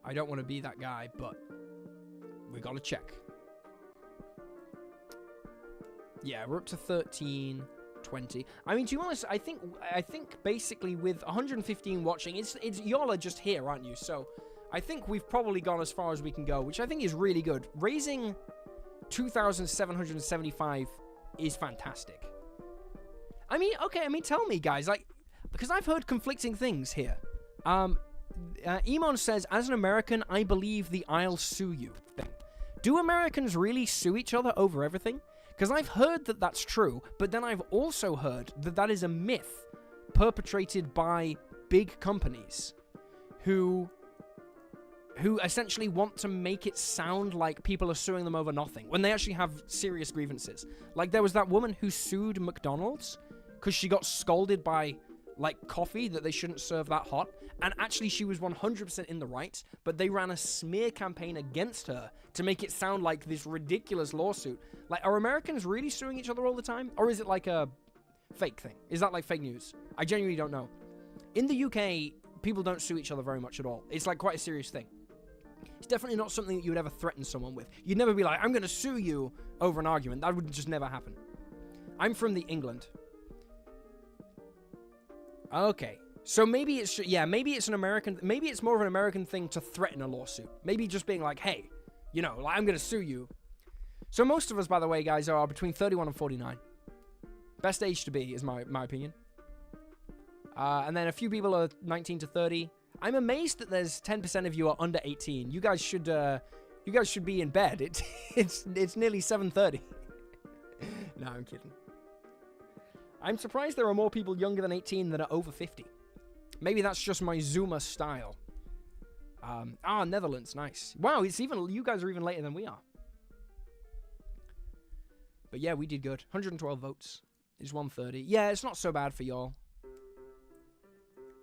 [SPEAKER 1] I don't want to be that guy, but we got to check. Yeah, we're up to 13, 20. I mean, to be honest, I think basically with 115 watching, it's y'all are just here, aren't you? So I think we've probably gone as far as we can go, which I think is really good. Raising 2,775 is fantastic. I mean, okay, tell me, guys, like, because I've heard conflicting things here. Emon says, as an American, I believe the I'll sue you thing. Do Americans really sue each other over everything? Because I've heard that that's true, but then I've also heard that that is a myth perpetrated by big companies who essentially want to make it sound like people are suing them over nothing, when they actually have serious grievances. Like, there was that woman who sued McDonald's because she got scolded by, like, coffee that they shouldn't serve that hot, and actually she was 100% in the right, but they ran a smear campaign against her to make it sound like this ridiculous lawsuit. Like, are Americans really suing each other all the time? Or is it like a fake thing? Is that like fake news? I genuinely don't know. In the UK, people don't sue each other very much at all. It's like quite a serious thing. It's definitely not something that you would ever threaten someone with. You'd never be like, I'm going to sue you over an argument. That would just never happen. I'm from the England. Okay. So maybe it's, maybe it's maybe it's more of an American thing to threaten a lawsuit. Maybe just being like, hey, you know, like, I'm going to sue you. So most of us, by the way, guys, are between 31 and 49. Best age to be, is my opinion. And then a few people are 19 to 30. I'm amazed that there's 10% of you are under 18. You guys should be in bed. It's nearly 7:30. No, I'm kidding. I'm surprised there are more people younger than 18 than are over 50. Maybe that's just my Zoomer style. Netherlands, nice. Wow, you guys are even later than we are. But yeah, we did good. 112 votes is 130. Yeah, it's not so bad for y'all.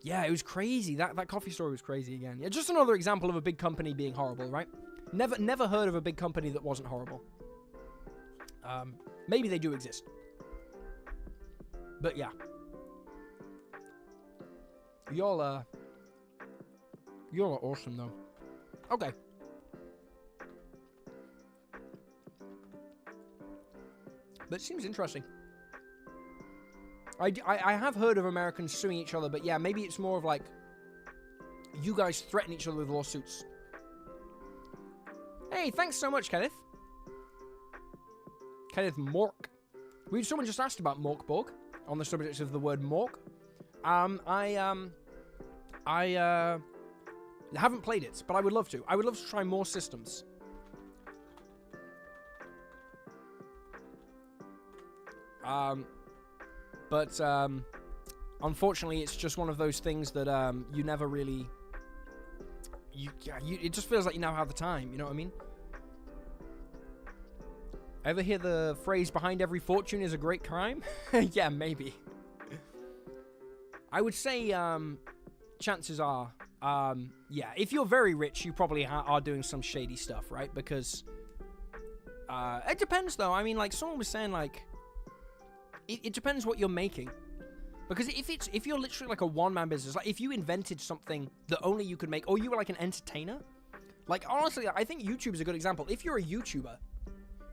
[SPEAKER 1] Yeah, it was crazy. That coffee story was crazy again. Yeah, just another example of a big company being horrible, right? Never heard of a big company that wasn't horrible. Maybe they do exist. But yeah. Y'all are awesome, though. Okay. But it seems interesting. I have heard of Americans suing each other, but yeah, maybe it's more of like you guys threaten each other with lawsuits. Hey, thanks so much, Kenneth. Kenneth Mork. Someone just asked about Morkborg on the subject of the word Mork. I haven't played it, but I would love to. I would love to try more systems. But unfortunately, it's just one of those things that you never really. It just feels like you now have the time. You know what I mean? Ever hear the phrase "behind every fortune is a great crime"? Yeah, maybe. I would say chances are, if you're very rich, you probably are doing some shady stuff, right? Because it depends, though. I mean, like someone was saying, like. It depends what you're making. Because if you're literally like a one-man business, like if you invented something that only you could make, or you were like an entertainer, like honestly, I think YouTube is a good example. If you're a YouTuber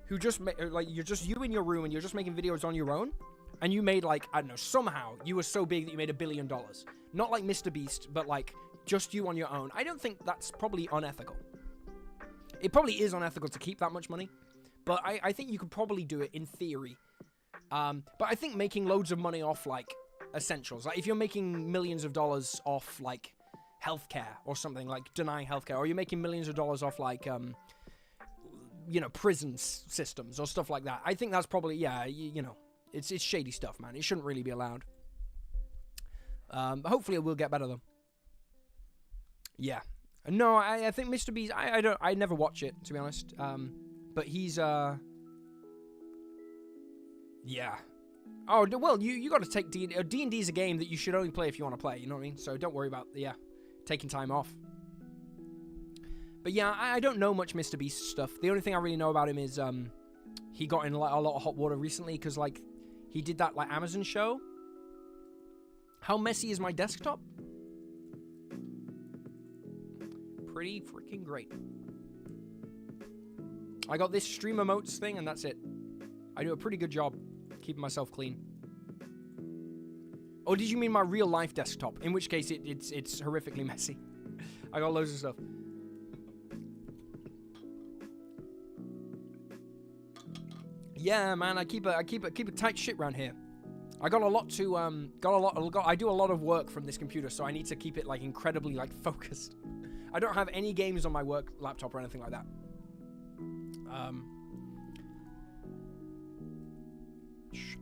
[SPEAKER 1] who just you're just you in your room and you're just making videos on your own, and you made like, I don't know, somehow you were so big that you made $1 billion. Not like Mr. Beast, but like just you on your own. I don't think that's probably unethical. It probably is unethical to keep that much money, but I think you could probably do it in theory. But I think making loads of money off, like, essentials, like, if you're making millions of dollars off, like, healthcare or something, like, denying healthcare, or you're making millions of dollars off, like, prison systems or stuff like that, I think that's probably, it's shady stuff, man. It shouldn't really be allowed. Hopefully it will get better, though. Yeah. No, I think Mr. Beast, I never watch it, to be honest. But he's, yeah. Oh, well, you got to take D&D. D&D is a game that you should only play if you want to play, you know what I mean? So don't worry about, taking time off. But yeah, I don't know much Mr. Beast stuff. The only thing I really know about him is he got in like a lot of hot water recently because like he did that like Amazon show. How messy is my desktop? Pretty freaking great. I got this stream emotes thing and that's it. I do a pretty good job keeping myself clean. Oh, did you mean my real life desktop? In which case it's horrifically messy. I got loads of stuff. Yeah, man, I keep a tight shit around here. I got a lot to I do a lot of work from this computer, so I need to keep it like incredibly like focused. I don't have any games on my work laptop or anything like that.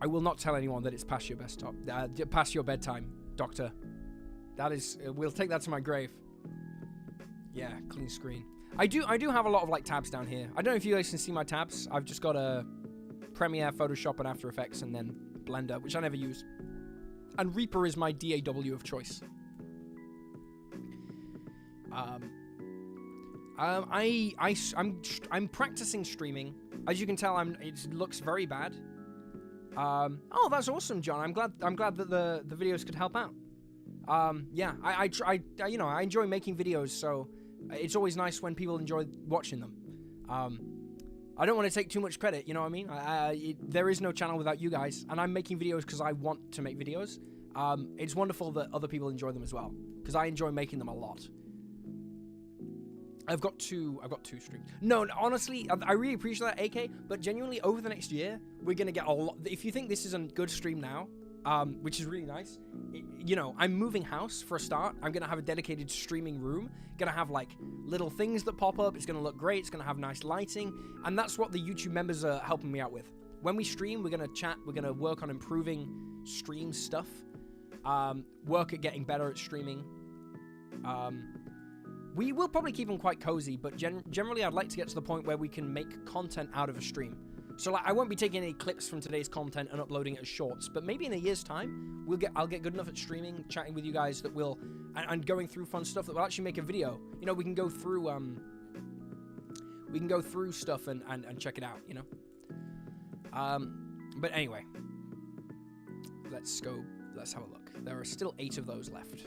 [SPEAKER 1] I will not tell anyone that it's past your past your bedtime, Doctor. That is, we'll take that to my grave. Yeah, clean screen. I do have a lot of like tabs down here. I don't know if you guys can see my tabs. I've just got a Premiere, Photoshop, and After Effects, and then Blender, which I never use. And Reaper is my DAW of choice. I'm practicing streaming. As you can tell, it looks very bad. Oh, that's awesome, John. I'm glad that the videos could help out. Yeah, I you know, I enjoy making videos, so it's always nice when people enjoy watching them. I don't want to take too much credit, you know what I mean? There is no channel without you guys, and I'm making videos because I want to make videos. It's wonderful that other people enjoy them as well, because I enjoy making them a lot. I've got two streams. No, honestly, I really appreciate that, AK, but genuinely, over the next year, we're going to get a lot. If you think this is a good stream now, which is really nice, you know, I'm moving house for a start. I'm going to have a dedicated streaming room. Going to have, like, little things that pop up. It's going to look great. It's going to have nice lighting. And that's what the YouTube members are helping me out with. When we stream, we're going to chat. We're going to work on improving stream stuff. Work at getting better at streaming. We will probably keep them quite cozy, but generally I'd like to get to the point where we can make content out of a stream. So like, I won't be taking any clips from today's content and uploading it as shorts, but maybe in a year's time, I'll get good enough at streaming, chatting with you guys that will, and going through fun stuff that will actually make a video. You know, we can go through stuff and check it out, you know? But anyway, let's have a look. There are still 8 of those left.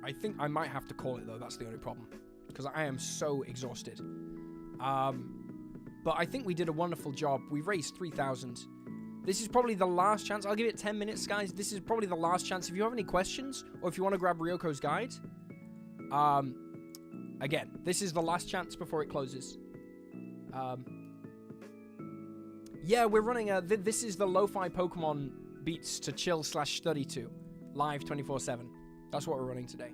[SPEAKER 1] I think I might have to call it, though. That's the only problem. Because I am so exhausted. But I think we did a wonderful job. We raised 3,000. This is probably the last chance. I'll give it 10 minutes, guys. This is probably the last chance. If you have any questions, or if you want to grab Ryoko's guide, again, this is the last chance before it closes. Yeah, we're running this is the Lo-Fi Pokemon Beats to Chill/Study to. Live 24/7. That's what we're running today.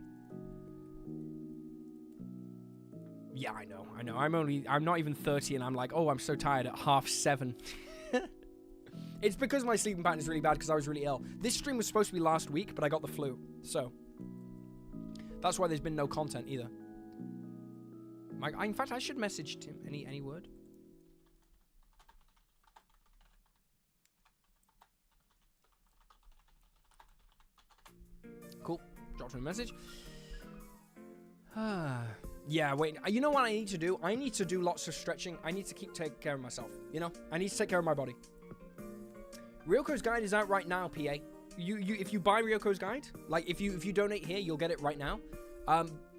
[SPEAKER 1] Yeah, I know. I'm not even 30 and I'm like, oh, I'm so tired at 7:30. It's because my sleeping pattern is really bad because I was really ill. This stream was supposed to be last week, but I got the flu. So, that's why there's been no content either. In fact, I should message Tim. Any word? Cool. Dropped him a message. Yeah, wait. You know what I need to do? I need to do lots of stretching. I need to take care of myself. You know? I need to take care of my body. Ryoko's guide is out right now, PA. If you buy Ryoko's guide, like if you donate here, you'll get it right now.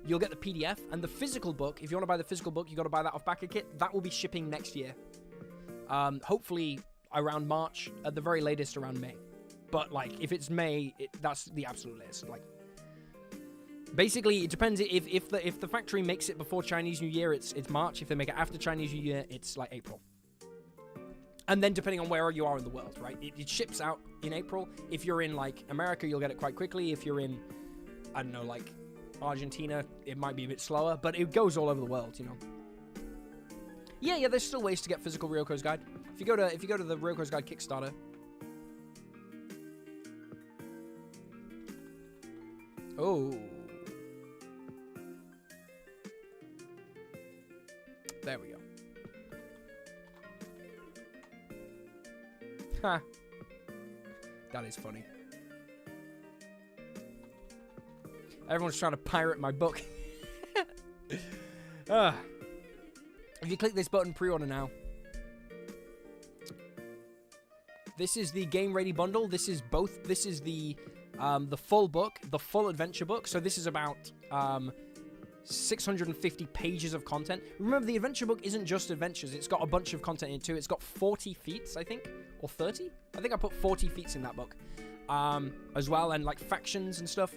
[SPEAKER 1] You'll get the PDF and the physical book. If you want to buy the physical book, you got to buy that off Backer Kit. That will be shipping next year. Hopefully around March, at the very latest around May. But like if it's May, that's the absolute latest. Like basically it depends. If the factory makes it before Chinese New Year, it's March. If they make it after Chinese New Year, it's like April. And then depending on where you are in the world, right? It ships out in April. If you're in like America, you'll get it quite quickly. If you're in, I don't know, like Argentina, it might be a bit slower, but it goes all over the world, you know. Yeah, there's still ways to get physical Ryoko's guide. If you go to the Ryoko's guide Kickstarter. Oh. There we go. Ha. That is funny. Everyone's trying to pirate my book. If you click this button, pre-order now. This is the Game Ready bundle. This is both. This is the full book, the full adventure book. So this is about 650 pages of content. Remember, the adventure book isn't just adventures. It's got a bunch of content in it too. It's got 40 feats, I think, or 30. I think I put 40 feats in that book, as well, and like factions and stuff.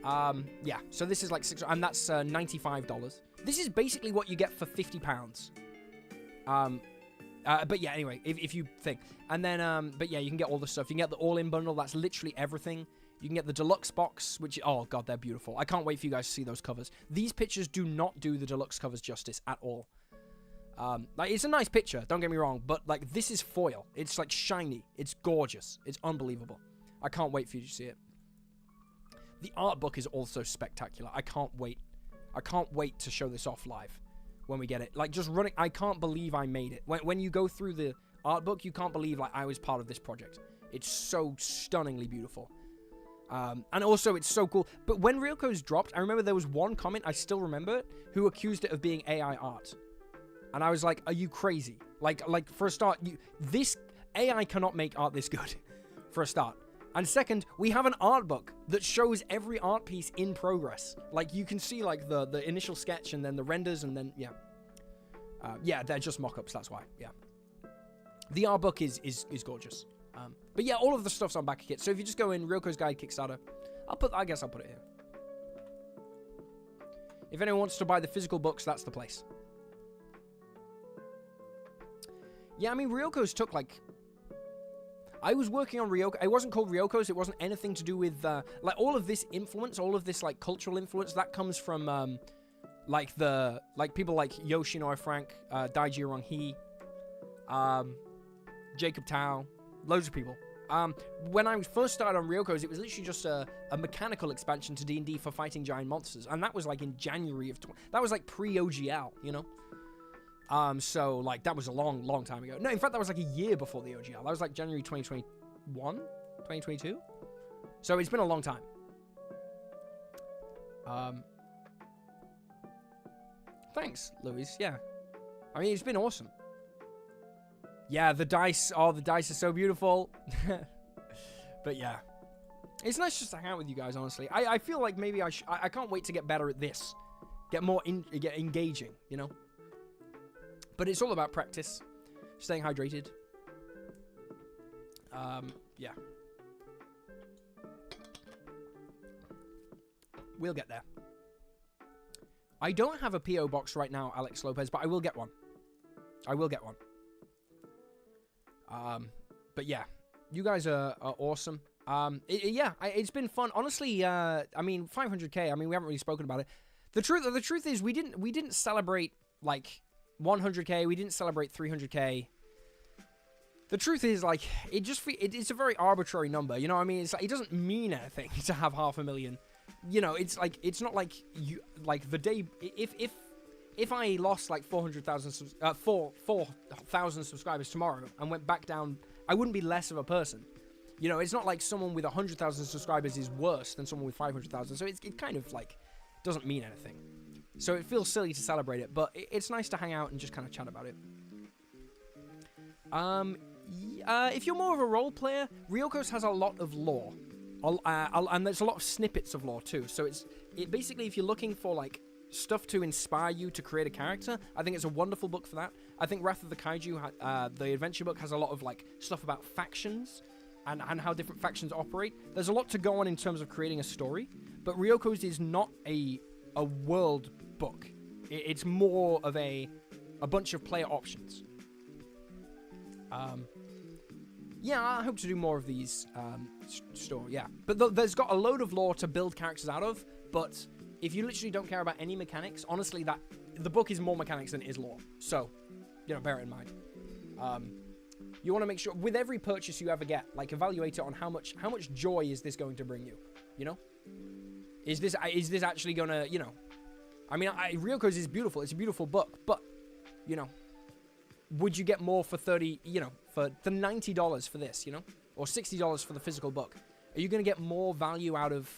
[SPEAKER 1] Yeah. So this is like and that's $95. This is basically what you get for £50. But yeah, anyway, if you think, and then but yeah, you can get all the stuff. You can get the all-in bundle. That's literally everything. You can get the deluxe box, which, oh god, they're beautiful. I can't wait for you guys to see those covers. These pictures do not do the deluxe covers justice at all. Like, it's a nice picture, don't get me wrong, but like, this is foil. It's like shiny. It's gorgeous. It's unbelievable. I can't wait for you to see it. The art book is also spectacular. I can't wait. I can't wait to show this off live when we get it. Like, just running, I can't believe I made it. When you go through the art book, you can't believe like I was part of this project. It's so stunningly beautiful. And also, it's so cool. But when Ryoko's dropped, I remember there was one comment, I still remember it, who accused it of being AI art. And I was like, are you crazy? Like for a start, this AI cannot make art this good, for a start. And second, we have an art book that shows every art piece in progress. Like, you can see, like, the initial sketch and then the renders and then, yeah. Yeah, they're just mock-ups, that's why, yeah. The art book is gorgeous. But yeah, all of the stuff's on BackerKit. So if you just go in Ryoko's Guide Kickstarter, I guess I'll put it here. If anyone wants to buy the physical books, that's the place. Yeah, I mean, Ryoko's took, like... I was working on Ryoko. It wasn't called Ryoko's. It wasn't anything to do with, like, all of this influence, all of this, like, cultural influence, that comes from, like, people like Yoshinori Frank, Daiji Ronghi, Jacob Tao, loads of people. When I first started on Ryoko's, it was literally just a mechanical expansion to D&D for fighting giant monsters, and that was, like, in January of... That was, like, pre-OGL, you know? So, like, that was a long time ago. No, in fact, that was, like, a year before the OGL. That was, like, January 2021? 2022? So, it's been a long time. Thanks, Louise. Yeah. I mean, it's been awesome. Yeah, the dice. Oh, the dice are so beautiful. But, yeah. It's nice just to hang out with you guys, honestly. I feel like maybe I can't wait to get better at this. Get engaging, you know? But it's all about practice, staying hydrated. Yeah. We'll get there. I don't have a P.O. box right now, Alex Lopez, but I will get one. I will get one. But yeah, you guys are awesome. It's been fun. Honestly, I mean, 500K, I mean, we haven't really spoken about it. The truth is we didn't celebrate, like... 100K, we didn't celebrate 300K. The truth is, like, it's a very arbitrary number, you know what I mean? It's like, it doesn't mean anything to have 500,000. You know, it's like, it's not like you, like, the day, if I lost, like, 4,000 subscribers tomorrow and went back down, I wouldn't be less of a person. You know, it's not like someone with 100,000 subscribers is worse than someone with 500,000, so it kind of, like, doesn't mean anything. So it feels silly to celebrate it, but it's nice to hang out and just kind of chat about it. If you're more of a role player, Ryoko's has a lot of lore. And there's a lot of snippets of lore too. So it basically, if you're looking for like stuff to inspire you to create a character, I think it's a wonderful book for that. I think Wrath of the Kaiju, the adventure book, has a lot of like stuff about factions and how different factions operate. There's a lot to go on in terms of creating a story, but Ryoko's is not a world book. It's more of a bunch of player options. Yeah, I hope to do more of these yeah. But there's got a load of lore to build characters out of, but if you literally don't care about any mechanics, honestly, the book is more mechanics than it is lore. So, you know, bear it in mind. You want to make sure, with every purchase you ever get, like, evaluate it on how much joy is this going to bring you, you know? Is this actually gonna, you know... I mean, Ryoko's is beautiful. It's a beautiful book, but, you know, would you get more for $30, you know, for the $90 for this, you know? Or $60 for the physical book? Are you going to get more value out of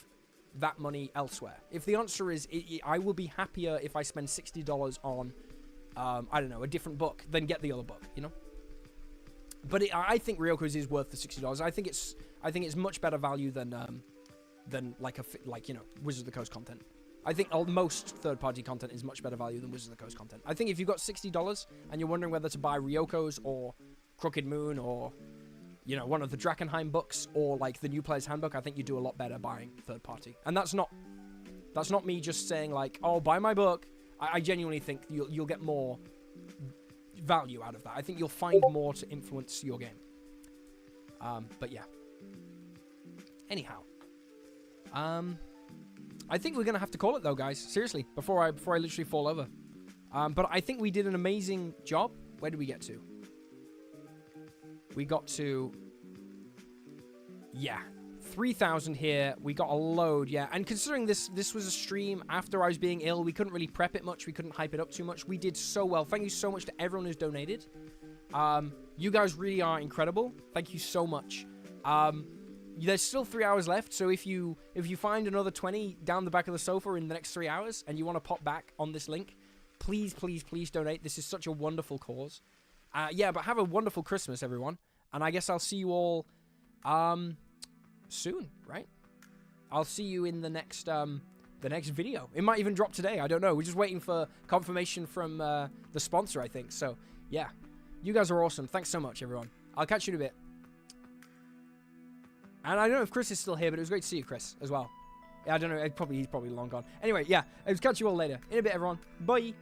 [SPEAKER 1] that money elsewhere? If the answer is, I will be happier if I spend $60 on, I don't know, a different book than get the other book, you know? But I think Ryoko's is worth the $60. I think it's much better value than like you know, Wizards of the Coast content. I think most third-party content is much better value than Wizards of the Coast content. I think if you've got $60 and you're wondering whether to buy Ryoko's or Crooked Moon or, you know, one of the Drakkenheim books or like the New Player's Handbook, I think you do a lot better buying third-party. And that's not me just saying like, oh, buy my book. I genuinely think you'll get more value out of that. I think you'll find more to influence your game. But yeah. Anyhow. I think we're going to have to call it, though, guys. Seriously, before I literally fall over. But I think we did an amazing job. Where did we get to? We got to... Yeah. 3,000 here. We got a load, yeah. And considering this was a stream after I was being ill, we couldn't really prep it much. We couldn't hype it up too much. We did so well. Thank you so much to everyone who's donated. You guys really are incredible. Thank you so much. There's still 3 hours left, so if you find another 20 down the back of the sofa in the next 3 hours and you want to pop back on this link, please, please, please donate. This is such a wonderful cause. Yeah, but have a wonderful Christmas, everyone. And I guess I'll see you all soon, right? I'll see you in the next video. It might even drop today. I don't know. We're just waiting for confirmation from the sponsor, I think. So, yeah. You guys are awesome. Thanks so much, everyone. I'll catch you in a bit. And I don't know if Chris is still here, but it was great to see you, Chris, as well. Yeah, I don't know. He's probably long gone. Anyway, yeah. I'll catch you all later. In a bit, everyone. Bye.